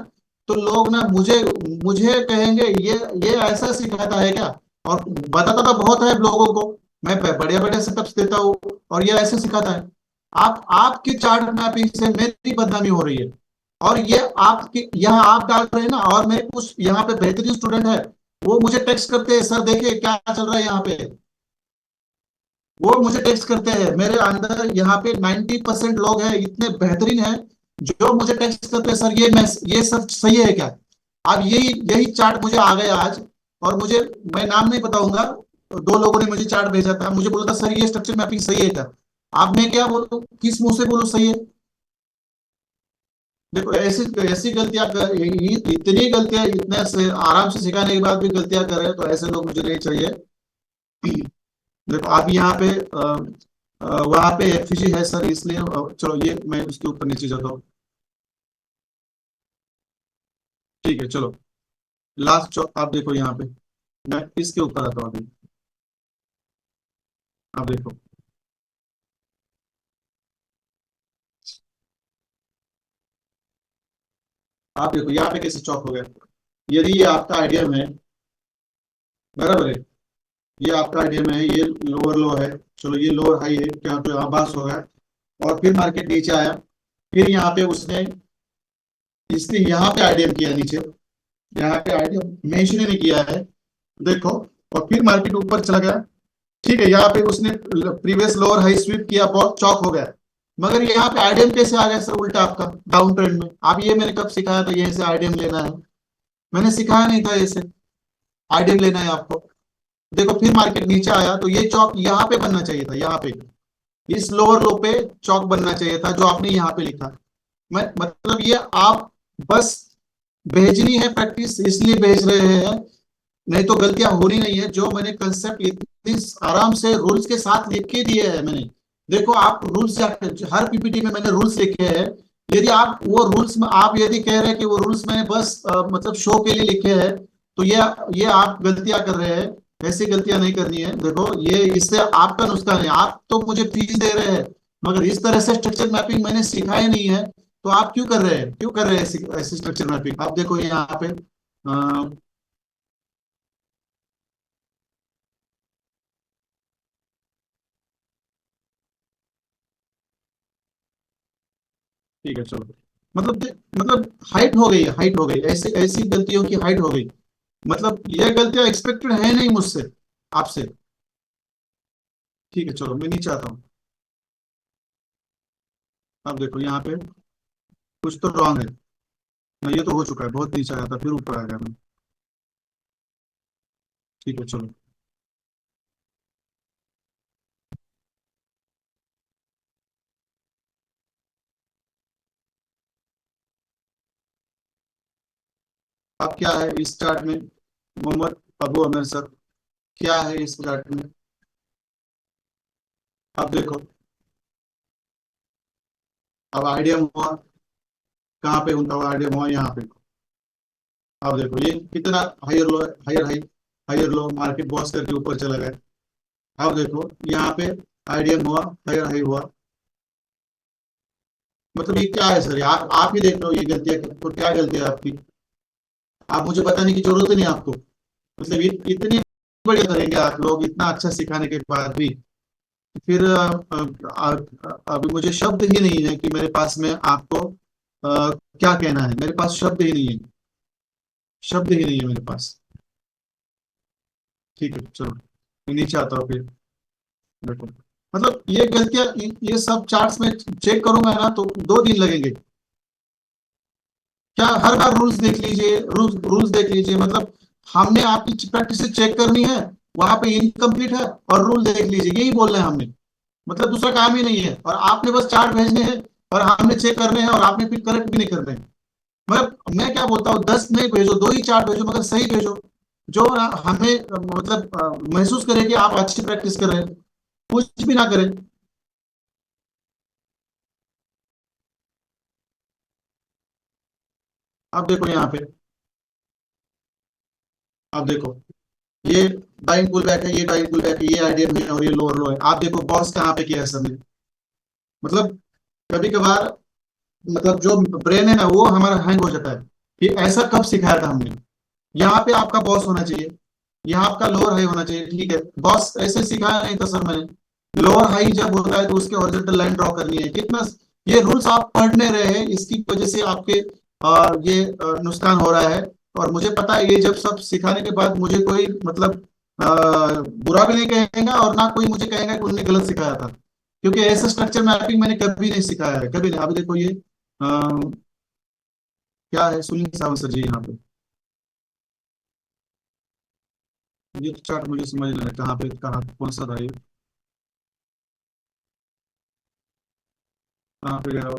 तो लोग ना मुझे मुझे कहेंगे ये ऐसा सिखाता है क्या। और बताता तो बहुत है लोगों को, मैं बढ़िया बढ़िया सेटअप्स देता हूँ, और ये ऐसे सिखाता है। आप आपकी चार्ट मैपिंग से मेरी बदनामी हो रही है। और ये आपके यहाँ आप डाल रहे हैं ना, और मेरे कुछ यहाँ पे बेहतरीन स्टूडेंट है, वो मुझे टेक्स्ट करते हैं, सर देखिए क्या चल रहा है यहाँ पे। वो मुझे टेक्स्ट करते हैं, मेरे अंदर यहाँ पे 90% लोग हैं इतने बेहतरीन हैं, जो मुझे टेक्स्ट करते हैं, सर ये सब सही है क्या? अब यही यही चार्ट मुझे आ गया आज, और मुझे, मैं नाम नहीं बताऊंगा, दो लोगों ने मुझे चार्ट भेजा था, मुझे बोला था सर ये स्ट्रक्चर मैपिंग सही है क्या? अब मैं क्या बोलूं, किस मुंह से बोलूं सही है? देखो ऐसी ऐसी गलतियां इतनी गलतियां, इतने से आराम से सिखाने के बाद भी गलतियां कर रहे हैं, तो ऐसे लोग मुझे नहीं चाहिए। देखो आप यहाँ पे वहां पे एफिशी है सर, इसलिए चलो ये मैं उसके ऊपर नीचे जाता हूँ। ठीक है चलो, लास्ट चौक आप देखो यहाँ पे, मैं इसके ऊपर आता हूँ अभी। आप देखो, आप देखो यहाँ पे कैसे चौक हो गया। यदि ये आपका आइडियम है, बराबर है, ये आपका आइडियम है, ये लोअर लो है, चलो ये लोअर हाई है, क्या तो आभास हो गया। और फिर मार्केट नीचे आया, फिर यहाँ पे उसने इसने यहाँ पे आइडियम किया नीचे, यहाँ पे आइडियम मेंशन ही नहीं किया है, देखो। और फिर मार्केट ऊपर चला गया, ठीक है, यहाँ पे उसने प्रीवियस लोअर हाई स्वीप किया, बहुत चौक हो गया। मगर यहाँ पे आइडियम कैसे आ गया सर उल्टा आपका डाउन ट्रेंड में? आप ये मैंने कब सिखाया था यहीं से आइडियम लेना है? मैंने सिखाया नहीं था ऐसे आइडियम लेना है आपको। देखो फिर मार्केट नीचे आया तो ये चौक यहाँ पे बनना चाहिए था, यहाँ पे इस लोअर लो पे चौक बनना चाहिए था, जो आपने यहाँ पे लिखा। मैं मतलब ये आप बस भेजनी है प्रैक्टिस इसलिए भेज रहे हैं, नहीं तो गलतियां होनी नहीं है। जो मैंने कंसेप्ट इतनी आराम से रूल्स के साथ लिख के दिए हैं मैंने, देखो आप रूल्स, हर पीपीटी में मैंने रूल्स लिखे हैं। यदि आप वो रूल्स में आप यदि कह रहे हैं कि वो रूल्स मैंने बस मतलब शो के लिए लिखे हैं, तो ये आप गलतियां कर रहे हैं। ऐसी गलतियां नहीं करनी है। देखो ये इससे आपका नुकसान है, आप तो मुझे फीस दे रहे हैं, मगर इस तरह से स्ट्रक्चर मैपिंग मैंने सिखाया नहीं है, तो आप क्यों कर रहे हैं, क्यों कर रहे हैं ऐसी ऐसी स्ट्रक्चर मैपिंग? आप देखो यहाँ पे ठीक है चलो, मतलब मतलब हाइट हो गई है, हाइट हो गई, ऐसी ऐसी गलतियों की हाइट हो गई। मतलब ये गलतियां एक्सपेक्टेड है नहीं मुझसे, आपसे। ठीक है चलो, मैं नीचे आता हूँ। अब देखो यहाँ पे कुछ तो रॉन्ग है। हाँ, ये तो हो चुका है, बहुत नीचे आया था फिर ऊपर आ गया मैं। ठीक है चलो, अब क्या है इस चार्ट में, मोहम्मद अबू अमर सर, क्या है इस चार्ट में? अब देखो, अब आइडिया हुआ, कहाँ पे उनका आइडिया हुआ? यहाँ पे। अब देखो ये कितना higher low, higher high, higher low, market boss करके ऊपर चला गया। अब देखो यहाँ पे आइडियम हुआ, हायर हाई हुआ। मतलब ये क्या है सर? आप ही देख लो ये गलतियां, तो क्या गलती है आपकी? आप मुझे बताने की जरूरत ही नहीं आपको। मतलब ये इतनी बढ़िया करेंगे आप लोग इतना अच्छा सिखाने के बाद भी, फिर अभी मुझे शब्द ही नहीं है कि मेरे पास में आपको क्या कहना है, मेरे पास शब्द ही नहीं है, शब्द ही नहीं है मेरे पास। ठीक है चलो, मैं नीचे आता हूँ फिर। देखो मतलब ये गलतियां, ये सब चार्ट्स में चेक करूंगा ना तो 2 दिन लगेंगे। क्या हर बार रूल्स देख लीजिए, रूल्स रूल्स देख लीजिए, मतलब हमने आपकी प्रैक्टिस चेक करनी है, वहां पे इनकम्प्लीट है और रूल देख लीजिए, यही बोल रहे हैं हमने। मतलब दूसरा काम ही नहीं है, और आपने बस चार्ट भेजने हैं और हमने चेक करने हैं, और आपने फिर करेक्ट भी नहीं करने हैं। मतलब मैं क्या बोलता हूँ, 10 नहीं भेजो, 2 ही चार्ट भेजो, मगर सही भेजो, जो हमें मतलब महसूस करे कि आप अच्छी प्रैक्टिस कर रहे हैं, कुछ भी ना करें। आप देखो यहाँ पे, आप देखो ये डाइंग पुल बैक है, ये डाइंग पुल बैक है, ये आइडियम है और ये लोअर लो है। आप देखो बॉस कहाँ पे किया है सबने। मतलब कभी कभार मतलब जो ब्रेन है ना वो हमारा हैंग हो जाता है कि ऐसा कब सिखाया था हमने। यहाँ पे आपका बॉस होना चाहिए, यहाँ आपका लोअर हाई होना चाहिए, ठीक है, बॉस ऐसे सिखाया नहीं था सर मैंने। लोअर हाई जब होता है तो उसके हॉरिजॉन्टल लाइन ड्रॉ करनी है, कितना ये रूल्स आप पढ़ नहीं रहे हैं, इसकी वजह से आपके ये नुकसान हो रहा है। और मुझे पता है ये जब सब सिखाने के बाद मुझे कोई मतलब बुरा भी नहीं कहेगा और ना कोई मुझे कहेगा कि उन्होंने गलत सिखाया था, क्योंकि ऐसा स्ट्रक्चर मैपिंग मैंने कभी नहीं सिखाया है, कभी नहीं। अभी देखो ये क्या है, सुनील सावंत सर जी यहाँ पे, ये चार्ट मुझे समझ नहीं आ रहा कहाँ पे, कहाँ कौन सा था ये, कहाँ पे गया?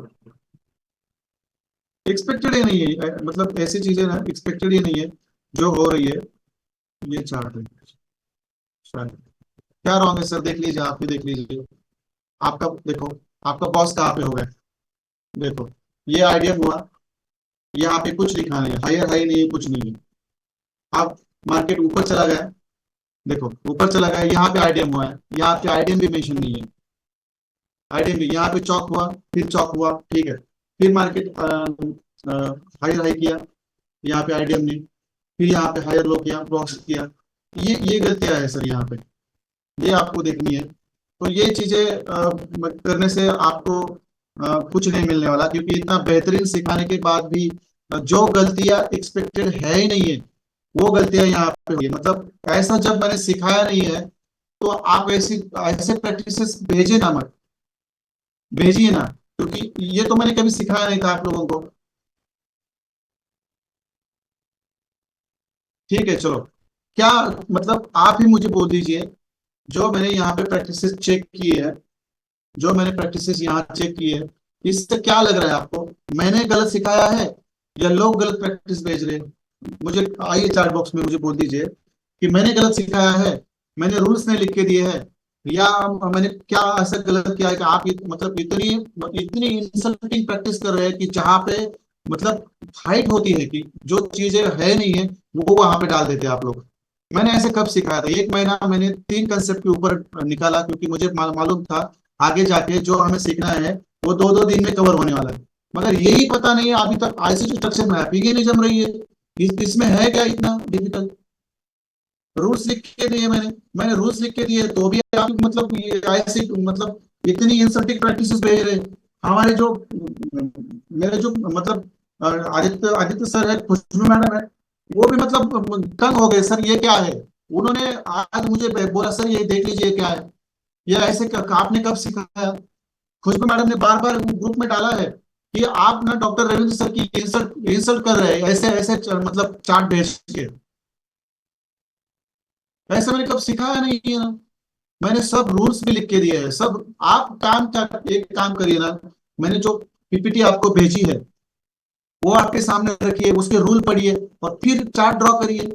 एक्सपेक्टेड ही नहीं है, मतलब ऐसी चीजें ना एक्सपेक्टेड ही नहीं है जो हो रही है। ये चार्ट है शायद, क्या रॉन्ग है सर, देख लीजिए, आप भी देख लीजिए। आपका देखो, आपका बॉस कहाँ पे होगा, देखो ये आइडियम हुआ, यहाँ पे कुछ लिखा नहीं है, हायर हाई नहीं है, कुछ नहीं है। आप मार्केट ऊपर चला गया, देखो ऊपर चला गया, यहाँ पे आइडियम हुआ है, यहाँ पे आइडियम भी मेंशन नहीं है। आइडियम भी यहाँ पे चौक हुआ, फिर चौक हुआ, ठीक है, फिर मार्केट हायर हाई किया, यहाँ पे आइडियम नहीं, फिर यहाँ पे हायर लो किया, बॉक्स किया। ये गलतियां है सर यहाँ पे, ये आपको देखनी है। तो ये चीजें करने से आपको कुछ नहीं मिलने वाला, क्योंकि इतना बेहतरीन सिखाने के बाद भी जो गलतियां एक्सपेक्टेड है ही नहीं है, वो गलतियां यहाँ पे हुई। मतलब ऐसा जब मैंने सिखाया नहीं है, तो आप ऐसी ऐसे प्रैक्टिसेस भेजे ना मत, भेजिए ना, क्योंकि ये तो मैंने कभी सिखाया नहीं था आप लोगों को। ठीक है चलो, क्या मतलब आप ही मुझे बोल दीजिए, जो मैंने यहाँ पे प्रैक्टिसेस चेक की है, जो मैंने प्रैक्टिसेस यहाँ चेक की है, इससे क्या लग रहा है आपको? मैंने गलत सिखाया है या लोग गलत प्रैक्टिस भेज रहे हैं? मुझे आइए चैट बॉक्स में मुझे बोल दीजिए कि मैंने गलत सिखाया है, मैंने रूल्स नहीं लिख के दिए हैं, या मैंने क्या ऐसा गलत किया है कि आप मतलब इतनी इतनी इंसल्टिंग प्रैक्टिस कर रहे हैं कि जहाँ पे मतलब फाइट होती है कि जो चीजें है नहीं है वो वहां पे डाल देते हैं आप लोग। मैंने ऐसे कब सिखाया था? एक महीना मैंने 3 कंसेप्ट के ऊपर निकाला, क्योंकि मुझे मालूम था आगे जाके जो हमें सीखना है वो 2-2 दिन में कवर होने वाला है। मगर यही पता नहीं है अभी तक आईसीटी स्ट्रक्चर मैपिंग ही नहीं जम रही है। इसमें है क्या इतना डिफिकल्ट? रूल्स लिख के दिए मैंने रूल्स लिख के दिए, तो भी आप मतलब ये ऐसे मतलब इतनी इंसल्टिंग प्रैक्टिसेस भेज रहे हैं। हमारे जो मेरे जो मतलब आदित्य आदित्य सर है, खुशबू मैडम है, वो भी मतलब तंग हो गए, सर ये क्या है? उन्होंने आज मुझे बोला सर ये देख लीजिए क्या है, ये ऐसे आपने कब सिखाया? खुशबू मैडम ने बार बार ग्रुप में डाला है कि आप ना डॉक्टर रविंद्र सर की इंसल्ट इंसल्ट कर रहे हैं, ऐसे ऐसे मतलब चार्ट भेज के। ऐसा मैंने कब सिखाया नहीं है ना। मैंने सब रूल्स भी लिख के दिए हैं सब। आप काम क्या, एक काम करिए ना, मैंने जो पीपीटी आपको भेजी है वो आपके सामने रखिए, उसके रूल पढ़िए और फिर चार्ट ड्रॉ करिए।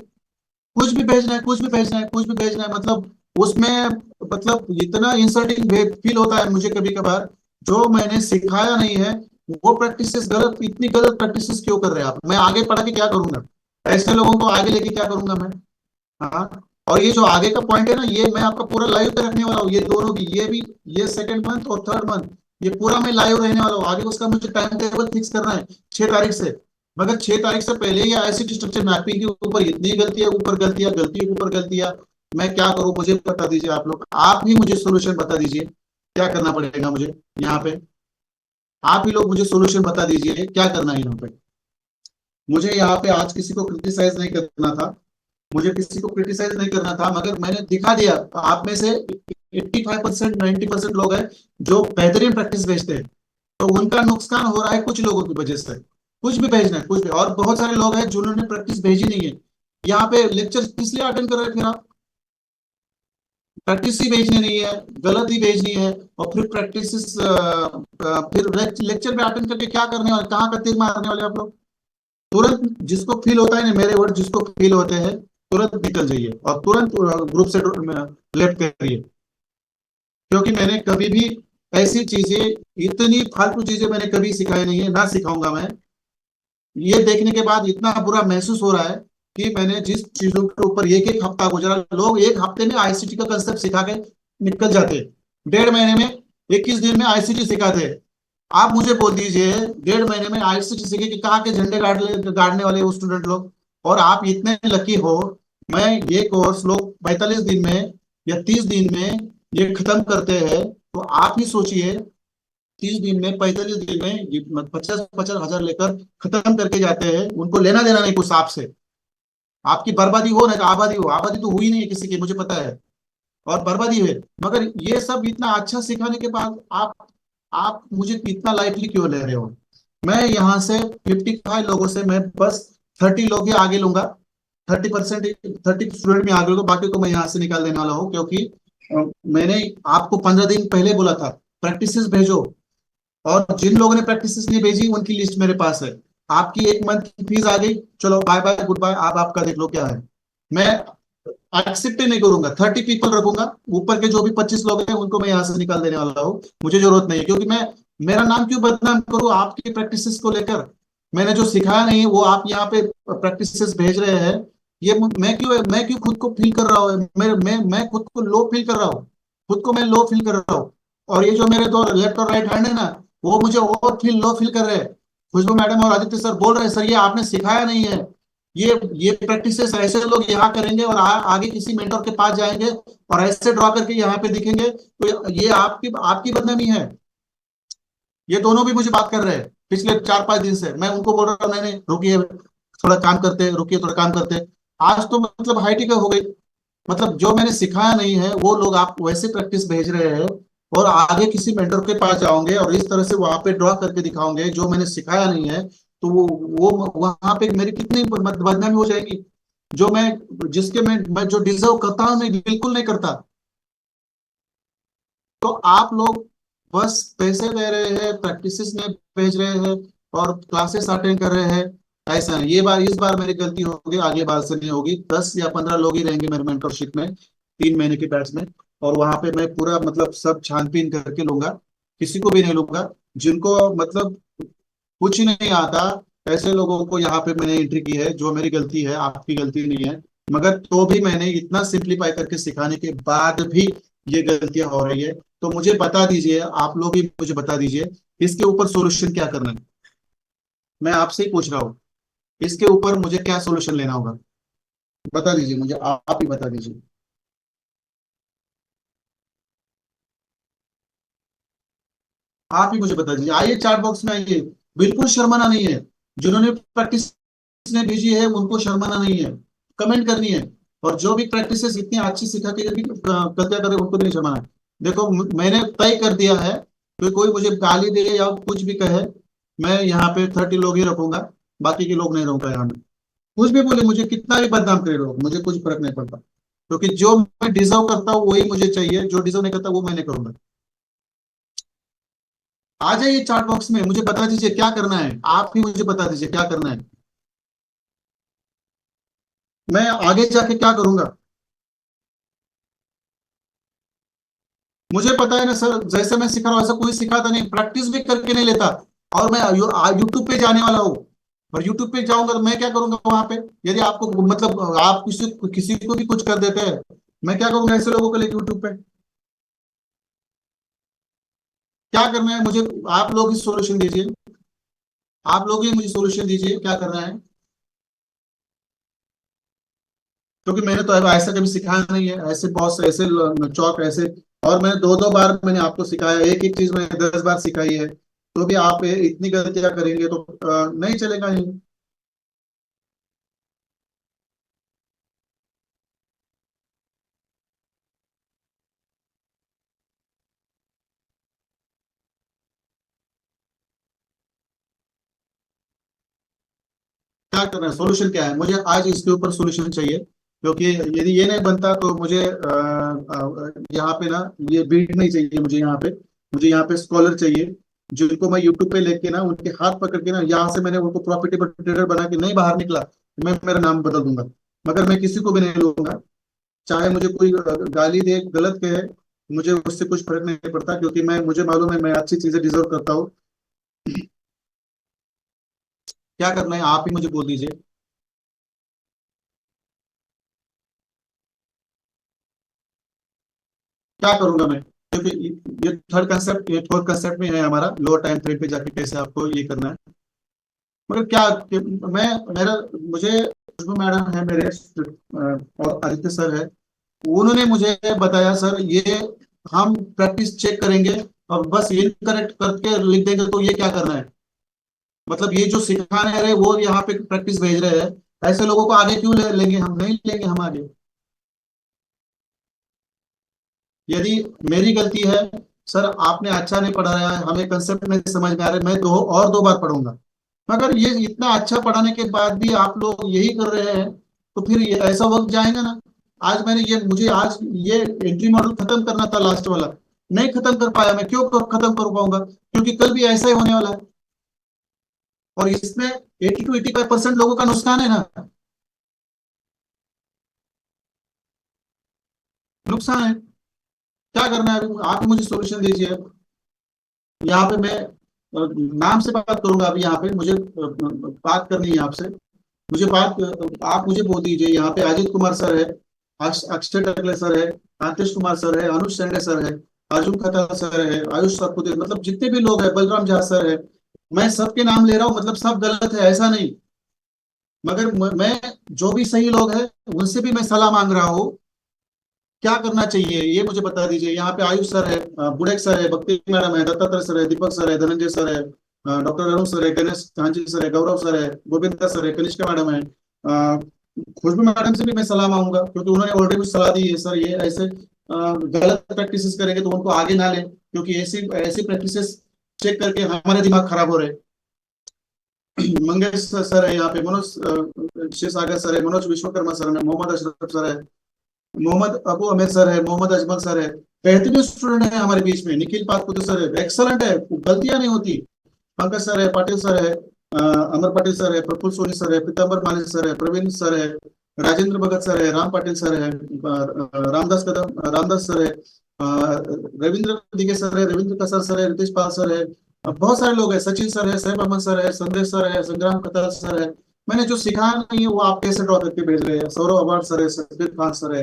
कुछ भी भेजना है, कुछ भी भेजना है, कुछ भी भेजना है, मतलब उसमें मतलब इतना इंसल्टिंग फील होता है मुझे कभी कभार। जो मैंने सिखाया नहीं है वो प्रैक्टिसेस गलत, इतनी गलत प्रैक्टिसेस क्यों कर रहे हैं आप? मैं आगे पढ़ा के क्या करूंगा? ऐसे लोगों को आगे लेके क्या करूंगा मैं? हाँ। और ये जो आगे का पॉइंट है ना, ये मैं आपका पूरा लाइव पे रखने वाला हूँ, ये दोनों भी, ये भी, ये सेकंड मंथ और थर्ड मंथ, ये पूरा मैं लाइव रहने वाला हूँ आगे। उसका मुझे टाइम टेबल फिक्स करना है 6 तारीख से। मगर 6 तारीख से पहले ही आईसीटी स्ट्रक्चर मैपिंग के ऊपर इतनी गलतियां, ऊपर गलतियां, गलती के ऊपर गलतियां, मैं क्या करूँ? मुझे बता दीजिए आप लोग, आप ही मुझे सोल्यूशन बता दीजिए, क्या करना पड़ेगा मुझे यहाँ पे? आप ही लोग मुझे सोल्यूशन बता दीजिए क्या करना है यहाँ पे। मुझे यहाँ पे आज किसी को क्रिटिसाइज नहीं करना था, मुझे किसी को क्रिटिसाइज नहीं करना था, मगर मैंने दिखा दिया। आप में से 85% 90% लोग हैं जो बेहतरीन प्रैक्टिस भेजते हैं, तो उनका नुकसान हो रहा है कुछ लोगों की वजह से। कुछ भी भेजना है, कुछ भी, और बहुत सारे लोग हैं जिन्होंने प्रैक्टिस भेजी नहीं है। यहाँ पे लेक्चर किस लिए अटेंड कर रहे हैं फिर आप? प्रैक्टिस ही भेजनी नहीं है, गलत ही भेजनी है, और फिर प्रैक्टिस फिर लेक्चर में अटेंड करके क्या करने वाले, कहाँ का तीर मारने वाले आप लोग? तुरंत जिसको फील होता है ना, मेरे वर्ड जिसको फील होते हैं, तुरंत निकल जाइए और तुरंत ग्रुप से लेफ्ट करिए। क्योंकि मैंने कभी भी ऐसी चीजें, इतनी फालतू चीजें मैंने कभी सिखाई नहीं है, ना सिखाऊंगा मैं। ये देखने के बाद इतना बुरा महसूस हो रहा है कि मैंने जिस चीजों के ऊपर एक एक हफ्ता गुजरा, लोग एक हफ्ते में आईसीटी का कंसेप्ट सिखा के निकल जाते, 1.5 महीने में, 21 दिन में आईसीटी सिखाते। आप मुझे बोल दीजिए, 1.5 महीने में आईसीटी सीखे कि कहाँ के झंडे गाड़ने वाले वो स्टूडेंट लोग? और आप इतने लकी हो, मैं ये कोर्स लोग 45 दिन में या 30 दिन में ये खत्म करते हैं, तो आप ही सोचिए 30 दिन में, 45 दिन में ये 50-50 हजार लेकर खत्म करके जाते हैं, उनको लेना देना नहीं कुछ आपसे। आपकी बर्बादी हो ना आबादी हो, आबादी तो हुई नहीं है किसी की, मुझे पता है, और बर्बादी है। मगर ये सब इतना अच्छा सिखाने के बाद आप मुझे इतना लाइटली क्यों ले रहे हो? मैं यहाँ से 55 लोगों से मैं बस 30 लोग ही आगे लूंगा, 30%, 30 स्टूडेंट में आगे लूंगा, बाकी को मैं यहाँ से निकाल देने वाला हूँ। क्योंकि मैंने आपको 15 दिन पहले बोला था प्रैक्टिसेस भेजो, और जिन लोगों ने प्रैक्टिसेस नहीं भेजी उनकी लिस्ट मेरे पास है। आपकी 1 मंथ की फीस आ गई, चलो बाय बाय गुड बाय, आप आपका देख लो क्या है। मैं एक्सेप्ट ही नहीं करूंगा। 30 पीपल रखूंगा, ऊपर के जो भी 25 लोग हैं उनको मैं यहाँ से निकाल देने वाला हूँ। मुझे जरूरत नहीं है, क्योंकि मैं मेरा नाम क्यों बदनाम करूँ आपकी प्रैक्टिसेस को लेकर। मैंने जो सिखाया नहीं है वो आप यहाँ पे प्रैक्टिसेस भेज रहे हैं। ये मैं क्यों खुद को फील कर रहा हूँ, मैं खुद को लो फील कर रहा हूँ। खुद को मैं लो फील कर रहा हूँ। और ये जो मेरे दो लेफ्ट और राइट हैंड है ना, वो मुझे और फील लो फील कर रहे हैं। खुशबू मैडम और आदित्य सर बोल रहे हैं, सर ये आपने सिखाया नहीं है। ये प्रैक्टिसेस ऐसे लोग यहाँ करेंगे और आगे किसी मेंटर के पास जाएंगे और ऐसे ड्रॉ करके यहाँ पे दिखेंगे, तो ये आपकी आपकी बदनामी है। ये दोनों भी मुझे बात कर रहे हैं पिछले 4-5 दिन से। मैं उनको बोल रहा हूँ नहीं नहीं रुकिए, थोड़ा काम करते, रुकिए थोड़ा काम करते। आज तो मतलब हाई का हो गई। मतलब जो मैंने सिखाया नहीं है वो लोग आप वैसे प्रैक्टिस भेज रहे हैं, और आगे किसी मेंटर के पास जाओगे और इस तरह से वहां पे ड्रॉ करके दिखाओगे जो मैंने सिखाया नहीं है, तो वो वहां पे मेरी कितनी बदनामी हो जाएगी। जो मैं जो डिजर्व करता हूँ, मैं बिल्कुल नहीं करता। तो आप लोग बस पैसे ले रहे हैं, प्रैक्टिसेस में भेज रहे हैं और क्लासेस अटेंड कर रहे हैं। ऐसा है, ये बार इस बार मेरी गलती होगी, अगली बार से नहीं होगी। 10 या 15 लोग ही रहेंगे मेरे मेंटरशिप में, 3 महीने के बैच में। और वहां पे मैं पूरा मतलब सब छानबीन करके लूंगा। किसी को भी नहीं लूंगा जिनको मतलब कुछ ही नहीं आता। ऐसे लोगों को यहाँ पे मैंने एंट्री की है, जो मेरी गलती है, आपकी गलती नहीं है। मगर तो भी मैंने इतना सिंप्लीफाई करके सिखाने के बाद भी ये गलतियां हो रही है। तो मुझे बता दीजिए, आप लोग ही मुझे बता दीजिए, इसके ऊपर सोल्यूशन क्या करना है। मैं आपसे ही पूछ रहा हूँ, इसके ऊपर मुझे क्या सोल्यूशन लेना होगा। बता दीजिए मुझे, आप ही बता दीजिए। आप ही मुझे बता दीजिए, आइए चैट बॉक्स में आइए। बिल्कुल शर्माना नहीं है। जिन्होंने प्रैक्टिस ने भेजी है उनको शर्माना नहीं है, कमेंट करनी है। और जो भी प्रैक्टिसेस इतनी अच्छी सिखा के भी गलतियां करे उनको भी नहीं शर्माना है। देखो मैंने तय कर दिया है कि कोई मुझे गाली दे या कुछ भी कहे, मैं यहाँ पे 30 लोग ही रखूंगा, बाकी के लोग नहीं रहूंगा यहाँ में। कुछ भी बोले, मुझे कितना भी बदनाम करे लोग, मुझे कुछ फर्क नहीं पड़ता। क्योंकि जो मैं डिजर्व करता हूँ वही मुझे चाहिए, जो डिजर्व नहीं करता वो मैं नहीं करूंगा। आ जाइए चार्ट बॉक्स में, मुझे बता दीजिए क्या करना है, आप ही मुझे बता दीजिए क्या करना है। मैं आगे जाके क्या करूंगा। मुझे पता है ना सर, जैसे मैं सिखा रहा हूँ वैसा कोई सिखाता नहीं, प्रैक्टिस भी करके नहीं लेता। और मैं यूट्यूब पे जाने वाला हूँ। और यूट्यूब पे जाऊंगा तो मैं क्या करूंगा वहां पे। यदि आपको मतलब आप किसी किसी को भी कुछ कर देते हैं, मैं क्या करूंगा ऐसे लोगों के लिए यूट्यूब पे। क्या करना है मुझे, आप लोग ही सोल्यूशन दीजिए। आप लोग ही मुझे सोल्यूशन दीजिए क्या करना है। क्योंकि मैंने तो ऐसा कभी सिखाया नहीं है, ऐसे बहुत से ऐसे चौक ऐसे। और मैंने 2-2 बार मैंने आपको सिखाया, एक एक चीज मैंने 10 बार सिखाई है, तो भी आप इतनी गलतियां करेंगे तो नहीं चलेगा ये। क्या करना है, सोल्यूशन क्या है, मुझे आज इसके ऊपर सोल्यूशन चाहिए। क्योंकि यदि ये नहीं बनता तो मुझे यहाँ पे ना, ये बीट नहीं चाहिए मुझे यहाँ पे। मुझे यहाँ पे स्कॉलर चाहिए, जिनको मैं यूट्यूब पे लेके ना उनके हाथ पकड़ के ना, यहाँ से मैंने उनको प्रॉफिटेबल ट्रेडर बना के नहीं बाहर निकला, मैं मेरा नाम बदल दूंगा। मगर मैं किसी को भी नहीं लूंगा, चाहे मुझे कोई गाली दे, गलत कहे, मुझे उससे कुछ फर्क नहीं पड़ता। क्योंकि मुझे मालूम है मैं अच्छी चीजें डिजर्व करता हूँ। क्या करना है आप ही मुझे बोल दीजिए। क्या करूंगा मैं, क्योंकि ये थर्ड कंसेप्ट, ये फोर्थ कंसेप्ट में है हमारा, लोअर टाइम फ्रेम पे जाके कैसे आपको ये करना है। मगर क्या मैं मेरा मुझे खुशबू मैडम है मेरे, और आदित्य सर है, उन्होंने मुझे बताया सर ये हम प्रैक्टिस चेक करेंगे और बस ये करेक्ट करके लिख देंगे, तो ये क्या करना है। मतलब ये जो सिखाने रहे वो यहाँ पे प्रैक्टिस भेज रहे हैं, ऐसे लोगों को आगे क्यों लेंगे, हम नहीं लेंगे हम आगे। यदि मेरी गलती है, सर आपने अच्छा नहीं पढ़ाया है, हमें कंसेप्ट नहीं समझ में आ रहा है, मैं 2 बार पढ़ूंगा। मगर ये इतना अच्छा पढ़ाने के बाद भी आप लोग यही कर रहे हैं, तो फिर ये ऐसा वक्त जाएगा ना। आज मैंने ये मुझे आज ये एंट्री मॉडल खत्म करना था लास्ट वाला, नहीं खत्म कर पाया। मैं क्यों खत्म कर पाऊंगा, क्योंकि कल भी ऐसा ही होने वाला है। और इसमें 80 to 85% लोगों का नुकसान है ना। नुकसान है। क्या करना है अभी, आप ही मुझे सोल्यूशन दीजिए। यहाँ पे मैं नाम से बात करूंगा अभी, यहाँ पे मुझे बात करनी है आपसे। मुझे बात आप मुझे बोल दीजिए। यहाँ पे अजित कुमार सर है, अक्षय टकले सर है, आतिश कुमार सर है, अनुज शेंडे सर है, अर्जुन खताल सर है, आयुष सतपुते, मतलब जितने भी लोग हैं, बलराम झा सर है। मैं सबके नाम ले रहा हूँ, मतलब सब गलत है ऐसा नहीं, मगर मैं जो भी सही लोग हैं उनसे भी मैं सलाह मांग रहा हूँ। क्या करना चाहिए ये मुझे बता दीजिए। यहाँ पे आयुष सर है, बुड़ेक सर है, भक्ति मैडम है, दत्तात्रय सर है, दीपक सर है, धनंजय सर है, डॉक्टर अरुण सर है, गणेश कांची सर है, गौरव सर है, गोविंदा सर है, कनिष्का मैडम है। खुशबू मैडम से भी मैं सलाह मांगूंगा, क्योंकि उन्होंने ऑलरेडी कुछ सलाह दी है सर, ये ऐसे गलत प्रैक्टिसेस करेंगे तो उनको आगे ना लें, क्योंकि ऐसी ऐसी प्रैक्टिसेस चेक करके हमारे दिमाग खराब हो रहे हैं। मंगेश सर है यहाँ पे, मनोज क्षीरसागर सर है, मनोज विश्वकर्मा सर है, मोहम्मद अशरफ सर है, मोहम्मद अबू अमीर सर है, मोहम्मद अजमल सर है। बेहतरीन स्टूडेंट है हमारे बीच में, निखिल पाटपुते सर है, एक्सलेंट है, गलतियां नहीं होती। पंकज सर है, पाटिल सर है, अमर पाटिल सर है, प्रफुल्ल सोनी सर है, पीताम्बर माली सर है, प्रवीण सर है, राजेंद्र भगत सर है, राम पाटिल सर है, रामदास कदम रामदास सर है, रविंद्र दिगे सर है, रविंद्र कसर सर है, रितेश पाल सर है। बहुत सारे लोग हैं, सचिन सर है, सैफ अहमद सर है, संदेश सर है, संग्राम खतर सर है। मैंने जो सिखाया नहीं है वो आप कैसे ड्रॉ करके भेज रहे हैं। सौरभ अवार्ड सर है, सफीर खान सर है,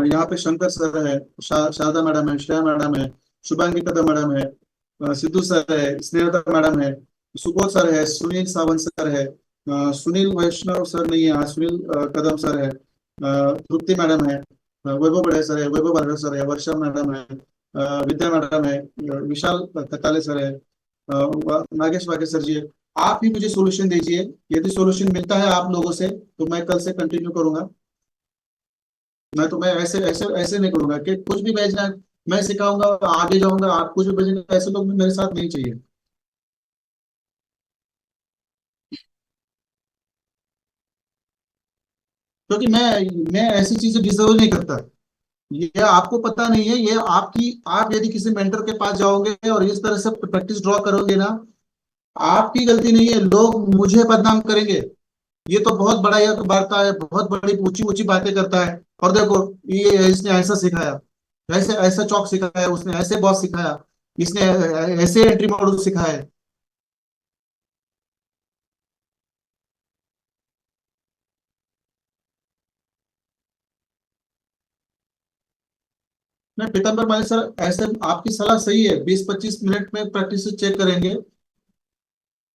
यहाँ पे शंकर सर है, शारदा मैडम है, श्रेया मैडम है, शुभांगी कदम मैडम है, सिद्धू सर है, स्नेहलता मैडम है, सुबोध सर है, सुनील सावंत सर है, सुनील वैष्णव सर नहीं है, सुनील कदम सर है, तृप्ति मैडम है, वैभव बड़े सर है, वैभव बड़े सर है, वर्षा मैडम है, विद्या मैडम है, विशाल कताले सर है, नागेश वागे सर जी है। आप ही मुझे सोल्यूशन दीजिए। यदि सोल्यूशन मिलता है आप लोगों से तो मैं कल से कंटिन्यू करूंगा। मैं तो मैं ऐसे ऐसे ऐसे नहीं करूंगा कि कुछ भी भेजना है मैं सिखाऊंगा आगे जाऊंगा, आप कुछ भी भेजेंगे, ऐसे लोग भी मेरे साथ नहीं चाहिए। क्योंकि मैं ऐसी चीजें डिजर्व नहीं करता। ये आपको पता नहीं है, ये आपकी, आप यदि किसी मेंटर के पास जाओगे और इस तरह से प्रैक्टिस ड्रॉ करोगे ना, आपकी गलती नहीं है, लोग मुझे बदनाम करेंगे। ये तो बहुत बड़ा ये बात है, बहुत बड़ी ऊंची ऊंची बातें करता है। और देखो, ये इसने ऐसा सिखाया, ऐसे ऐसा चौक सिखाया, उसने ऐसे बॉस सिखाया, इसने ऐसे एंट्री मॉडल सिखाया है। नहीं पीतम्बर मालिक सर, ऐसे आपकी सलाह सही है, 20-25 मिनट में प्रैक्टिस चेक करेंगे।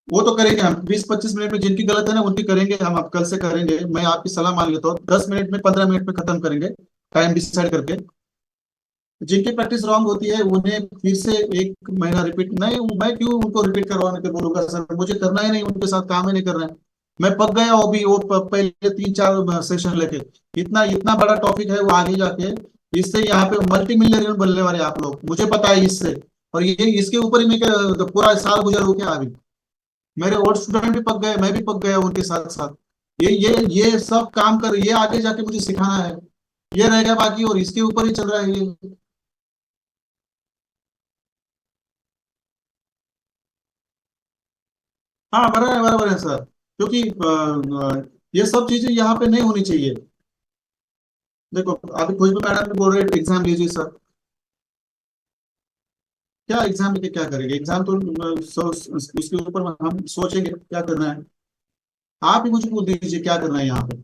वो तो करेंगे हम 20-25 मिनट में, जिनकी गलत है ना उनकी करेंगे हम, आप कल से करेंगे। मैं आपकी सलाह मान लेता हूँ, 10 मिनट में 15 मिनट में खत्म करेंगे, टाइम डिसाइड करके। जिनकी प्रैक्टिस रॉन्ग होती है उन्हें फिर से 1 महीना रिपीट नहीं, मैं क्यों उनको रिपीट करवाने के बोलूंगा सर, मुझे करना ही नहीं, उनके साथ काम ही नहीं करना है। मैं पक गया वो भी, वो पहले 3-4 सेशन लेके, इतना इतना बड़ा टॉपिक है वो आगे जाके। इससे यहाँ पे मल्टी मिलियनर बनने वाले आप लोग, मुझे पता है इससे। और ये इसके ऊपर ही मैं पूरा साल गुजर हो गया अभी। मेरे ओल्ड स्टूडेंट भी पक गए, मैं भी पक गया उनके साथ साथ। ये सब काम कर, ये आगे जाके मुझे सिखाना है, ये रह गया बाकी, और इसके ऊपर ही चल रहा है ये। हाँ बराबर है सर, क्योंकि ये सब चीजें यहाँ पे नहीं होनी चाहिए। देखो अभी खुशबू मैडम भी बोल रहे एग्जाम लीजिए सर। क्या एग्जाम लेके क्या करेंगे, एग्जाम तो उसके ऊपर हम सोचेंगे क्या करना है। आप ही मुझे बोल दीजिए क्या करना है यहाँ पे।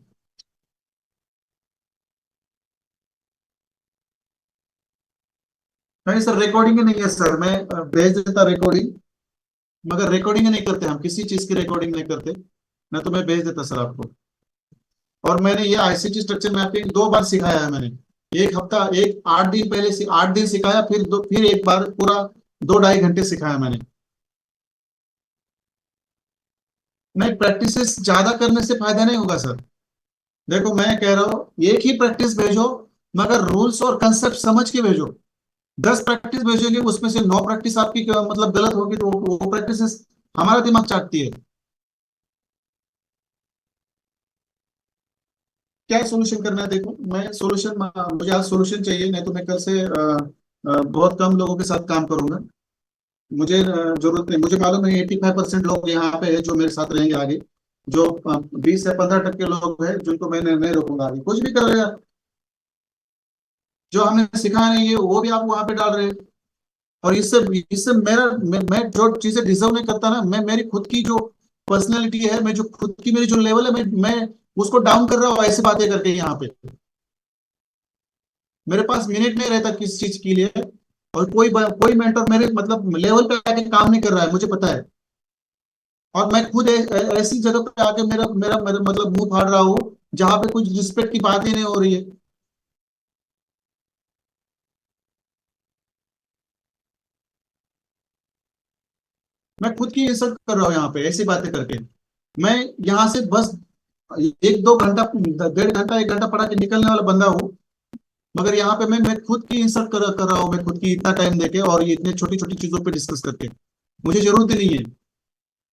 नहीं सर, रिकॉर्डिंग ही नहीं है सर, मैं भेज देता रिकॉर्डिंग, मगर रिकॉर्डिंग नहीं करते हम, किसी चीज की रिकॉर्डिंग नहीं करते। मैं तो मैं भेज देता सर आपको। और मैंने ये आईसीटी स्ट्रक्चर मैपिंग 2 बार सिखाया है मैंने। एक हफ्ता, एक 8 दिन पहले 8 दिन सिखाया, फिर एक बार पूरा 2-2.5 घंटे सिखाया मैंने। नहीं, प्रैक्टिस ज्यादा करने से फायदा नहीं होगा सर। देखो मैं कह रहा हूँ एक ही प्रैक्टिस भेजो, मगर रूल्स और कंसेप्ट समझ के भेजो। 10 प्रैक्टिस भेजोगे उसमें से 9 प्रैक्टिस आपकी मतलब गलत होगी, तो वो प्रैक्टिस हमारा दिमाग चाटती है। क्या सोल्यूशन करना है देखो, मैं सोल्यूशन, मुझे आज सोल्यूशन चाहिए, नहीं तो मैं कल से बहुत कम लोगों के साथ काम करूंगा। मुझे जरूरत नहीं, मुझे मालूम है 85% लोग यहाँ पे है जो मेरे साथ रहेंगे आगे। जो 20 या 15% लोग हैं जिनको मैंने नहीं रोकूंगा आगे, कुछ भी कर रहे हैं। जो हमने सिखाया नहीं है वो भी आप वहां पे डाल रहे हैं। और इससे इससे मेरा मैं जो चीजें डिजर्व नहीं करता ना, मैं मेरी खुद की जो पर्सनैलिटी है, मैं जो खुद की मेरी जो लेवल है, मैं उसको डाउन कर रहा हूँ ऐसी बातें करके यहाँ पे। मेरे पास मिनट नहीं रहता किस चीज के लिए। और कोई मेंटर मेरे मतलब लेवल पे आके काम नहीं कर रहा है, मुझे पता है। और मैं खुद ऐसी जगह पे आके मेरा मेरा मेरा मतलब मुंह फाड़ रहा हूँ जहाँ पे कुछ रिस्पेक्ट की बात ही नहीं हो रही है। मैं खुद की इंसल्ट कर रहा हूँ यहाँ पे ऐसी बातें करके। मैं यहाँ से बस 1-2 घंटा, 1.5 घंटा 1 घंटा पढ़ा के निकलने वाला बंदा हूँ। मगर यहाँ पे मैं खुद की इंसल्ट कर रहा हूँ, मैं खुद की इतना टाइम देके और ये इतने छोटी छोटी चीजों पे डिस्कस करके। मुझे जरूरत ही नहीं है।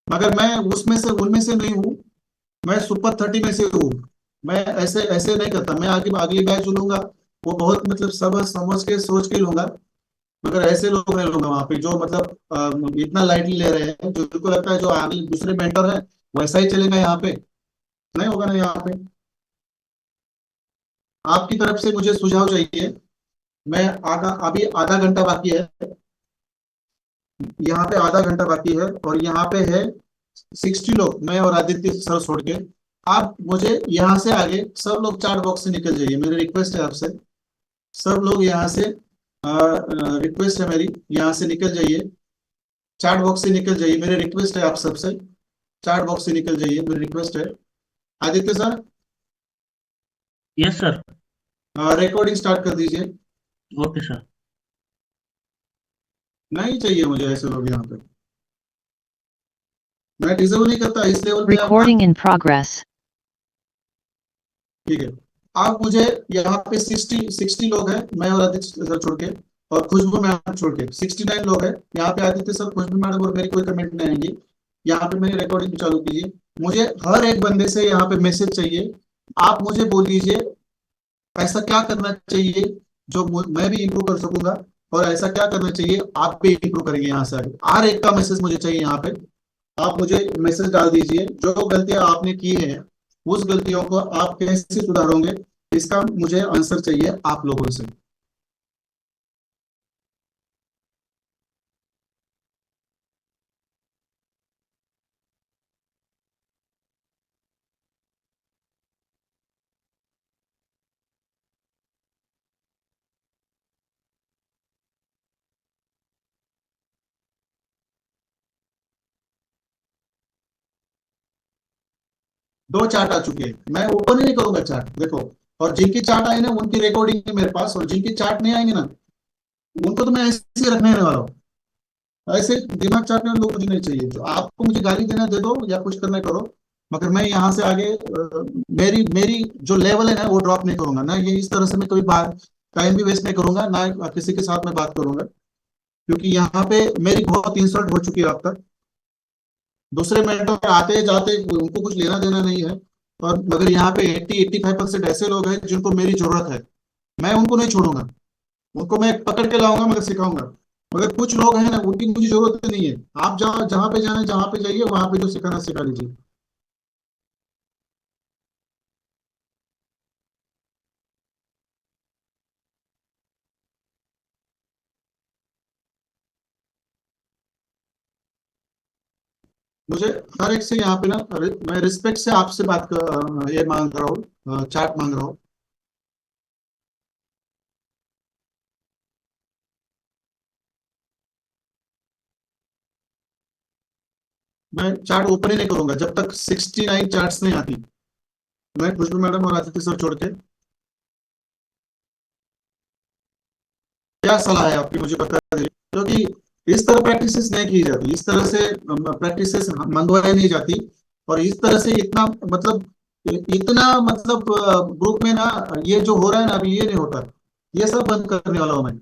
मगर मैं उसमें से उनमें से नहीं हूँ। मैं सुपर 30 में से हूँ। मैं ऐसे ऐसे नहीं करता। मैं आगे अगली बैच लूंगा, वो बहुत मतलब समझ समझ के सोच के लूंगा। मगर ऐसे लोग नहीं लूंगा वहां पे जो मतलब इतना लाइटली ले रहे हैं, जो उनको लगता है जो आगे दूसरे मेंटर है वैसा ही चलेगा यहाँ पे। नहीं होगा ना यहाँ पे। आपकी तरफ से मुझे सुझाव चाहिए। मैं अभी आधा घंटा बाकी है। यहाँ पे आधा घंटा बाकी है और यहाँ पे है 60 लोग, मैं और आदित्य सर छोड़ के। आप मुझे यहाँ से आगे सब लोग चार्ट बॉक्स से निकल जाइए, मेरी रिक्वेस्ट है आपसे। सब लोग यहाँ से रिक्वेस्ट है मेरी, यहाँ से निकल जाइए। चार्ट बॉक्स से निकल जाइए, मेरी रिक्वेस्ट है आप सबसे। चार्ट बॉक्स से निकल जाइए, मेरी रिक्वेस्ट है। Aditya sir, yes sir. Recording start कर दीजिए। Okay sir. नहीं चाहिए मुझे ऐसे लोग यहाँ पे। मैं डिजर्व नहीं करता इस लेवल पे Recording in progress. ठीक है। आप मुझे यहाँ पे 60 60 लोग हैं, मैं और आदित्य सर छोड़ के, और खुशबू मैडम छोड़ के 69 लोग हैं। यहाँ पे आदित्य सर, खुशबू मैडम और मेरी कोई कमेंट नहीं आएंगी। यहाँ पे मेरी रिकॉर्डिंग चालू कीजिए। मुझे हर एक बंदे से यहाँ पे मैसेज चाहिए। आप मुझे बोल दीजिए ऐसा क्या करना चाहिए जो मैं भी इंप्रूव कर सकूंगा, और ऐसा क्या करना चाहिए आप भी इंप्रूव करेंगे यहाँ से आगे। हर एक का मैसेज मुझे चाहिए यहाँ पे। आप मुझे मैसेज डाल दीजिए जो गलतियां आपने की हैं, उस गलतियों को आप कैसे सुधारोगे, इसका मुझे आंसर चाहिए आप लोगों से। 2 चार्ट आ चुके हैं, मैं ओपन ही नहीं करूंगा चार्ट, देखो। और जिनकी चार्ट आए ना उनकी रिकॉर्डिंग है मेरे पास, और जिनकी चार्ट नहीं आएंगे ना उनको तो मैं ऐसे ही रखने वाला हूँ। ऐसे दिमाग चाटने वाले लोग मुझे नहीं चाहिए। जो आपको मुझे गाली देना दे दो या कुछ करना करो, मगर मैं यहाँ से आगे मेरी मेरी जो लेवल है ना वो ड्रॉप नहीं करूंगा ना। ये इस तरह से मैं कभी बात टाइम भी वेस्ट नहीं करूंगा ना, किसी के साथ मैं बात करूंगा। क्योंकि यहाँ पे मेरी बहुत इंसल्ट हो चुकी है अब तक। दूसरे मेंटर आते जाते उनको कुछ लेना देना नहीं है। और मगर यहाँ पे 80-85% ऐसे लोग हैं जिनको मेरी जरूरत है। मैं उनको नहीं छोड़ूंगा। उनको मैं पकड़ के लाऊंगा, मगर सिखाऊंगा। मगर कुछ लोग हैं ना उनकी मुझे जरूरत नहीं है। आप जहाँ जहाँ पे जाना है, जहाँ पे जाइए, वहां पे जो सिखाना सिखा लीजिए। मुझे हर एक से यहाँ पे ना मैं रिस्पेक्ट से आपसे बात कर ये मांग रहा हूँ, चार्ट मांग रहा हूँ। मैं चार्ट ओपन ही नहीं करूंगा जब तक 69 चार्ट्स नहीं आती। मैं खुशबू मैडम और आदित्य सर छोड़ के। क्या सलाह है आपकी मुझे बता दीजिए, क्योंकि इस तरह प्रैक्टिसेस नहीं की जाती, इस तरह से प्रैक्टिसेस मंगवाई नहीं जाती। और इस तरह से इतना मतलब ग्रुप में ना ये जो हो रहा है ना अभी, ये नहीं होता। ये सब बंद करने वाला हूँ मैं।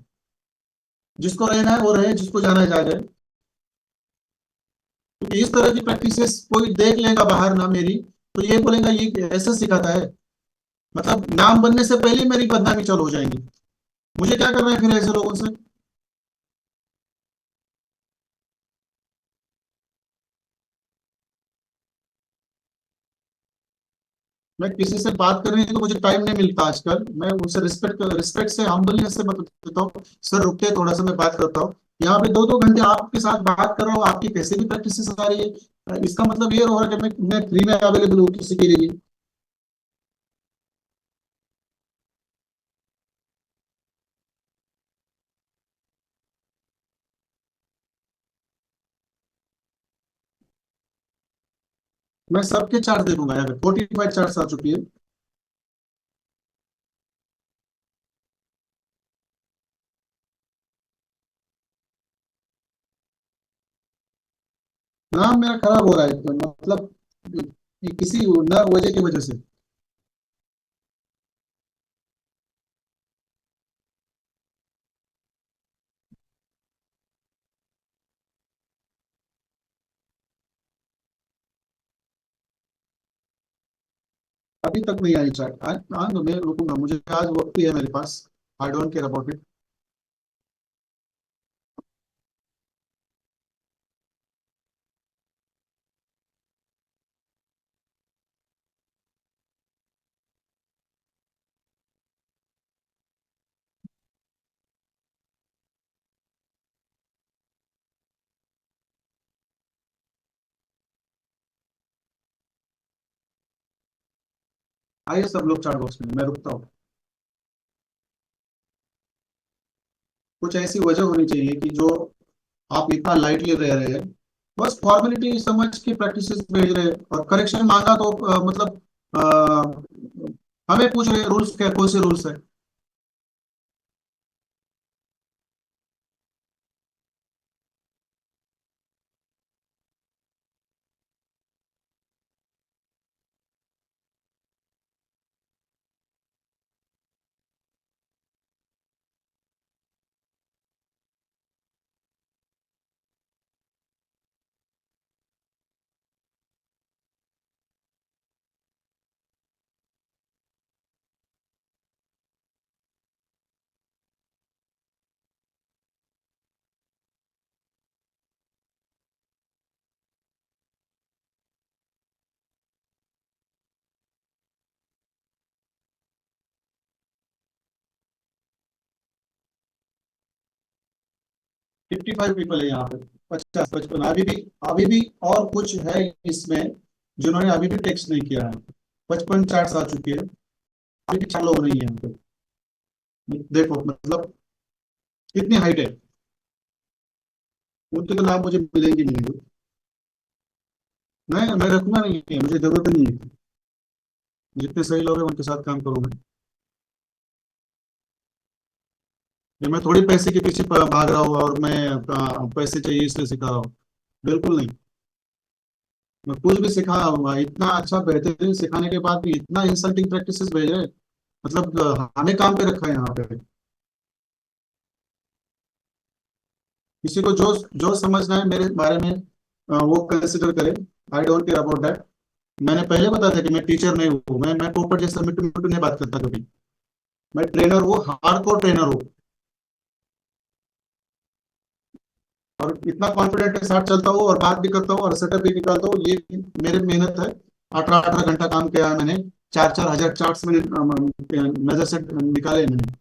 जिसको रहना है वो रहे, जिसको जाना है जा जाए। क्योंकि इस तरह की प्रैक्टिसेस कोई देख लेगा बाहर ना मेरी, तो ये बोलेगा ये ऐसा सिखाता है। मतलब नाम बनने से पहले ही मेरी बदनामी चालू हो जाएंगी। मुझे क्या करना है फिर ऐसे लोगों से। मैं किसी से बात करनी है तो मुझे टाइम नहीं मिलता आजकल। मैं उनसे रिस्पेक्ट रिस्पेक्ट से हम्बलनेस से मतलब देता हूँ, सर रुकते थोड़ा सा मैं बात करता हूँ। यहाँ पे 2-2 घंटे आपके साथ बात कर रहा हूँ, आपकी कैसे भी प्रैक्टिस आ रही है, इसका मतलब ये हो रहा है कि मैं फ्री में अवेलेबल हूँ किसी के लिए। मैं सबके चार्ज दे दूंगा, यहाँ पे 45 चार्ज आ चुकी है। नाम मेरा खराब हो रहा है तो मतलब किसी न वजह की वजह से। अभी तक नहीं आई चार्ट, आज आज तो मैं रुकूंगा, मुझे आज वक्त ही है मेरे पास। I don't care about it. आइए सब लोग चार्ट बॉक्स में, मैं रुकता हूँ। कुछ ऐसी वजह होनी चाहिए कि जो आप इतना लाइटली रह रहे हैं, बस फॉर्मेलिटी समझ के प्रैक्टिस भेज रहे हैं, और करेक्शन मांगा तो मतलब हमें पूछ रहे हैं रूल्स क्या, कौन से रूल्स है। 55 पीपल है यहाँ पे, 50-55 अभी भी और कुछ है इसमें जिन्होंने अभी भी टेक्स्ट नहीं किया है। 55 चार्ट्स आ चुके हैं, अभी भी 4 लोग नहीं है यहाँ पे। देखो मतलब कितनी हाइट है, उनके तो नाम मुझे मिलेंगे मिलेंगे। मैं रखूंगा नहीं है, मुझे जरूरत नहीं है। जितने सही लोग हैं उनके साथ काम करूंगा। ये मैं थोड़ी पैसे के पीछे भाग रहा हूँ और मैं पैसे चाहिए इसलिए सिखा रहा हूँ, बिल्कुल नहीं। मैं कुछ भी सिखा रहा हूँ, इतना अच्छा बेहतरीन सिखाने के बाद भी इतना इंसल्टिंग प्रैक्टिसेस भेज रहे हैं। मतलब हमें काम पे रखा है यहाँ पे। किसी को जो जो समझना है मेरे बारे में वो कंसिडर करे। आई डोंट केयर अबाउट दैट। मैंने पहले बताया था कि मैं टीचर नहीं हूँ, मैं पोपट जैसा मिट्टू मिट्टू नहीं बात करता कभी। मैं ट्रेनर हूँ, हार्डकोर ट्रेनर हूँ। और इतना कॉन्फिडेंट के साथ चलता हूँ और बात भी करता हूँ और सेटअप भी निकालता हूँ, ये मेरी मेहनत है। 18-18 घंटा काम किया है मैंने। 4-4 हजार चार्ट्स मैंने नजर से निकाले हैं मैंने।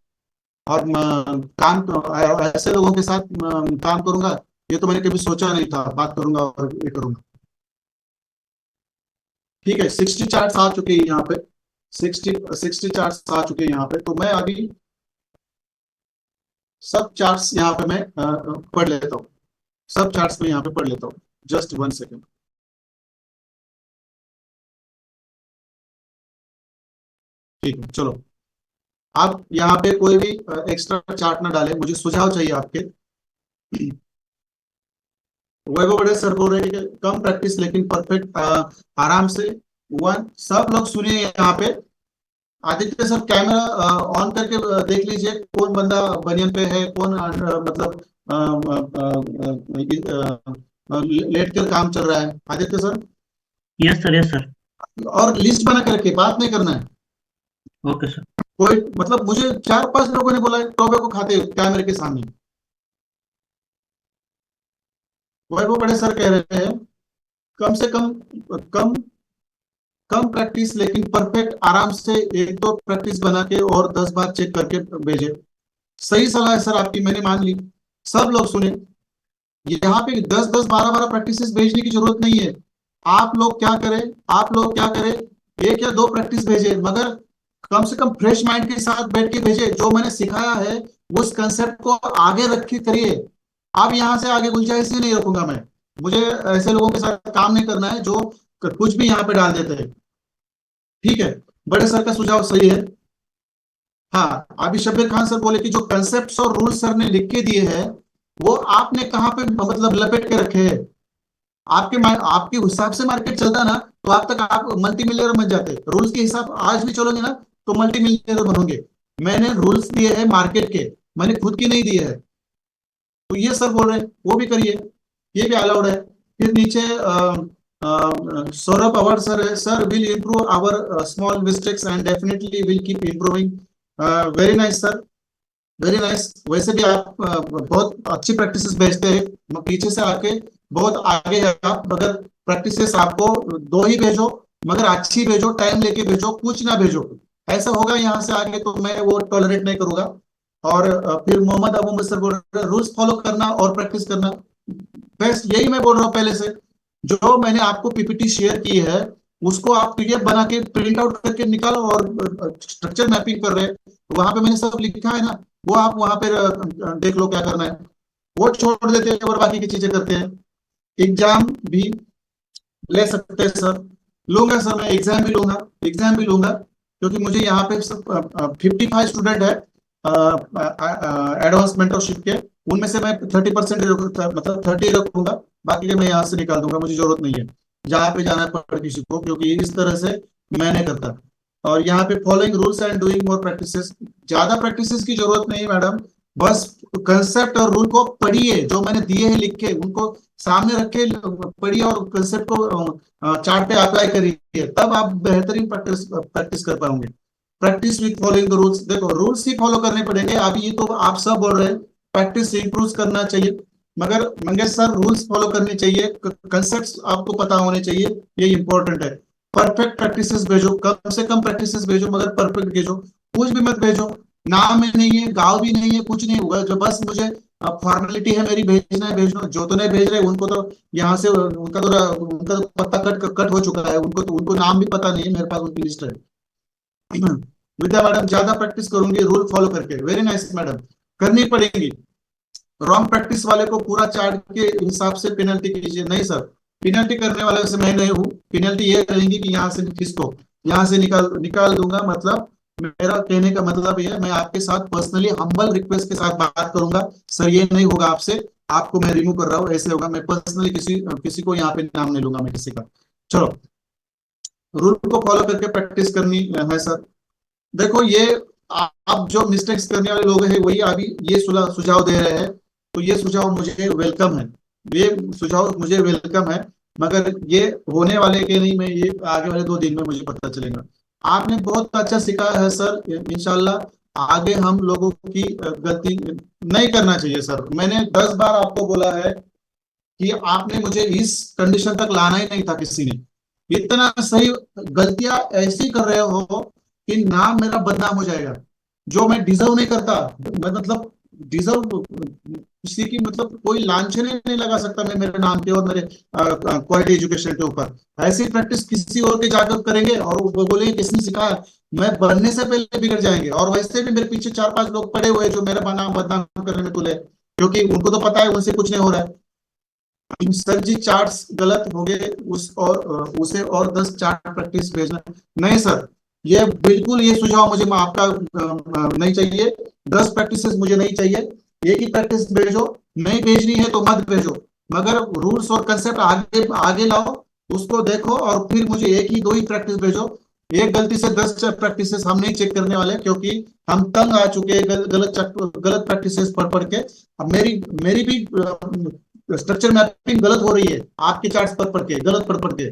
और काम तो ऐसे लोगों के साथ काम करूंगा, ये तो मैंने कभी सोचा नहीं था, बात करूंगा और ये करूंगा। ठीक है, 60 चार्ट्स आ चुके हैं यहाँ पे। 60 चार्ट्स आ चुके हैं यहाँ पे, तो मैं अभी सब चार्ट्स यहाँ पे मैं पढ़ लेता हूँ। सब चार्ट्स में यहाँ पे पढ़ लेता हूँ। Just 1 second. ठीक है चलो। आप यहाँ पे कोई भी एक्स्ट्रा चार्ट ना डालें, मुझे सुझाव चाहिए आपके। वैभव बड़े सर बोल रहे हैं कि कम प्रैक्टिस लेकिन परफेक्ट, आराम से। वन सब लोग सुनिए यहाँ पे। आदित्य सर कैमरा ऑन करके देख लीजिए कौन बंदा बनियन पे है, कौन मतलब लेट कर काम चल रहा है, Aditya sir. Yes sir, yes sir. और लिस्ट बना करके बात नहीं करना है। Okay sir. कोई मतलब मुझे 4-5 लोगों ने बोला टोबे को खाते कैमरे के सामने। वैभव बड़े सर कह रहे हैं कम से कम, कम कम प्रैक्टिस लेकिन परफेक्ट, आराम से एक दो प्रैक्टिस बना के और 10 बार चेक करके भेजे। सही सलाह है सर आपकी, मैंने मान ली। सब लोग सुने, यहाँ पे 10-10 12-12 प्रैक्टिस भेजने की जरूरत नहीं है। आप लोग क्या करें, आप लोग क्या करें, एक या दो प्रैक्टिस भेजे, मगर कम से कम फ्रेश माइंड के साथ बैठ के भेजे। जो मैंने सिखाया है उस कंसेप्ट को आगे रख के करिए। अब यहाँ से आगे गुंजाइश ही नहीं रखूंगा मैं। मुझे ऐसे लोगों के साथ काम नहीं करना है जो कुछ भी यहाँ पे डाल देते हैं। ठीक है, बड़े सर का सुझाव सही है। हाँ, अभी शब्बीर खान सर बोले कि जो कंसेप्ट और रूल सर ने लिख के दिए हैं वो आपने कहाँ पे मतलब लपेट के रखे हैं। आपके हिसाब से मार्केट चलता ना तो आप तक आप मल्टी मिलियनर बन जाते। रूल्स के हिसाब आज भी चलोगे ना तो मल्टी मिलियनर बनोगे। मैंने रूल्स दिए हैं मार्केट के, मैंने खुद के नहीं दिए हैं। तो ये सर बोल रहे हैं वो भी करिए, ये भी अलाउड है। फिर नीचे सौरभ पवार सर है, sir will improve our small mistakes and definitely will keep improving. Very nice sir, very nice. वैसे भी आप बहुत अच्छी प्रैक्टिसेस भेजते हैं, पीछे से आके बहुत आगे है आप। अगर प्रैक्टिसेस आपको दो ही भेजो, मगर अच्छी भेजो, टाइम लेके भेजो, कुछ ना भेजो। ऐसा होगा यहाँ से आगे तो मैं वो टॉलरेट नहीं करूंगा। और फिर मोहम्मद अबू मुसर बोल रहे रूल्स फॉलो करना और प्रैक्टिस करना बेस्ट। यही मैं बोल रहा हूँ पहले से। जो मैंने आपको पीपीटी शेयर की है उसको आप पीडीएफ बना के प्रिंट आउट करके निकालो, और स्ट्रक्चर मैपिंग कर रहे हैं वहां पे मैंने सब लिखा है ना, वो आप वहां पे देख लो क्या करना है। वो छोड़ देते हैं और बाकी की चीजें करते हैं। एग्जाम भी ले सकते हैं सर, लूंगा सर, मैं एग्जाम भी लूंगा, एग्जाम भी लूंगा। क्योंकि मुझे यहाँ पे 55 स्टूडेंट है एडवांस मेंटरशिप के, उनमें से मैं 30% मतलब 30 रखूंगा, बाकी के मैं यहाँ से निकाल दूंगा। मुझे जरूरत नहीं है जहाँ पे जाना पड़ किसी को, क्योंकि इस तरह से मैं नहीं करता। और यहाँ पे following rules and doing more practices, ज्यादा प्रैक्टिसेस की जरूरत नहीं मैडम। बस कंसेप्ट और रूल को पढ़िए, जो मैंने दिए हैं लिख के उनको सामने रख के पढ़िए, और कंसेप्ट को चार्ट पे अप्लाई करिए, तब आप बेहतरीन प्रैक्टिस प्रैक्टिस कर पाओगे। Practice with following the rules, देखो रूल्स ही फॉलो करने पड़ेंगे। अभी ये तो आप सब बोल रहे हैं प्रैक्टिस इंप्रूव करना चाहिए, मगर मंगेश सर रूल्स फॉलो करने चाहिए, कंसेप्ट्स आपको पता होने चाहिए, ये इंपॉर्टेंट है। परफेक्ट प्रैक्टिसेस भेजो, कम से कम प्रैक्टिसेस भेजो, मगर परफेक्ट भेजो। कुछ भी मत भेजो, नाम में नहीं है, गाँव भी नहीं है, कुछ नहीं होगा। जो बस मुझे फॉर्मेलिटी है मेरी, भेजना है भेजना। जो तो नहीं भेज रहे उनको तो यहाँ से उनका तो पत्ता कट कट हो चुका है, उनको तो उनको नाम भी पता नहीं है, मेरे पास उनकी लिस्ट है। विद्या मैडम ज्यादा प्रैक्टिस करूंगी रूल फॉलो करके, वेरी नाइस मैडम, करनी पड़ेगी। रॉन्ग प्रैक्टिस वाले को पूरा चार्ट के हिसाब से पेनल्टी कीजिए। नहीं सर, पेनल्टी करने वाले से मैं नहीं हूँ। पेनल्टी ये रहेगी कि यहाँ से किसको यहाँ से निकाल निकाल दूंगा। मतलब मेरा कहने का मतलब ये है, मैं आपके साथ पर्सनली हम्बल रिक्वेस्ट के साथ बात करूंगा। सर ये नहीं होगा आपसे, आपको मैं रिमूव कर रहा हूँ, ऐसे होगा। मैं पर्सनली किसी किसी को यहाँ पे नाम नहीं लूंगा मैं किसी का। चलो, रूल को फॉलो करके प्रैक्टिस करनी है सर। देखो ये आप जो मिस्टेक्स करने वाले लोग हैं वही अभी ये सुझाव दे रहे हैं, तो ये सुझाव मुझे वेलकम है, ये सुझाव मुझे वेलकम है। मगर ये होने वाले के नहीं, मैं ये आगे वाले 2 दिन में मुझे पता चलेगा। आपने बहुत अच्छा सिखाया है सर, इंशाल्लाह आगे हम लोगों की गलती नहीं करना चाहिए सर। मैंने 10 बार आपको बोला है कि आपने मुझे इस कंडीशन तक लाना ही नहीं था किसी ने। इतना सही गलतियां ऐसी कर रहे हो कि नाम मेरा बदनाम हो जाएगा, जो मैं डिजर्व नहीं करता। मैं मतलब डिजर्व किसी की मतलब कोई लांछन ही नहीं लगा सकता मैं मेरे नाम पे और मेरे क्वालिटी एजुकेशन के ऊपर। ऐसी प्रैक्टिस किसी और के जाकर करेंगे और वो बोलेंगे किसने सिखाया, मैं बनने से पहले बिगड़ जाएंगे। और वैसे भी मेरे पीछे 4-5 लोग पड़े हुए जो मेरा नाम बदनाम करने में तुले, क्योंकि उनको तो पता है उनसे कुछ नहीं हो रहा है। सर जी चार्ट्स गलत हो गए, उसे और 10 चार्ट प्रैक्टिस भेजना। नहीं सर, ये बिल्कुल ये सुझाव मुझे आपका नहीं चाहिए। 10 प्रैक्टिसेस मुझे नहीं चाहिए, एक ही प्रैक्टिस भेजो। नहीं भेजनी है तो मत भेजो, मगर रूल्स और कंसेप्ट आगे आगे लाओ, उसको देखो, और फिर मुझे एक ही 2 ही प्रैक्टिस भेजो। एक गलती से 10 प्रैक्टिसेस हम नहीं चेक करने वाले, क्योंकि हम तंग आ चुके हैं गलत प्रैक्टिसेस पढ़ पढ़ के। अब मेरी मेरी भी स्ट्रक्चर मैपिंग गलत हो रही है आपके चार्ट्स पर पढ़ के, गलत पढ़ पढ़ के।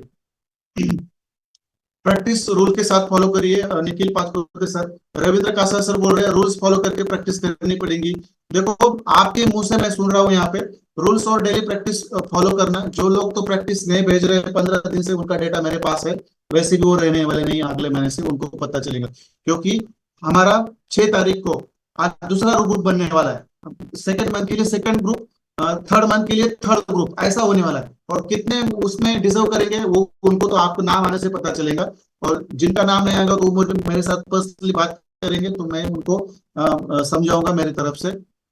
प्रैक्टिस रूल के साथ फॉलो करिए। निखिल पात्र के साथ रविंद्र कासा सर बोल रहे हैं रूल्स फॉलो करके प्रैक्टिस करनी पड़ेगी। देखो आपके मुंह से मैं सुन रहा हूँ यहाँ पे रूल्स और डेली प्रैक्टिस फॉलो करना। जो लोग तो प्रैक्टिस नहीं भेज रहे 15 दिन से, उनका डेटा मेरे पास है, वैसे भी वो रहने वाले नहीं, अगले महीने से उनको पता चलेगा, क्योंकि हमारा 6 तारीख को आज दूसरा ग्रुप बनने वाला है, सेकंड मंथ के लिए सेकंड ग्रुप, थर्ड मंथ के लिए थर्ड ग्रुप, ऐसा होने वाला है। और कितने उसमें डिजर्व करेंगे वो उनको तो आपको नाम आने से पता चलेगा। और जिनका नाम नहीं आएगा तो वो मेरे साथ पर्सनली बात करेंगे, तो मैं उनको समझाऊंगा, मेरी तरफ से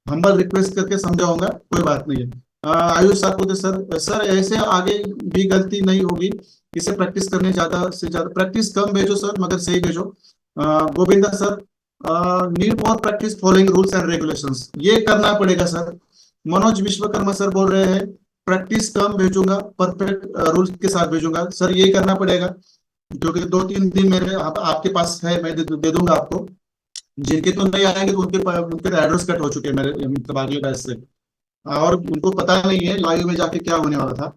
हम्बल रिक्वेस्ट करके समझाऊंगा, कोई बात नहीं है। आयुष सातपुते सर, सर ऐसे आगे भी गलती नहीं होगी, इसे प्रैक्टिस करने ज्यादा से ज्यादा, प्रैक्टिस कम भेजो सर मगर सही भेजो। Govinda sir, need more practice following rules and regulations, ये करना पड़ेगा सर। मनोज विश्वकर्मा सर बोल रहे हैं प्रैक्टिस कम भेजूंगा, परफेक्ट रूल्स के साथ भेजूंगा, सर ये करना पड़ेगा, क्योंकि 2-3 दिन मेरे आपके पास है, मैं दे दूंगा आपको। जिनके तो नहीं आएंगे तो उनके एड्रेस कट हो चुके हैं मेरे, मतलब अगले बैच से, और उनको पता नहीं है लाइव में जाके क्या होने वाला था।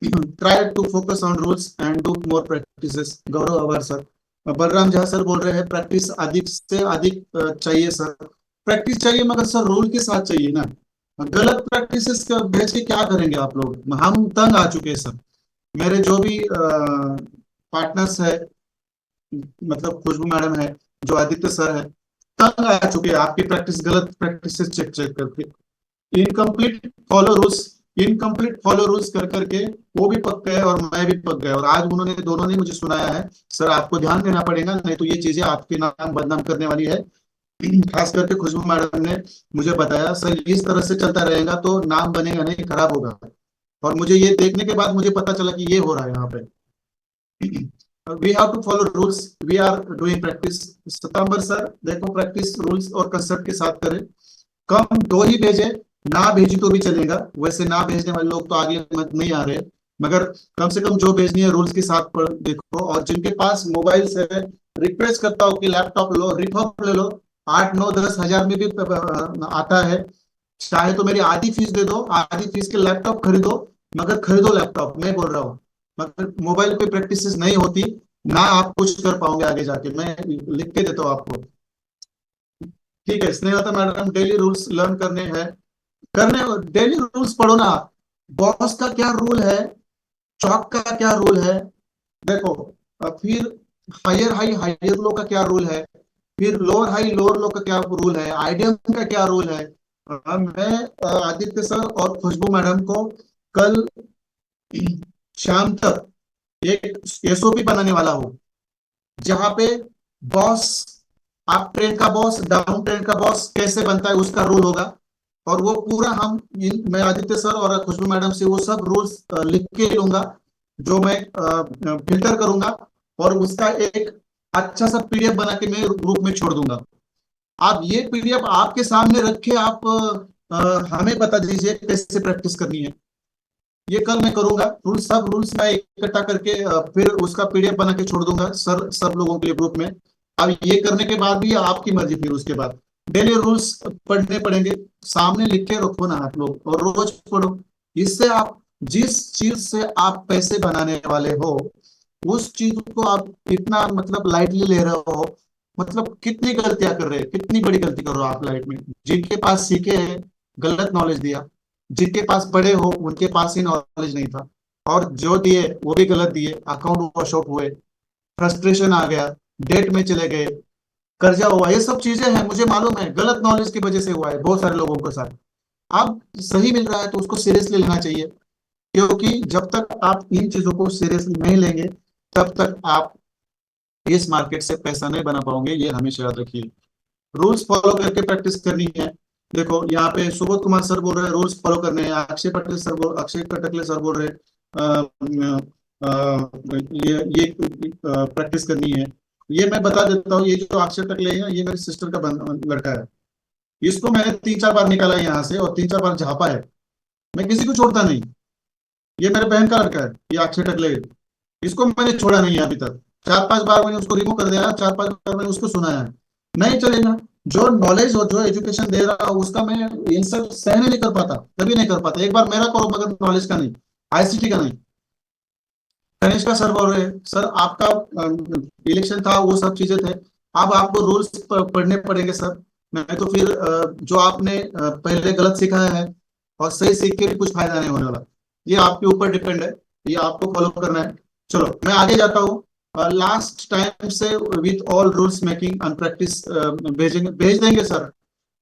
Try to focus on rules and do more practices, Gaurav अवर सर। बलराम झा सर बोल रहे हैं प्रैक्टिस अधिक से अधिक चाहिए सर। प्रैक्टिस चाहिए मगर सर रूल के साथ चाहिए ना, गलत प्रैक्टिसेस भेज के क्या करेंगे आप लोग, हम तंग आ चुके हैं सर। मेरे जो भी पार्टनर्स है, मतलब खुशबू मैडम है, जो आदित्य सर है, तंग आ चुके हैं आपकी प्रैक्टिस, गलत प्रैक्टिसेस चेक चेक करके, incomplete follow rules, incomplete follow rules कर करके वो भी पक गए और मैं भी पक गया। और आज उन्होंने दोनों ने मुझे सुनाया है सर आपको ध्यान देना पड़ेगा, नहीं तो ये चीजें आपके नाम बदनाम करने वाली है। खास करके खुशबू मैडम ने मुझे बताया सर इस तरह से चलता रहेगा तो नाम बनेगा नहीं, खराब होगा। और मुझे ये देखने के बाद मुझे पता चला कि ये हो रहा है यहाँ पे। We have to follow rules, we are doing practice. सितंबर सर देखो प्रैक्टिस रूल्स और कंसेप्ट के साथ करें, कम 2 ही भेजे, ना भेजी तो भी चलेगा, वैसे ना भेजने वाले लोग तो आगे मत नहीं आ रहे, मगर कम से कम जो भेजनी है रूल्स के साथ पढ़ देखो। और जिनके पास मोबाइल से, रिक्वेस्ट करता हूँ कि लैपटॉप लो, रिफर्ब ले लो, 8-9-10 हज़ार में भी आता है, चाहे तो मेरी आधी फीस दे दो, आधी फीस के लैपटॉप खरीदो, मगर खरीदो लैपटॉप, मैं बोल रहा हूँ। मगर मोबाइल पे प्रैक्टिस नहीं होती ना, आप कुछ कर पाओगे आगे जाके, मैं लिख के देता हूँ आपको। ठीक है Snehlata madam, daily rules learn करने हैं, करने डेली रूल्स पढ़ो ना। बॉस का क्या रूल है, चौक का क्या रूल है, देखो। फिर हायर हाई हायर लो का क्या रूल है, फिर लोअर हाई लोअर लो का क्या रूल है, आईडीएम का क्या रूल है। मैं आदित्य सर और खुशबू मैडम को कल शाम तक एक एसओपी बनाने वाला हूँ, जहां पे बॉस, आप ट्रेन का बॉस, डाउन ट्रेन का बॉस कैसे बनता है उसका रूल होगा। और वो पूरा मैं आदित्य सर और खुशबू मैडम से वो सब रूल्स लिख के लूंगा, जो मैं फिल्टर करूंगा, और उसका एक अच्छा सा पीडीएफ बना के मैं ग्रुप में छोड़ दूंगा। आप ये पीडीएफ आपके सामने रखे, आप हमें बता दीजिए कैसे प्रैक्टिस करनी है। ये कल मैं करूंगा, सब रूल्स मैं इकट्ठा करके फिर उसका पीडीएफ बना के छोड़ दूंगा सर, सब लोगों के लिए ग्रुप में। अब ये करने के बाद भी आपकी मर्जी, फिर उसके बाद डेली रूल्स पढ़ने पड़ेंगे, सामने लिख के रखो ना आप लोग और रोज पढ़ो। इससे आप जिस चीज से आप पैसे बनाने वाले हो उस चीज को आप इतना मतलब लाइटली ले रहे हो, मतलब कितनी गलतियां कर रहे हैं, कितनी बड़ी गलती कर रहे हो आप लाइफ में। जिनके पास सीखे हैं गलत नॉलेज दिया, जिनके पास पढ़े हो उनके पास ही नॉलेज नहीं था, और जो दिए वो भी गलत दिए, अकाउंट वॉश आउट हुए, फ्रस्ट्रेशन आ गया, डेट में चले गए, कर्जा हुआ, ये सब चीजें हैं मुझे मालूम है, गलत नॉलेज की वजह से हुआ है बहुत सारे लोगों के साथ। अब सही मिल रहा है तो उसको सीरियसली लेना चाहिए, क्योंकि जब तक आप इन चीजों को सीरियसली नहीं लेंगे तब तक आप इस मार्केट से पैसा नहीं बना पाओगे, ये हमेशा याद रखिए। रूल्स फॉलो करके प्रैक्टिस करनी है। देखो यहाँ पे सुबोध कुमार सर बोल रहे हैं रूल्स फॉलो करने हैं, अक्षय कटकले सर बोल रहे हैं ये प्रैक्टिस करनी है। ये मैं बता देता हूँ, ये जो अक्षय टकले है ये मेरी सिस्टर का लड़का है, इसको मैंने 3-4 बार निकाला है यहाँ से और 3-4 बार झापा है, मैं किसी को छोड़ता नहीं। ये मेरे बहन का लड़का है, ये अक्षय टकले, इसको मैंने छोड़ा नहीं है अभी तक। 4-5 बार मैंने उसको रिमूव कर दिया, 4-5 बार मैंने उसको सुनाया है, नहीं चलेगा। जो नॉलेज और जो एजुकेशन दे रहा हूँ उसका मैं आंसर सहन नहीं कर पाता, कभी नहीं कर पाता। एक बार मेरा करो मगर नॉलेज का नहीं, आईसीटी का नहीं। गणेश का सर बोल रहे हैं सर आपका इलेक्शन था वो सब चीजें थे, अब आपको रूल्स पढ़ने पड़ेंगे सर, नहीं तो फिर जो आपने पहले गलत सिखाया है और सही सीख के भी कुछ फायदा नहीं होने वाला। ये आपके ऊपर डिपेंड है, ये आपको फॉलो करना है। चलो मैं आगे जाता हूँ। लास्ट टाइम से with all rules making and practice भेज देंगे सर।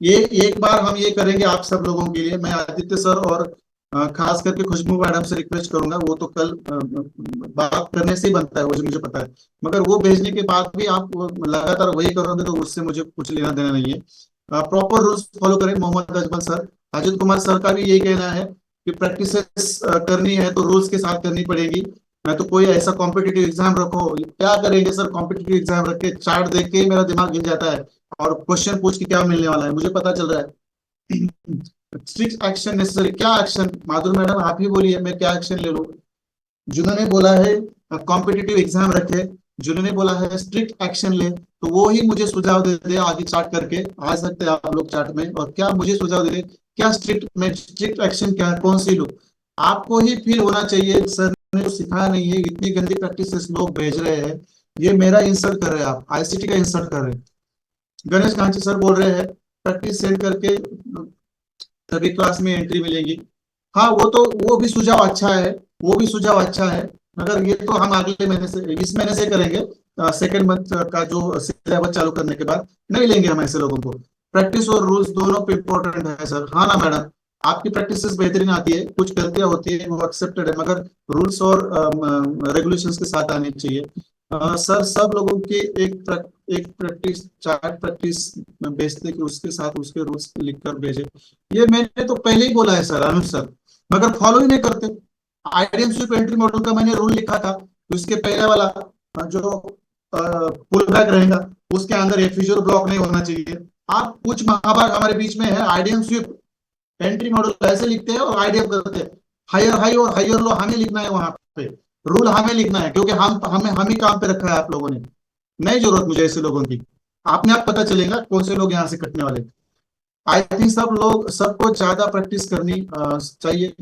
ये एक बार हम ये करेंगे आप सब लोगों के लिए। मैं आदित्य सर और खास करके खुशबू मैडम से रिक्वेस्ट करूंगा। वो तो कल बात करने से ही बनता है, वो जो मुझे पता है, मगर वो भेजने के बाद भी आप वो लगातार वही करोगे तो उससे मुझे कुछ लेना देना नहीं है। प्रॉपर रूल्स फॉलो करें। मोहम्मद अजमल सर, अजित कुमार सर का भी यही कहना है कि प्रैक्टिस करनी है तो रूल्स के साथ करनी पड़ेगी। मैं तो कोई ऐसा कॉम्पिटिटिव एग्जाम रखो, क्या करेंगे सर? कॉम्पिटिटिव एग्जाम रख के चार्ट देख के ही मेरा दिमाग हिल जाता है और क्वेश्चन पूछ के क्या मिलने वाला है मुझे पता चल रहा है। स्ट्रिक्ट एक्शन नेसेसरी, क्या एक्शन? माधुर मैडम आप ही बोलिए, मैं क्या एक्शन ले लूं? जिन्होंने बोला है कॉम्पिटिटिव एग्जाम रखे, जिन्होंने बोला है स्ट्रिक्ट एक्शन ले, तो वो ही मुझे सुझाव दे दे। आगे चार्ट करके आ सकते हैं आप लोग चार्ट में, और क्या मुझे सुझाव दे दे क्या स्ट्रिक्ट में स्ट्रिक्ट एक्शन क्या कौन सी लूं? आपको ही फील होना चाहिए सर ने सिखाया नहीं है, इतनी गंदी प्रैक्टिस लोग भेज रहे हैं। ये मेरा इंसल्ट कर रहे हैं, आप आईसीटी का इंसल्ट कर रहे हैं। गणेश कांची सर बोल रहे हैं प्रैक्टिस सेंड करके तभी क्लास में एंट्री मिलेगी। हाँ, वो भी सुझाव अच्छा है, वो भी सुझाव अच्छा है, मगर ये तो हम अगले महीने से, इस महीने से करेंगे। सेकेंड मंथ का जो सिलेबस चालू करने के बाद नहीं लेंगे हम ऐसे लोगों को। प्रैक्टिस और रूल्स दोनों पे इम्पोर्टेंट है सर। हाँ ना मैडम, आपकी प्रैक्टिस बेहतरीन आती है, कुछ गलतियां होती है वो एक्सेप्टेड है, मगर रूल्स और रेगुलेशंस के साथ आनी चाहिए। सर सब लोगों की एक प्रैक्टिस चार्ट प्रैक्टिस भेजते कि उसके साथ उसके रूल्स लिखकर भेजे। ये मैंने तो पहले ही बोला है सर, अनुज सर, मगर फॉलो ही नहीं करते। आईडीएम स्वीप एंट्री मॉडल का मैंने रूल लिखा था, उसके पहले वाला जो पुल बैक रहेगा उसके अंदर एफिशियल ब्लॉक नहीं होना चाहिए। आप कुछ महाभारत हमारे बीच में है, आईडीएम स्वीप एंट्री मॉडल ऐसे लिखते हैं और आईडीएफ करते हैं। हायर हाई और हायर लो हमें लिखना है वहां पे, रूल हमें लिखना है, क्योंकि हम ही काम पे रखा है आप लोगों ने। नहीं जरूरत मुझे ऐसे लोगों की। आपने आप पता चलेगा कौन से लोग यहाँ से कटने वाले। आई थिंक सब लोग, सबको ज्यादा प्रैक्टिस करनी चाहिए।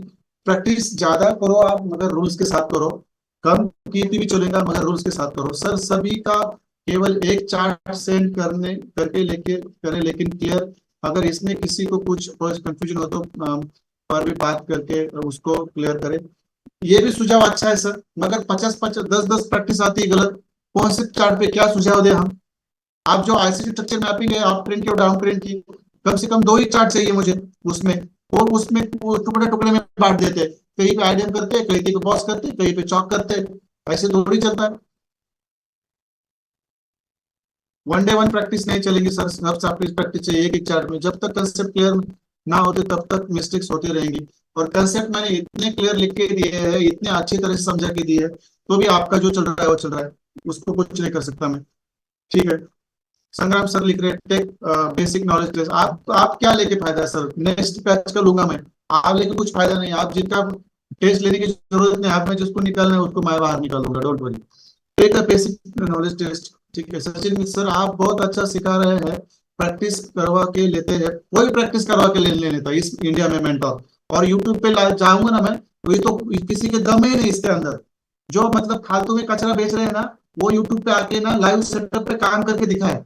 प्रैक्टिस ज्यादा करो आप, मगर रूल्स के साथ करो। कम कीर्ति भी चलेगा मगर रूल्स के साथ करो सर। सभी का केवल एक चार्ट सेंड करने करके लेके करें, लेकिन क्लियर। अगर इसमें किसी को कुछ कंफ्यूजन हो तो पर भी बात करके उसको क्लियर करें। ये भी सुझाव अच्छा है सर, मगर 50-50 10-10 प्रैक्टिस आती है गलत। कौन से चार्ट पे क्या सुझाव दे हम? आप जो आईसीटी स्ट्रक्चर मैपिंग है आप प्रिंट की और डाउन प्रिंट की, कम से कम दो ही चार्ट चाहिए मुझे उसमें। और उसमें वो टुकड़े टुकड़े में बांट देते, कहीं पे आइडियम करते, कहीं पे बॉस करते, कहीं पे चौक करते। ऐसे थोड़ी चलता है। वन डे वन प्रैक्टिस नहीं चलेगी सर, सब प्रैक्टिस प्रैक्टिस चाहिए एक एक चार्ट में। जब तक कंसेप्ट क्लियर ना होते तब तक मिस्टेक्स होती रहेंगी। और कंसेप्ट मैंने इतने क्लियर लिख के दिए हैं, इतने अच्छी तरह से समझा के दिए है, तो भी आपका जो चल रहा है वो चल रहा है, उसको कुछ नहीं कर सकता मैं। ठीक है। संग्राम सर लिख रहे टेक बेसिक नॉलेज टेस्ट। आप क्या लेके फायदा है सर? नेक्स्ट बैच का लूंगा मैं। आप लेके कुछ फायदा नहीं। आप जिनका टेस्ट लेने की जरूरत नहीं, आप में जिसको निकालना है उसको मैं बाहर निकालूंगा, don't worry. Take a basic knowledge test. ठीक है सचिन मिश्र सर, आप बहुत अच्छा सिखा रहे हैं। प्रैक्टिस करवा के लेते हैं, कोई प्रैक्टिस करवा के ले लेता इस इंडिया में मेंटोर। और यूट्यूब पे जाऊंगा ना मैं, तो ये तो किसी के दम ही नहीं इसके अंदर। जो मतलब फालतू में कचरा बेच रहे हैं ना, वो यूट्यूब पे आके ना लाइव सेटअप पे काम करके दिखाए।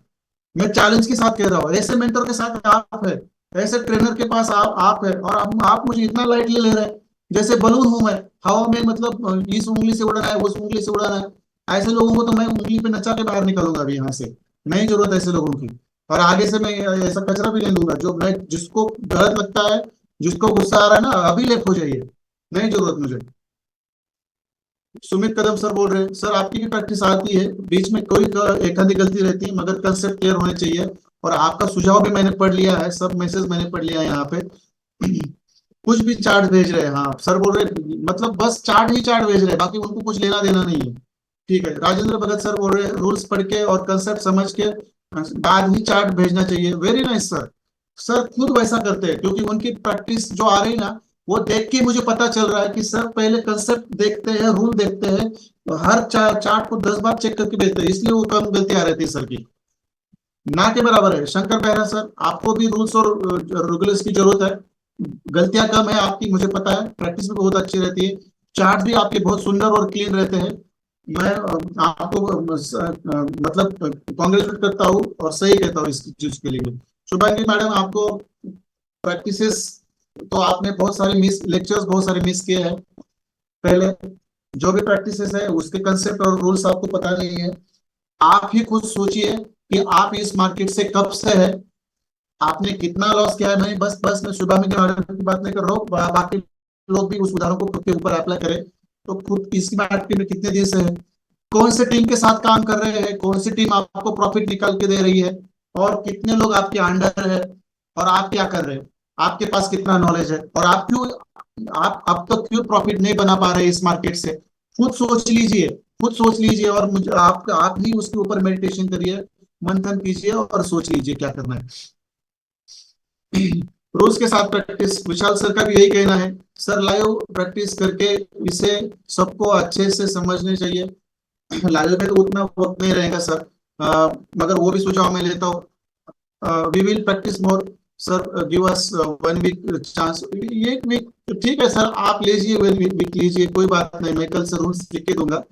मैं चैलेंज के साथ कह रहा हूँ, ऐसे मेंटर के साथ आप है, ऐसे ट्रेनर के पास आप है, और आप मुझे इतना लाइटली ले रहे हैं जैसे बलून हूं मैं हवा में। मतलब इस उंगली से उड़ाना है, उस उंगली से उड़ाना है। ऐसे लोगों को तो मैं उंगली पे नचा के बाहर निकालूंगा अभी यहाँ से। नहीं जरूरत है ऐसे लोगों की। और आगे से मैं ऐसा कचरा भी नहीं दूंगा। जो मैं जिसको गलत लगता है, जिसको गुस्सा आ रहा है ना, अभी लेफ्ट हो जाइए। नहीं जरूरत मुझे। सुमित कदम सर बोल रहे हैं सर आपकी भी प्रैक्टिस आती है, बीच में कोई एक आधी गलती रहती है, मगर कंसेप्ट क्लियर होने चाहिए। और आपका सुझाव भी मैंने पढ़ लिया है, सब मैसेज मैंने पढ़ लिया है यहाँ पे। कुछ भी चार्ट भेज रहे हैं, हाँ सर बोल रहे हैं, मतलब बस चार्ट ही चार्ट भेज रहे हैं, बाकी उनको कुछ लेना देना नहीं है। ठीक है। राजेंद्र भगत सर बोल रहे हैं रूल्स पढ़ के और कंसेप्ट समझ के बाद ही चार्ट भेजना चाहिए। Very nice sir. सर खुद वैसा करते हैं, क्योंकि उनकी प्रैक्टिस जो आ रही है ना, वो देख के मुझे पता चल रहा है कि सर पहले कंसेप्ट देखते हैं, रूल देखते हैं, तो हर चार्ट को 10 बार चेक करके भेजते हैं, इसलिए वो कम गलतियां रहती है सर की। ना के बराबर है। शंकर बेहरा सर, आपको भी रूल्स और रेगुलेशंस की जरूरत है। गलतियां कम है आपकी, मुझे पता है, प्रैक्टिस भी बहुत अच्छी रहती है। चार्ट भी आपके बहुत सुंदर और क्लीन रहते हैं। मैं आपको मतलब कॉन्ग्रेचुलेट करता हूँ और सही कहता हूँ इस चीज के लिए। शुभांगी मैडम, आपको प्रैक्टिसेस तो आपने बहुत सारे मिस लेक्चर्स बहुत सारे मिस किए हैं पहले। जो भी प्रैक्टिसेस है उसके कंसेप्ट और रूल्स आपको पता नहीं है। आप ही खुद सोचिए कि आप इस मार्केट से कब से है, आपने कितना लॉस किया है। नहीं, बस बस मैं शुभामी के बारे में बात नहीं कर रहा हूँ, बाकी लोग भी उस उदाहरण को खुद के ऊपर अप्लाई करें। तो खुद इस मार्केट में कितने दिन से है, कौन से टीम के साथ काम कर रहे हैं, कौन सी टीम आपको प्रॉफिट निकाल के दे रही है, और कितने लोग आपके अंडर है, और आप क्या कर रहे हैं, आपके पास कितना नॉलेज है, और आप क्यों, आप अब तक क्यों प्रॉफिट नहीं बना पा रहे इस मार्केट से। खुद सोच लीजिए, खुद सोच लीजिए, और मुझे आप ही उसके ऊपर मेडिटेशन करिए, मंथन कीजिए और सोच लीजिए क्या करना है। रोज के साथ प्रैक्टिस, विशाल सर का भी यही कहना है। सर लाइव प्रैक्टिस करके इसे सबको अच्छे से समझने चाहिए। लाइव में तो उतना वक्त नहीं रहेगा सर, मगर वो भी सुझाव मैं लेता हूँ। We will practice more sir, give us 1 week chance. ये एक वीक ठीक है सर, आप लीजिए, 1 वीक लीजिए, कोई बात नहीं, मैं कल से रूल्स लिख के दूंगा।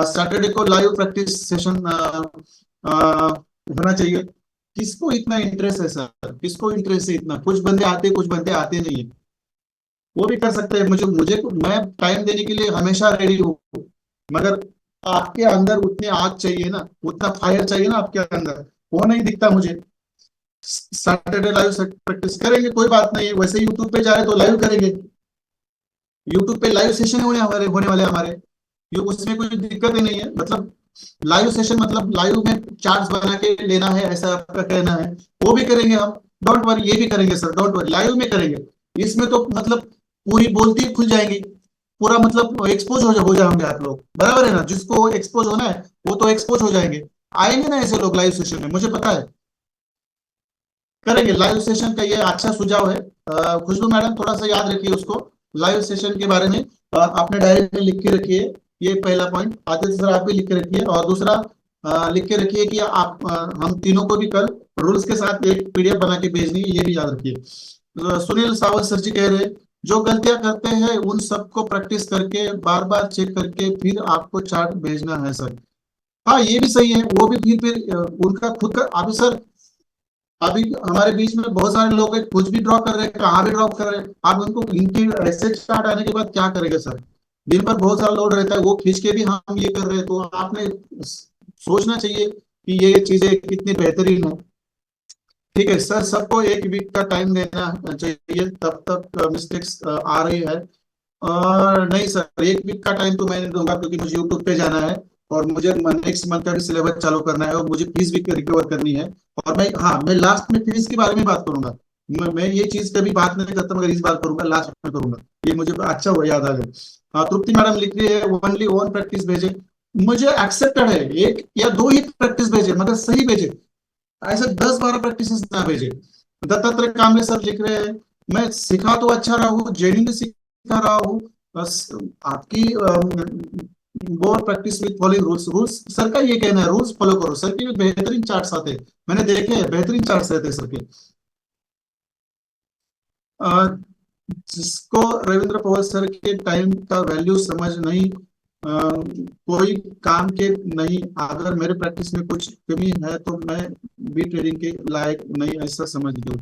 सैटरडे को लाइव प्रैक्टिस सेशन होना चाहिए। किसको इतना इंटरेस्ट है सर, किसको इंटरेस्ट है इतना, कुछ बंदे आते कुछ बंदे आते नहीं है, वो भी कर सकते हैं। मुझे मुझे मैं टाइम देने के लिए हमेशा रेडी हूँ, मगर आपके अंदर उतनी आग चाहिए ना, उतना फायर चाहिए ना आपके अंदर, वो नहीं दिखता मुझे। सैटरडे लाइव प्रैक्टिस करेंगे, कोई बात नहीं है, वैसे यूट्यूब पे जा रहे तो लाइव करेंगे, यूट्यूब पे लाइव सेशन होने वाले हमारे, ये उसमें कोई दिक्कत ही नहीं है। मतलब लाइव सेशन मतलब लाइव में चार्ट्स बना के लेना है, ऐसा आपका कहना है, वो भी करेंगे हम। डोंट वरी, ये भी करेंगे सर, डोंट वरी, लाइव में करेंगे। इसमें तो मतलब पूरी बोलती खुल जाएंगी, पूरा मतलब एक्सपोज हो जाएंगे आप लोग, बराबर है ना, जिसको एक्सपोज होना है वो तो एक्सपोज हो जाएंगे। आएंगे ना ऐसे लोग लाइव सेशन में, मुझे पता है, करेंगे लाइव सेशन का, ये अच्छा सुझाव है। खुशबू मैडम थोड़ा सा याद रखिए उसको, लाइव सेशन के बारे में आपने डायरी में लिख के रखिए। ये पहला पॉइंट, आदित्य सर आप भी लिख के रखिए, और दूसरा लिख के रखिए कि आप हम तीनों को भी कल रूल्स के साथ एक पीडीएफ बना के भेजनी है, ये भी याद रखिए। सुनील सावंत सर जी कह रहे हैं, जो गलतियां करते हैं उन सबको प्रैक्टिस करके बार बार चेक करके फिर आपको चार्ट भेजना है सर। हाँ ये भी सही है, वो भी फिर उनका खुद का। अभी सर, अभी हमारे बीच में बहुत सारे लोग हैं, कुछ भी ड्रॉप कर रहे हैं, कहाँ भी ड्रॉप कर रहे हैं, आप उनको इनकी ऐसे स्टार्ट आने के बाद क्या करेंगे सर। दिन भर बहुत सारा लोड रहता है, वो खींच के भी हम ये कर रहे हैं, तो आपने सोचना चाहिए कि ये चीजें कितनी बेहतरीन है। ठीक है सर, सबको 1 वीक का टाइम देना चाहिए, तब तक मिस्टेक्स आ रही है। नहीं सर, 1 वीक का टाइम तो मैं नहीं दूंगा, क्योंकि मुझे यूट्यूब पे जाना है, और मुझे नेक्स्ट मंथ का भी सिलेबस चालू करना है, और मुझे फीस भी रिकवर करनी है। और मैं, हाँ, मैं लास्ट में फीस के बारे में बात करूंगा। मैं ये चीज कभी बात नहीं करता, मगर इस बार करूंगा, लास्ट में करूंगा। ये मुझे अच्छा हुआ याद आ गया। हाँ, तृप्ति मैडम लिख रही है ओनली 1 प्रैक्टिस भेजे। मुझे एक्सेप्टेड है, 1 या 2 ही प्रैक्टिस भेजे, मगर सही भेजे, ऐसे 10-12 प्रैक्टिस ना भेजे। दत्तात्रेय कामले सर लिख रहे हैं, मैं सिखा तो अच्छा रहा हूँ, जेन्युइनली सिखा रहा हूँ, बस आपकी more practice with following rules. Rules sir का ये कहना है, रूल्स फॉलो करो। सर के भी बेहतरीन चार्ट्स आते हैं, मैंने देखे हैं, बेहतरीन चार्ट्स रहते हैं सर के। अ, जिसको रविंद्र पवार सर के टाइम का वैल्यू समझ नहीं, कोई काम के नहीं, अगर मेरे प्रैक्टिस में कुछ कमी है तो मैं भी ट्रेडिंग के लायक नहीं, ऐसा समझ लो।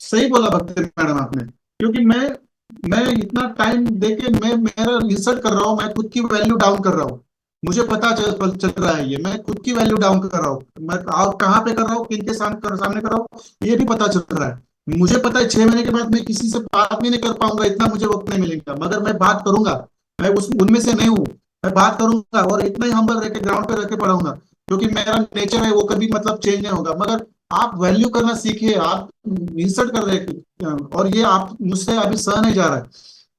सही बोला भक्ति मैडम आपने, क्योंकि मैं इतना टाइम देके मैं मेरा रिसर्च कर रहा हूँ, मैं खुद की वैल्यू डाउन कर रहा हूँ। मुझे पता चल रहा है, ये मैं खुद की वैल्यू डाउन कर रहा हूँ, मैं और कहाँ पे कर रहा हूँ, किन के सामने कर रहा हूँ, ये भी पता चल रहा है। मुझे पता है 6 महीने के बाद मैं किसी से बात भी नहीं कर पाऊंगा, इतना मुझे वक्त नहीं मिलेगा, मगर मैं बात करूंगा। मैं उस उनमें से नहीं हूँ, मैं बात करूंगा, और इतना ही हम्बल रह के ग्राउंड पे रह के पढ़ाऊंगा, क्योंकि मेरा नेचर है, वो कभी मतलब चेंज नहीं होगा। मगर आप वैल्यू करना सीखिए, आप इंसल्ट कर रहे हैं, और ये आप मुझसे अभी सह नहीं जा रहा है।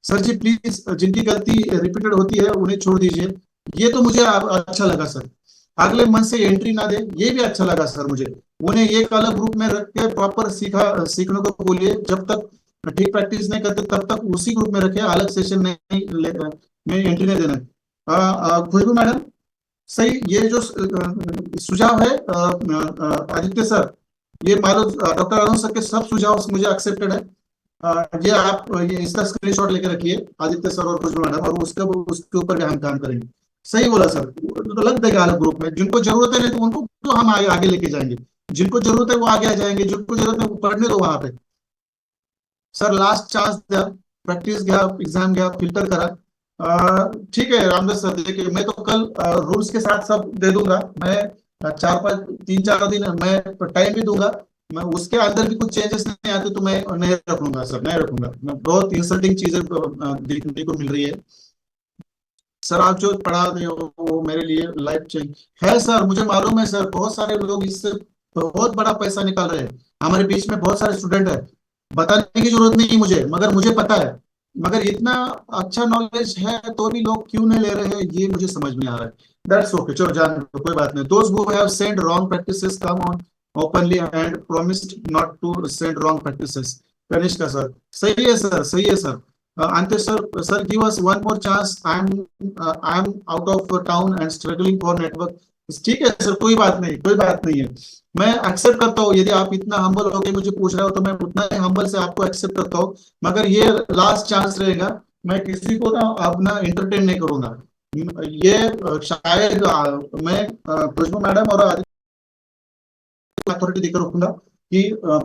सर जी प्लीज, जिनकी गलती रिपीटेड होती है उन्हें छोड़ दीजिए। ये तो मुझे अच्छा लगा सर। अगले मंथ से एंट्री ना दे, ये भी अच्छा लगा सर मुझे। उन्हें एक अलग ग्रुप में रख के प्रॉपर सीखने को बोलिए, जब तक ठीक प्रैक्टिस नहीं करते तब तक उसी ग्रुप में रखे, अलग सेशन में एंट्री नहीं देना। खुशबू मैडम, सही, ये जो सुझाव है आदित्य सर, ये मानो डॉक्टर अरुण सर के सब सुझाव मुझे एक्सेप्टेड है। ये आप ये इसका स्क्रीनशॉट लेके रखिए आदित्य सर और खुशबू मैडम, और उसके ऊपर भी हम काम करेंगे। सही बोला सर, तो लग देगा अलग ग्रुप में, जिनको जरूरत है नहीं तो उनको तो हम आगे लेके जाएंगे, जिनको जरूरत है वो आगे आ जाएंगे, जिनको जरूरत है वो पढ़ने दो वहां पे। सर लास्ट चांस दिया, प्रैक्टिस गया, एग्जाम गया, फिल्टर करा, ठीक है रामदास सर, देखिए मैं तो कल रूल्स के साथ सब दे दूंगा। मैं 3-4 दिन मैं टाइम भी दूंगा। मैं उसके अंदर भी कुछ चेंजेस नहीं आते तो मैं नहीं रखूंगा सर, नहीं रखूंगा। मैं बहुत इंसल्टिंग चीजें देखने को मिल रही है। सर आप जो पढ़ा रहे हो वो मेरे लिए लाइफ चेंज है सर। मुझे मालूम है सर, बहुत सारे लोग इससे बहुत बड़ा पैसा निकाल रहे हैं। हमारे बीच में बहुत सारे स्टूडेंट है, बताने की जरूरत नहीं मुझे, मगर मुझे पता है। मगर इतना अच्छा नॉलेज है तो भी लोग क्यों नहीं ले रहे हैं, ये मुझे समझ में आ रहा है। दैट्स ओके, चलो जान दो, कोई बात नहीं। Those who have send wrong practices come on openly and promised not to send wrong practices. Kanishka sir, सही है सर, सही है sir. Ante sir, give us one more chance. I'm out of town and struggling for network. ठीक है सर, कोई बात नहीं, कोई बात नहीं है। मैं एक्सेप्ट करता हूँ, यदि आप इतना हम्बल होके मुझे पूछ रहे हो तो मैं उतना ही हम्बल से आपको एक्सेप्ट करता हूँ। मगर ये लास्ट चांस रहेगा। मैं किसी को ना अपना इंटरटेन नहीं करूंगा। ये शायद मैं खुशबू मैडम और अथॉरिटी देकर रखूंगा कि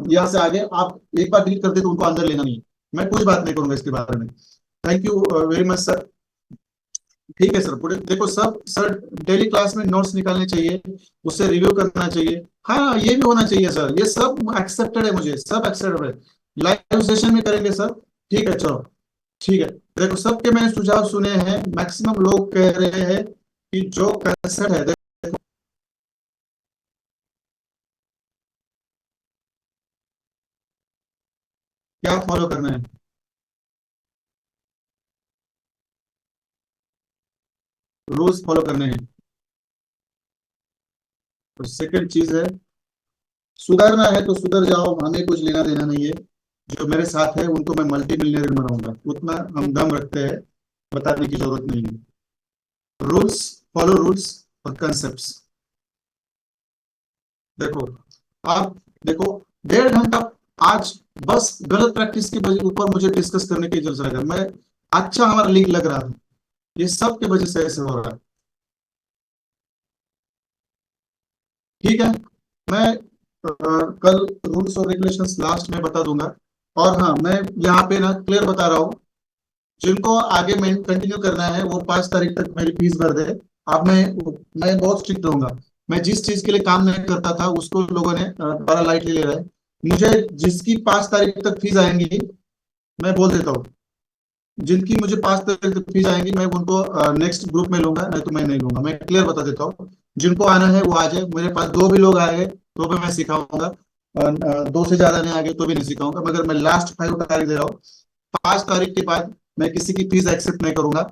यहाँ से आगे आप एक बार डिलीट कर दे तो उनको अंदर लेना नहीं है। मैं कुछ बात नहीं करूंगा इसके बारे में। Thank you very much sir. ठीक है सर, पूरे देखो सब सर, डेली क्लास में नोट्स निकालने चाहिए, उससे रिव्यू करना चाहिए। हाँ ये भी होना चाहिए सर, ये सब एक्सेप्टेड है, मुझे सब एक्सेप्टेड है। लाइव सेशन में करेंगे सर। ठीक है चलो। ठीक है, देखो सबके मैंने सुझाव सुने हैं। मैक्सिमम लोग कह रहे हैं कि जो कैसेट है क्या फॉलो करना है। रूल्स फॉलो करने हैं। तो सेकंड चीज है, सुधरना है तो सुधर जाओ, हमें कुछ लेना देना नहीं है। जो मेरे साथ है उनको मैं मल्टी मिलियनर बनाऊंगा, उतना हम दम रखते हैं, बताने की जरूरत नहीं है। रूल्स, फॉलो रूल्स और कंसेप्ट्स। देखो आप, देखो 1.5 घंटा आज बस गलत प्रैक्टिस के ऊपर मुझे डिस्कस करने की जरूरत है। मैं अच्छा हमारा लीग लग रहा था, ये सब की वजह से ऐसे हो रहा है। ठीक है, मैं कल रूल्स और रेगुलेशंस लास्ट में बता दूंगा। और हाँ, मैं यहाँ पे ना क्लियर बता रहा हूँ, जिनको आगे मैं कंटिन्यू करना है वो 5 तारीख तक मेरी फीस भर दे। अब मैं बहुत स्ट्रिक्ट रहूंगा। मैं जिस चीज के लिए काम नहीं करता था उसको लोगों ने बड़ा लाइटली ले रहा है। मुझे जिसकी 5 तारीख तक फीस आएंगी, मैं बोल देता हूँ, जिनकी मुझे 5 तारीख तक फीस आएंगी मैं उनको नेक्स्ट ग्रुप में लूंगा, नहीं तो मैं नहीं लूंगा। मैं क्लियर बता देता हूँ, जिनको आना है वो आ जाए। मेरे पास दो भी लोग आए तो भी मैं सिखाऊंगा, दो से ज्यादा नहीं आ गए तो भी नहीं सिखाऊंगा। मगर मैं लास्ट 5 तारीख दे रहा हूँ। 5 तारीख के बाद मैं किसी की फीस एक्सेप्ट नहीं करूंगा।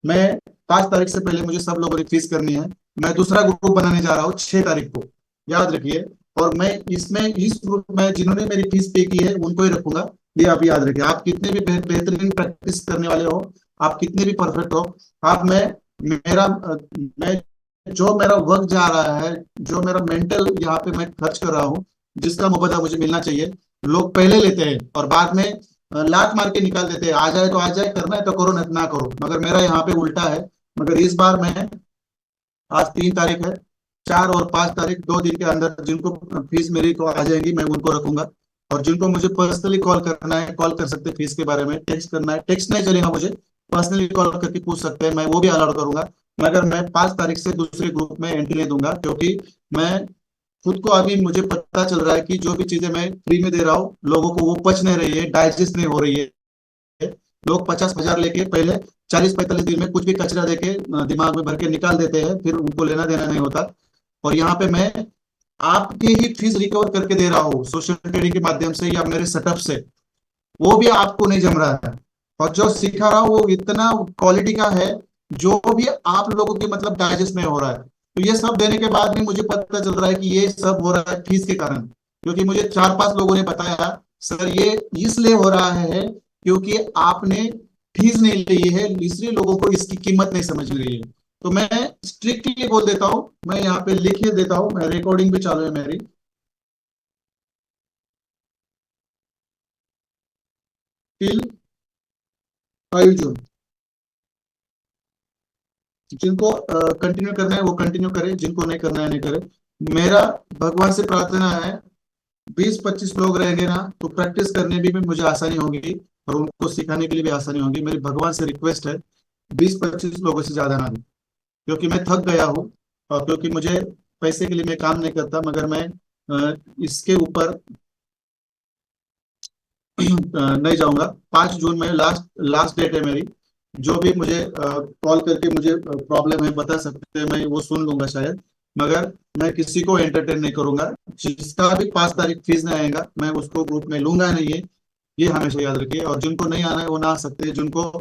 मैं 5 तारीख से पहले मुझे सब लोगों की फीस करनी है। मैं दूसरा ग्रुप बनाने जा रहा हूँ 6 तारीख को, याद रखिए। और मैं इसमें इस ग्रुप में जिन्होंने मेरी फीस पे की है उनको ही रखूंगा। ये आप याद रखिए। आप कितने भी बेहतरीन प्रैक्टिस करने वाले हो, आप कितने भी परफेक्ट हो, आप मैं जो मेरा वर्क जा रहा है, जो मेरा मेंटल यहाँ पे मैं खर्च कर रहा हूँ, जिसका मुआवजा मुझे मिलना चाहिए, लोग पहले लेते हैं और बाद में लात मार के निकाल देते हैं। आ जाए तो आ जाए, करना है तो करो, नहीं तो ना करो। मगर मेरा यहाँ पे उल्टा है। मगर इस बार मैं, आज 3 तारीख है, 4 और 5 तारीख 2 दिन के अंदर जिनको फीस मेरी को आ जाएंगी मैं उनको रखूंगा। और जिनको मुझे पर्सनली कॉल करना है कॉल कर सकते हैं, फीस के बारे में टेक्स्ट करना है टेक्स्ट नहीं चलेगा, मुझे पर्सनली कॉल करके पूछ सकते हैं, मैं वो भी अलाउ करूंगा। मगर मैं 5 तारीख से दूसरे ग्रुप में एंट्री नहीं दूंगा, क्योंकि मैं खुद को अभी मुझे पता चल रहा है कि जो भी चीजें मैं फ्री में दे रहा हूँ लोगों को वो पच नहीं रही है, डाइजेस्ट नहीं हो रही है। लोग 50,000 लेके पहले 40-45 दिन में कुछ भी कचरा देके दिमाग में भर के निकाल देते हैं, फिर उनको लेना देना नहीं होता। और यहाँ पे मैं आपकी ही फीस रिकवर करके दे रहा हूँ सोशल ट्रेडिंग के माध्यम से या मेरे सेटअप से, वो भी आपको नहीं जम रहा है। और जो सिखा रहा हूँ वो इतना क्वालिटी का है जो भी आप लोगों की मतलब डाइजेस्ट नहीं हो रहा है। तो ये सब देने के बाद भी मुझे पता चल रहा है कि ये सब हो रहा है फीस के कारण, क्योंकि मुझे 4-5 लोगों ने बताया सर ये इसलिए हो रहा है क्योंकि आपने फीस नहीं ली है, इसलिए लोगों को इसकी कीमत नहीं समझ रही है। तो मैं स्ट्रिक्टली बोल देता हूँ, मैं यहाँ पे लिख ही देता हूँ, मैं रिकॉर्डिंग भी चालू है मेरी। टिल 5 जून, जिनको कंटिन्यू करना है वो कंटिन्यू करे, जिनको नहीं करना है नहीं करे। मेरा भगवान से प्रार्थना है 20-25 लोग रहेंगे ना तो प्रैक्टिस करने भी मुझे आसानी होगी और उनको सिखाने के लिए भी आसानी होगी। मेरी भगवान से रिक्वेस्ट है 20-25 लोगों से ज्यादा ना दूं, क्योंकि मैं थक गया हूँ। और क्योंकि मुझे पैसे के लिए मैं काम नहीं करता, मगर मैं इसके ऊपर नहीं जाऊंगा। 5 जून में लास्ट लास्ट डेट है मेरी। जो भी मुझे कॉल करके मुझे प्रॉब्लम है बता सकते हैं, मैं वो सुन लूंगा शायद, मगर मैं किसी को एंटरटेन नहीं करूंगा। जिसका भी 5 तारीख फीस नहीं आएगा मैं उसको ग्रुप में लूंगा नहीं है, ये हमेशा याद रखिए। और जिनको नहीं आना है वो ना आ सकते हैं, जिनको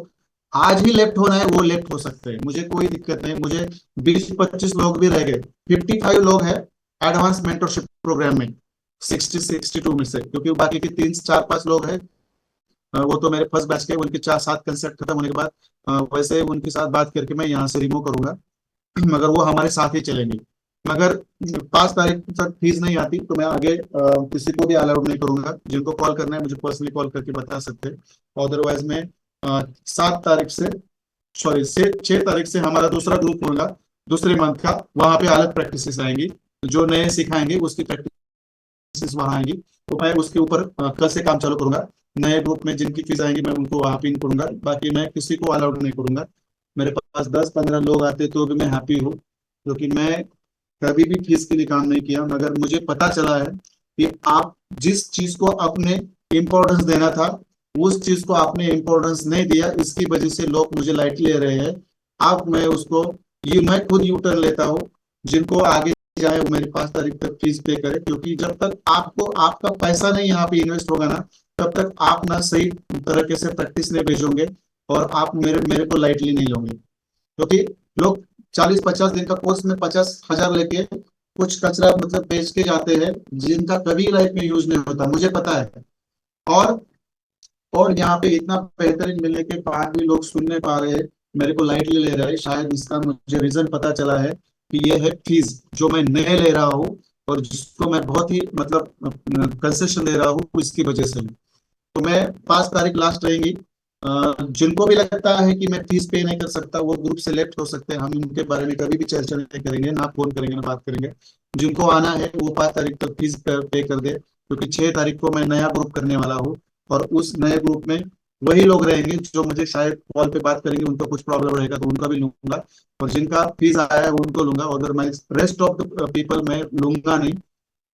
आज ही लेफ्ट होना है वो लेफ्ट हो सकते हैं, मुझे कोई दिक्कत नहीं। मुझे 20-25 लोग भी रह गए, 55 लोग हैं एडवांस मेंटरशिप प्रोग्राम में, 62 में से, क्योंकि बाकी के 3-4-5 लोग हैं। वो तो मेरे फर्स्ट बैच के, उनके 4-7 कंसेप्ट खत्म होने के बाद वैसे उनके साथ बात करके मैं यहाँ से रिमूव करूंगा। मगर वो हमारे साथ ही चलेंगे। मगर 5 तारीख तक फीस नहीं आती तो मैं आगे किसी को भी अलाउड नहीं करूंगा। जिनको कॉल करना है मुझे पर्सनली कॉल करके बता सकते हैं। अदरवाइज मैं 7 तारीख से, सॉरी 6 तारीख से हमारा दूसरा ग्रुप होगा, दूसरे मंथ का। वहां पे अलग प्रैक्टिसेस आएंगी, जो नए सिखाएंगे उसकी प्रैक्टिस वहां आएंगी। तो मैं उसके ऊपर कल से काम चालू करूंगा। नए ग्रुप में जिनकी फीस आएंगी मैं उनको वहां पिन करूंगा, बाकी मैं किसी को अलाउड नहीं करूंगा। मेरे पास 10-15 लोग आते तो भी मैं हैप्पी हूँ, क्योंकि मैं कभी भी फीस के लिए काम नहीं किया। मगर मुझे पता चला है कि आप जिस चीज को अपने इम्पोर्टेंस देना था उस चीज को आपने इम्पोर्टेंस नहीं दिया, इसकी वजह से लोग मुझे लाइट ले रहे हैं। अब मैं उसको, ये मैं खुद यू टर्न लेता हूँ। जिनको आगे जाए वो मेरी 5 तारीख तक फीस पे करे, क्योंकि जब तक आपको आपका पैसा नहीं यहाँ पे इन्वेस्ट होगा ना, तब तक आप ना सही तरीके से प्रैक्टिस नहीं भेजोगे और आप मेरे मेरे को लाइटली नहीं लोगे। क्योंकि लोग 40-50 दिन का कोर्स में 50,000 लेके कुछ कचरा मतलब बेच के जाते हैं, जिनका कभी लाइफ में यूज नहीं होता, मुझे पता है। और और यहाँ पे इतना बेहतरीन मिलने के बाद भी लोग सुन नहीं पा रहे हैं, मेरे को लाइटली ले रहे हैं। शायद इसका मुझे रीजन पता चला है कि ये है फीस जो मैं नए ले रहा हूँ, और जिसको मैं बहुत ही मतलब कंसेशन दे रहा हूँ इसकी वजह से। तो मैं 5 तारीख लास्ट रहेंगी। जिनको भी लगता है कि मैं फीस पे नहीं कर सकता वो ग्रुप से लेफ्ट हो सकते हैं, हम इनके बारे में कभी भी चर्चा नहीं करेंगे, ना फोन करेंगे ना बात करेंगे। जिनको आना है वो 5 तारीख तक फीस पे कर दे, क्योंकि 6 तारीख को मैं नया ग्रुप करने वाला हूँ। और उस नए ग्रुप में वही लोग रहेंगे जो मुझे शायद कॉल पे बात करेंगे, उनको कुछ प्रॉब्लम रहेगा तो उनका भी लूंगा। और जिनका फीस आया है उनको लूंगा, otherwise rest of the people मैं लूंगा नहीं।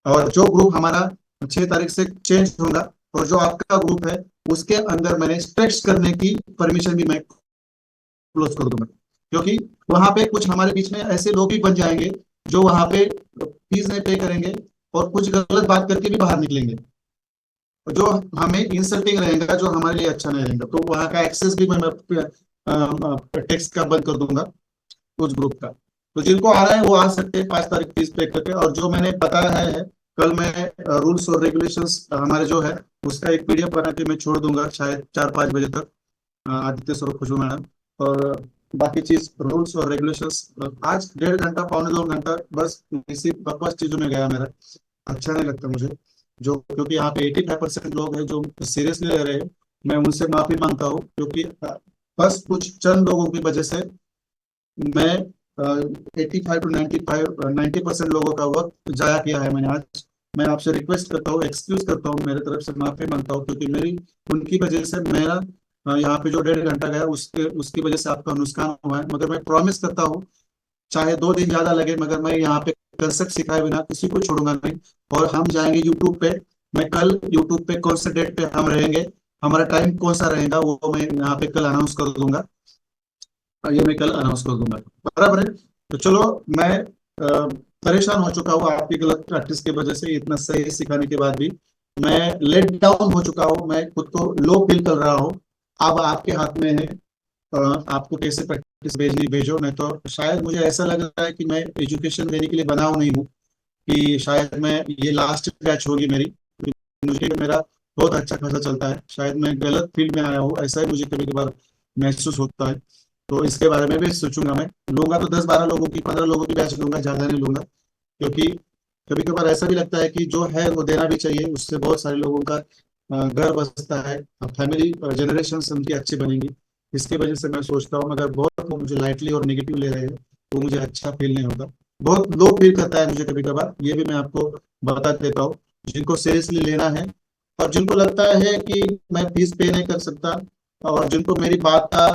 और जो ग्रुप हमारा 6 तारीख से चेंज होगा, और जो आपका ग्रुप है उसके अंदर मैंने टेक्स्ट करने की परमिशन भी मैं क्लोज कर दूंगा। क्योंकि वहां पे कुछ हमारे बीच में ऐसे लोग भी बन जाएंगे जो वहां पे फीस नहीं पे करेंगे और कुछ गलत बात करके भी बाहर निकलेंगे, जो हमें इंसल्टिंग रहेगा, जो हमारे लिए अच्छा नहीं रहेगा। तो वहां का एक्सेस भी मैं टेक्स्ट का बंद कर दूंगा उस ग्रुप का। तो जिनको आ रहा है वो आ सकते हैं 5 तारीख फीस पे करके। और जो मैंने बताया है कल, मैं रूल्स और रेगुलेशंस हमारे जो है उसका एक पीडीएफ बना के मैं छोड़ दूंगा शायद 4-5 बजे तक, आदित्य स्वरूप खुशबू मैडम। और बाकी चीज रूल्स और रेगुलेशंस आज 1.5 घंटा 1.25-2 घंटा बस इसी बकवास चीजों में गया मेरा। अच्छा नहीं लगता मुझे, जो क्योंकि यहाँ पे 85% लोग हैं जो सीरियसली ले रहे हैं। मैं उनसे माफी मांगता हूँ, क्योंकि बस कुछ चंद लोगों की वजह से मैं 85 to 90% लोगों का वक्त जाया किया है मैंने आज। मैं आपसे रिक्वेस्ट करता हूँ, एक्सक्यूज करता हूँ, मेरे तरफ से माफी मांगता हूँ, क्योंकि मेरी उनकी वजह से मेरा यहाँ पे जो 1.5 घंटा गया उसके उसकी वजह से आपका नुकसान हुआ है। मगर मैं प्रॉमिस करता हूँ, चाहे 2 दिन ज्यादा लगे, मगर मैं यहाँ पे कंसेप्ट सिखाए बिना किसी को छोड़ूंगा नहीं। और हम जाएंगे यूट्यूब पे। मैं कल यूट्यूब पे कौन से डेट पे हम रहेंगे, हमारा टाइम कौन सा रहेगा, वो मैं यहाँ पे कल अनाउंस कर दूंगा। ये मैं कल अनाउंस कर दूंगा, बराबर है। तो चलो, मैं परेशान हो चुका हूँ आपकी गलत प्रैक्टिस की वजह से, इतना सही सिखाने के बाद भी मैं लेट डाउन हो चुका हूँ, मैं खुद को लो फील कर रहा हूँ। अब आपके हाथ में है, आपको कैसे प्रैक्टिस भेजनी भेजो। नहीं तो शायद मुझे ऐसा लग रहा है कि मैं एजुकेशन देने के लिए बना हूं नहीं हूँ, कि शायद मैं ये लास्ट बैच होगी मेरी। मुझे मेरा बहुत अच्छा खासा चलता है, शायद मैं गलत फील्ड में आया हूँ, ऐसा ही मुझे कभी कभार महसूस होता है। तो इसके बारे में भी सोचूंगा। मैं लूंगा तो 10-12 लोगों की, 15 लोगों की बैच लूंगा, ज्यादा नहीं लूंगा। क्योंकि कभी कभार ऐसा भी लगता है कि जो है वो देना भी चाहिए, उससे बहुत सारे लोगों का घर बसता है, फैमिली जनरेशन उनकी अच्छी बनेंगी। इसकी वजह से मैं सोचता हूँ, मगर बहुत लोग मुझे लाइटली और नेगेटिव ले रहे हैं तो मुझे अच्छा फील नहीं होता। बहुत लो फील करता है मुझे कभी कभार, ये भी मैं आपको बता देता हूँ। जिनको सीरियसली लेना है और जिनको लगता है कि मैं फीस पे नहीं कर सकता, और जिनको मेरी बात का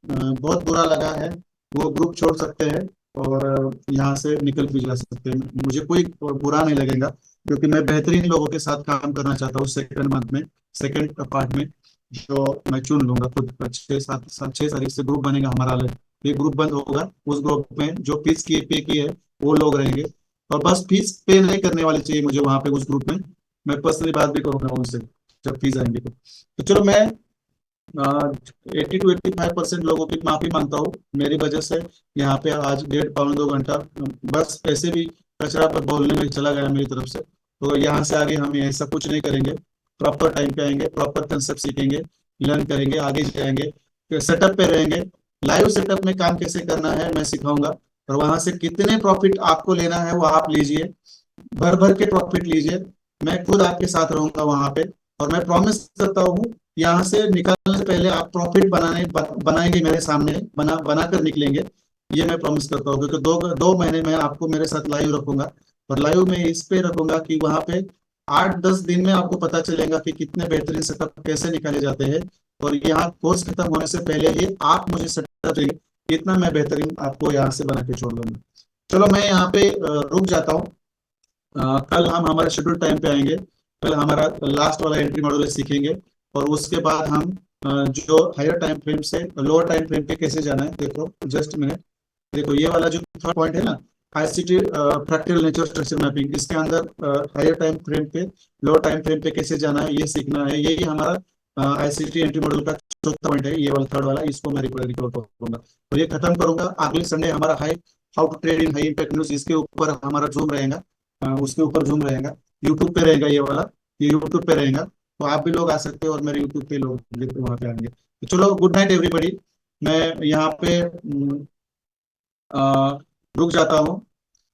बहुत बुरा लगा है वो ग्रुप छोड़ सकते हैं और यहाँ से निकल भी जा सकते हैं। मुझे कोई बुरा नहीं लगेगा क्योंकि मैं बेहतरीन लोगों के साथ काम करना चाहता हूँ सेकंड मंथ में, सेकंड पार्ट में, जो मैं चुन लूंगा खुद। 6 तारीख से ग्रुप बनेगा हमारा अलग। ये ग्रुप बंद होगा, उस ग्रुप में जो फीस की पे की है वो लोग रहेंगे, और बस फीस पे नहीं करने वाले चाहिए मुझे वहां पे उस ग्रुप में। मैं पर्सनली बात भी करूंगा उनसे जब फीस आएंगे तो चलो मैं 80 to 85% लोगों की माफी मांगता हूँ मेरी वजह से। यहाँ पे आज 1.5 पौने 2 घंटा बस ऐसे भी कचरा पर बोलने में चला गया मेरी तरफ से। तो यहाँ से आगे हम ऐसा कुछ नहीं करेंगे, प्रॉपर टाइम पे आएंगे, प्रॉपर कंसेप्ट सीखेंगे, लर्न करेंगे, आगे जाएंगे, फिर सेटअप पे रहेंगे। लाइव सेटअप में काम कैसे करना है मैं सिखाऊंगा, और वहां से कितने प्रॉफिट आपको लेना है वो आप लीजिए, भर भर के प्रॉफिट लीजिए। मैं खुद आपके साथ रहूंगा वहां पे, और मैं प्रॉमिस करता हूँ यहाँ से निकलने से पहले आप प्रॉफिट बनाएंगे मेरे सामने, बना कर निकलेंगे। ये मैं प्रॉमिस करता हूँ क्योंकि 2 महीने में आपको मेरे साथ लाइव रखूंगा, और लाइव में इस पे रखूंगा कि वहां पे 8-10 दिन में आपको पता चलेगा कि कितने बेहतरीन सेटअप कैसे निकाले जाते हैं। और यहाँ कोर्स खत्म होने से पहले ही आप मुझे सेटअप देंगे, इतना मैं बेहतरीन आपको यहाँ से बना के छोड़ दूंगा। चलो मैं यहाँ पे रुक जाता हूँ। कल हम हमारे शेड्यूल टाइम पे आएंगे। कल हमारा लास्ट वाला एंट्री मॉड्यूल सीखेंगे, और उसके बाद हम जो हायर टाइम फ्रेम से लोअर टाइम फ्रेम पे कैसे जाना है। देखो जस्ट मिनट, देखो ये वाला जो थर्ड पॉइंट है ना, ICT fractal nature structure mapping, इसके अंदर हायर टाइम फ्रेम पे लोअर टाइम फ्रेम पे कैसे जाना है ये सीखना है। यही हमारा आईसीटी एंट्री मॉड्यूल का चौथा पॉइंट है, ये वाला थर्ड वाला। इसको मैं रिकवर करूंगा और ये खत्म करूंगा। अगले संडे हमारा how to trade in high impact news, इसके ऊपर हमारा जूम रहेगा, उसके ऊपर जूम रहेगा। यूट्यूब पे रहेगा ये वाला, ये यूट्यूब पे रहेगा, तो आप भी लोग आ सकते हो और मेरे यूट्यूब पे लोग वहां पे आएंगे। तो चलो गुड नाइट एवरीबॉडी। मैं यहाँ पे रुक जाता हूँ।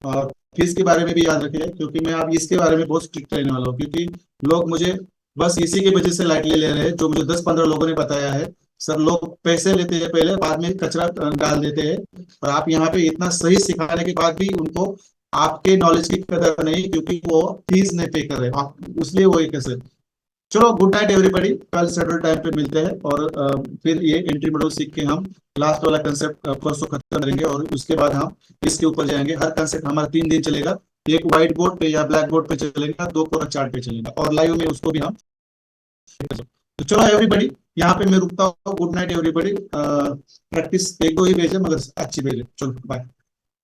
और फीस के बारे में भी याद रखिए क्योंकि मैं अब इसके बारे में बहुत स्ट्रिक्ट रहने वाला हूँ, क्योंकि लोग मुझे बस इसी की वजह से लाइटली ले रहे हैं, जो मुझे 10-15 लोगों ने बताया है। सर लोग पैसे लेते हैं पहले, बाद में कचरा डाल देते हैं, और आप यहाँ पे इतना सही सिखाने के बाद भी उनको आपके नॉलेज की कदर नहीं, क्योंकि वो फीस नहीं पे कर रहे आप, इसलिए वो एक कैसे। चलो गुड नाइट एवरीबॉडी, कल शेड्यूल टाइम पे मिलते हैं, और फिर ये एंट्री मॉड्यूल सीख के हम लास्ट वाला कंसेप्ट परसों खत्म करेंगे, और उसके बाद हम इसके ऊपर जाएंगे। हर कंसेप्ट हमारा 3 दिन चलेगा, एक व्हाइट बोर्ड पे या ब्लैक बोर्ड पे चलेगा, 2 पूरा चार्ट पे चलेगा, और लाइव में उसको भी हम। तो चलो एवरीबॉडी, यहाँ पे मैं रुकता हूँ। Good night everybody. प्रैक्टिस 1-2 ही भेजे मगर अच्छी भेजे। चलो बाय।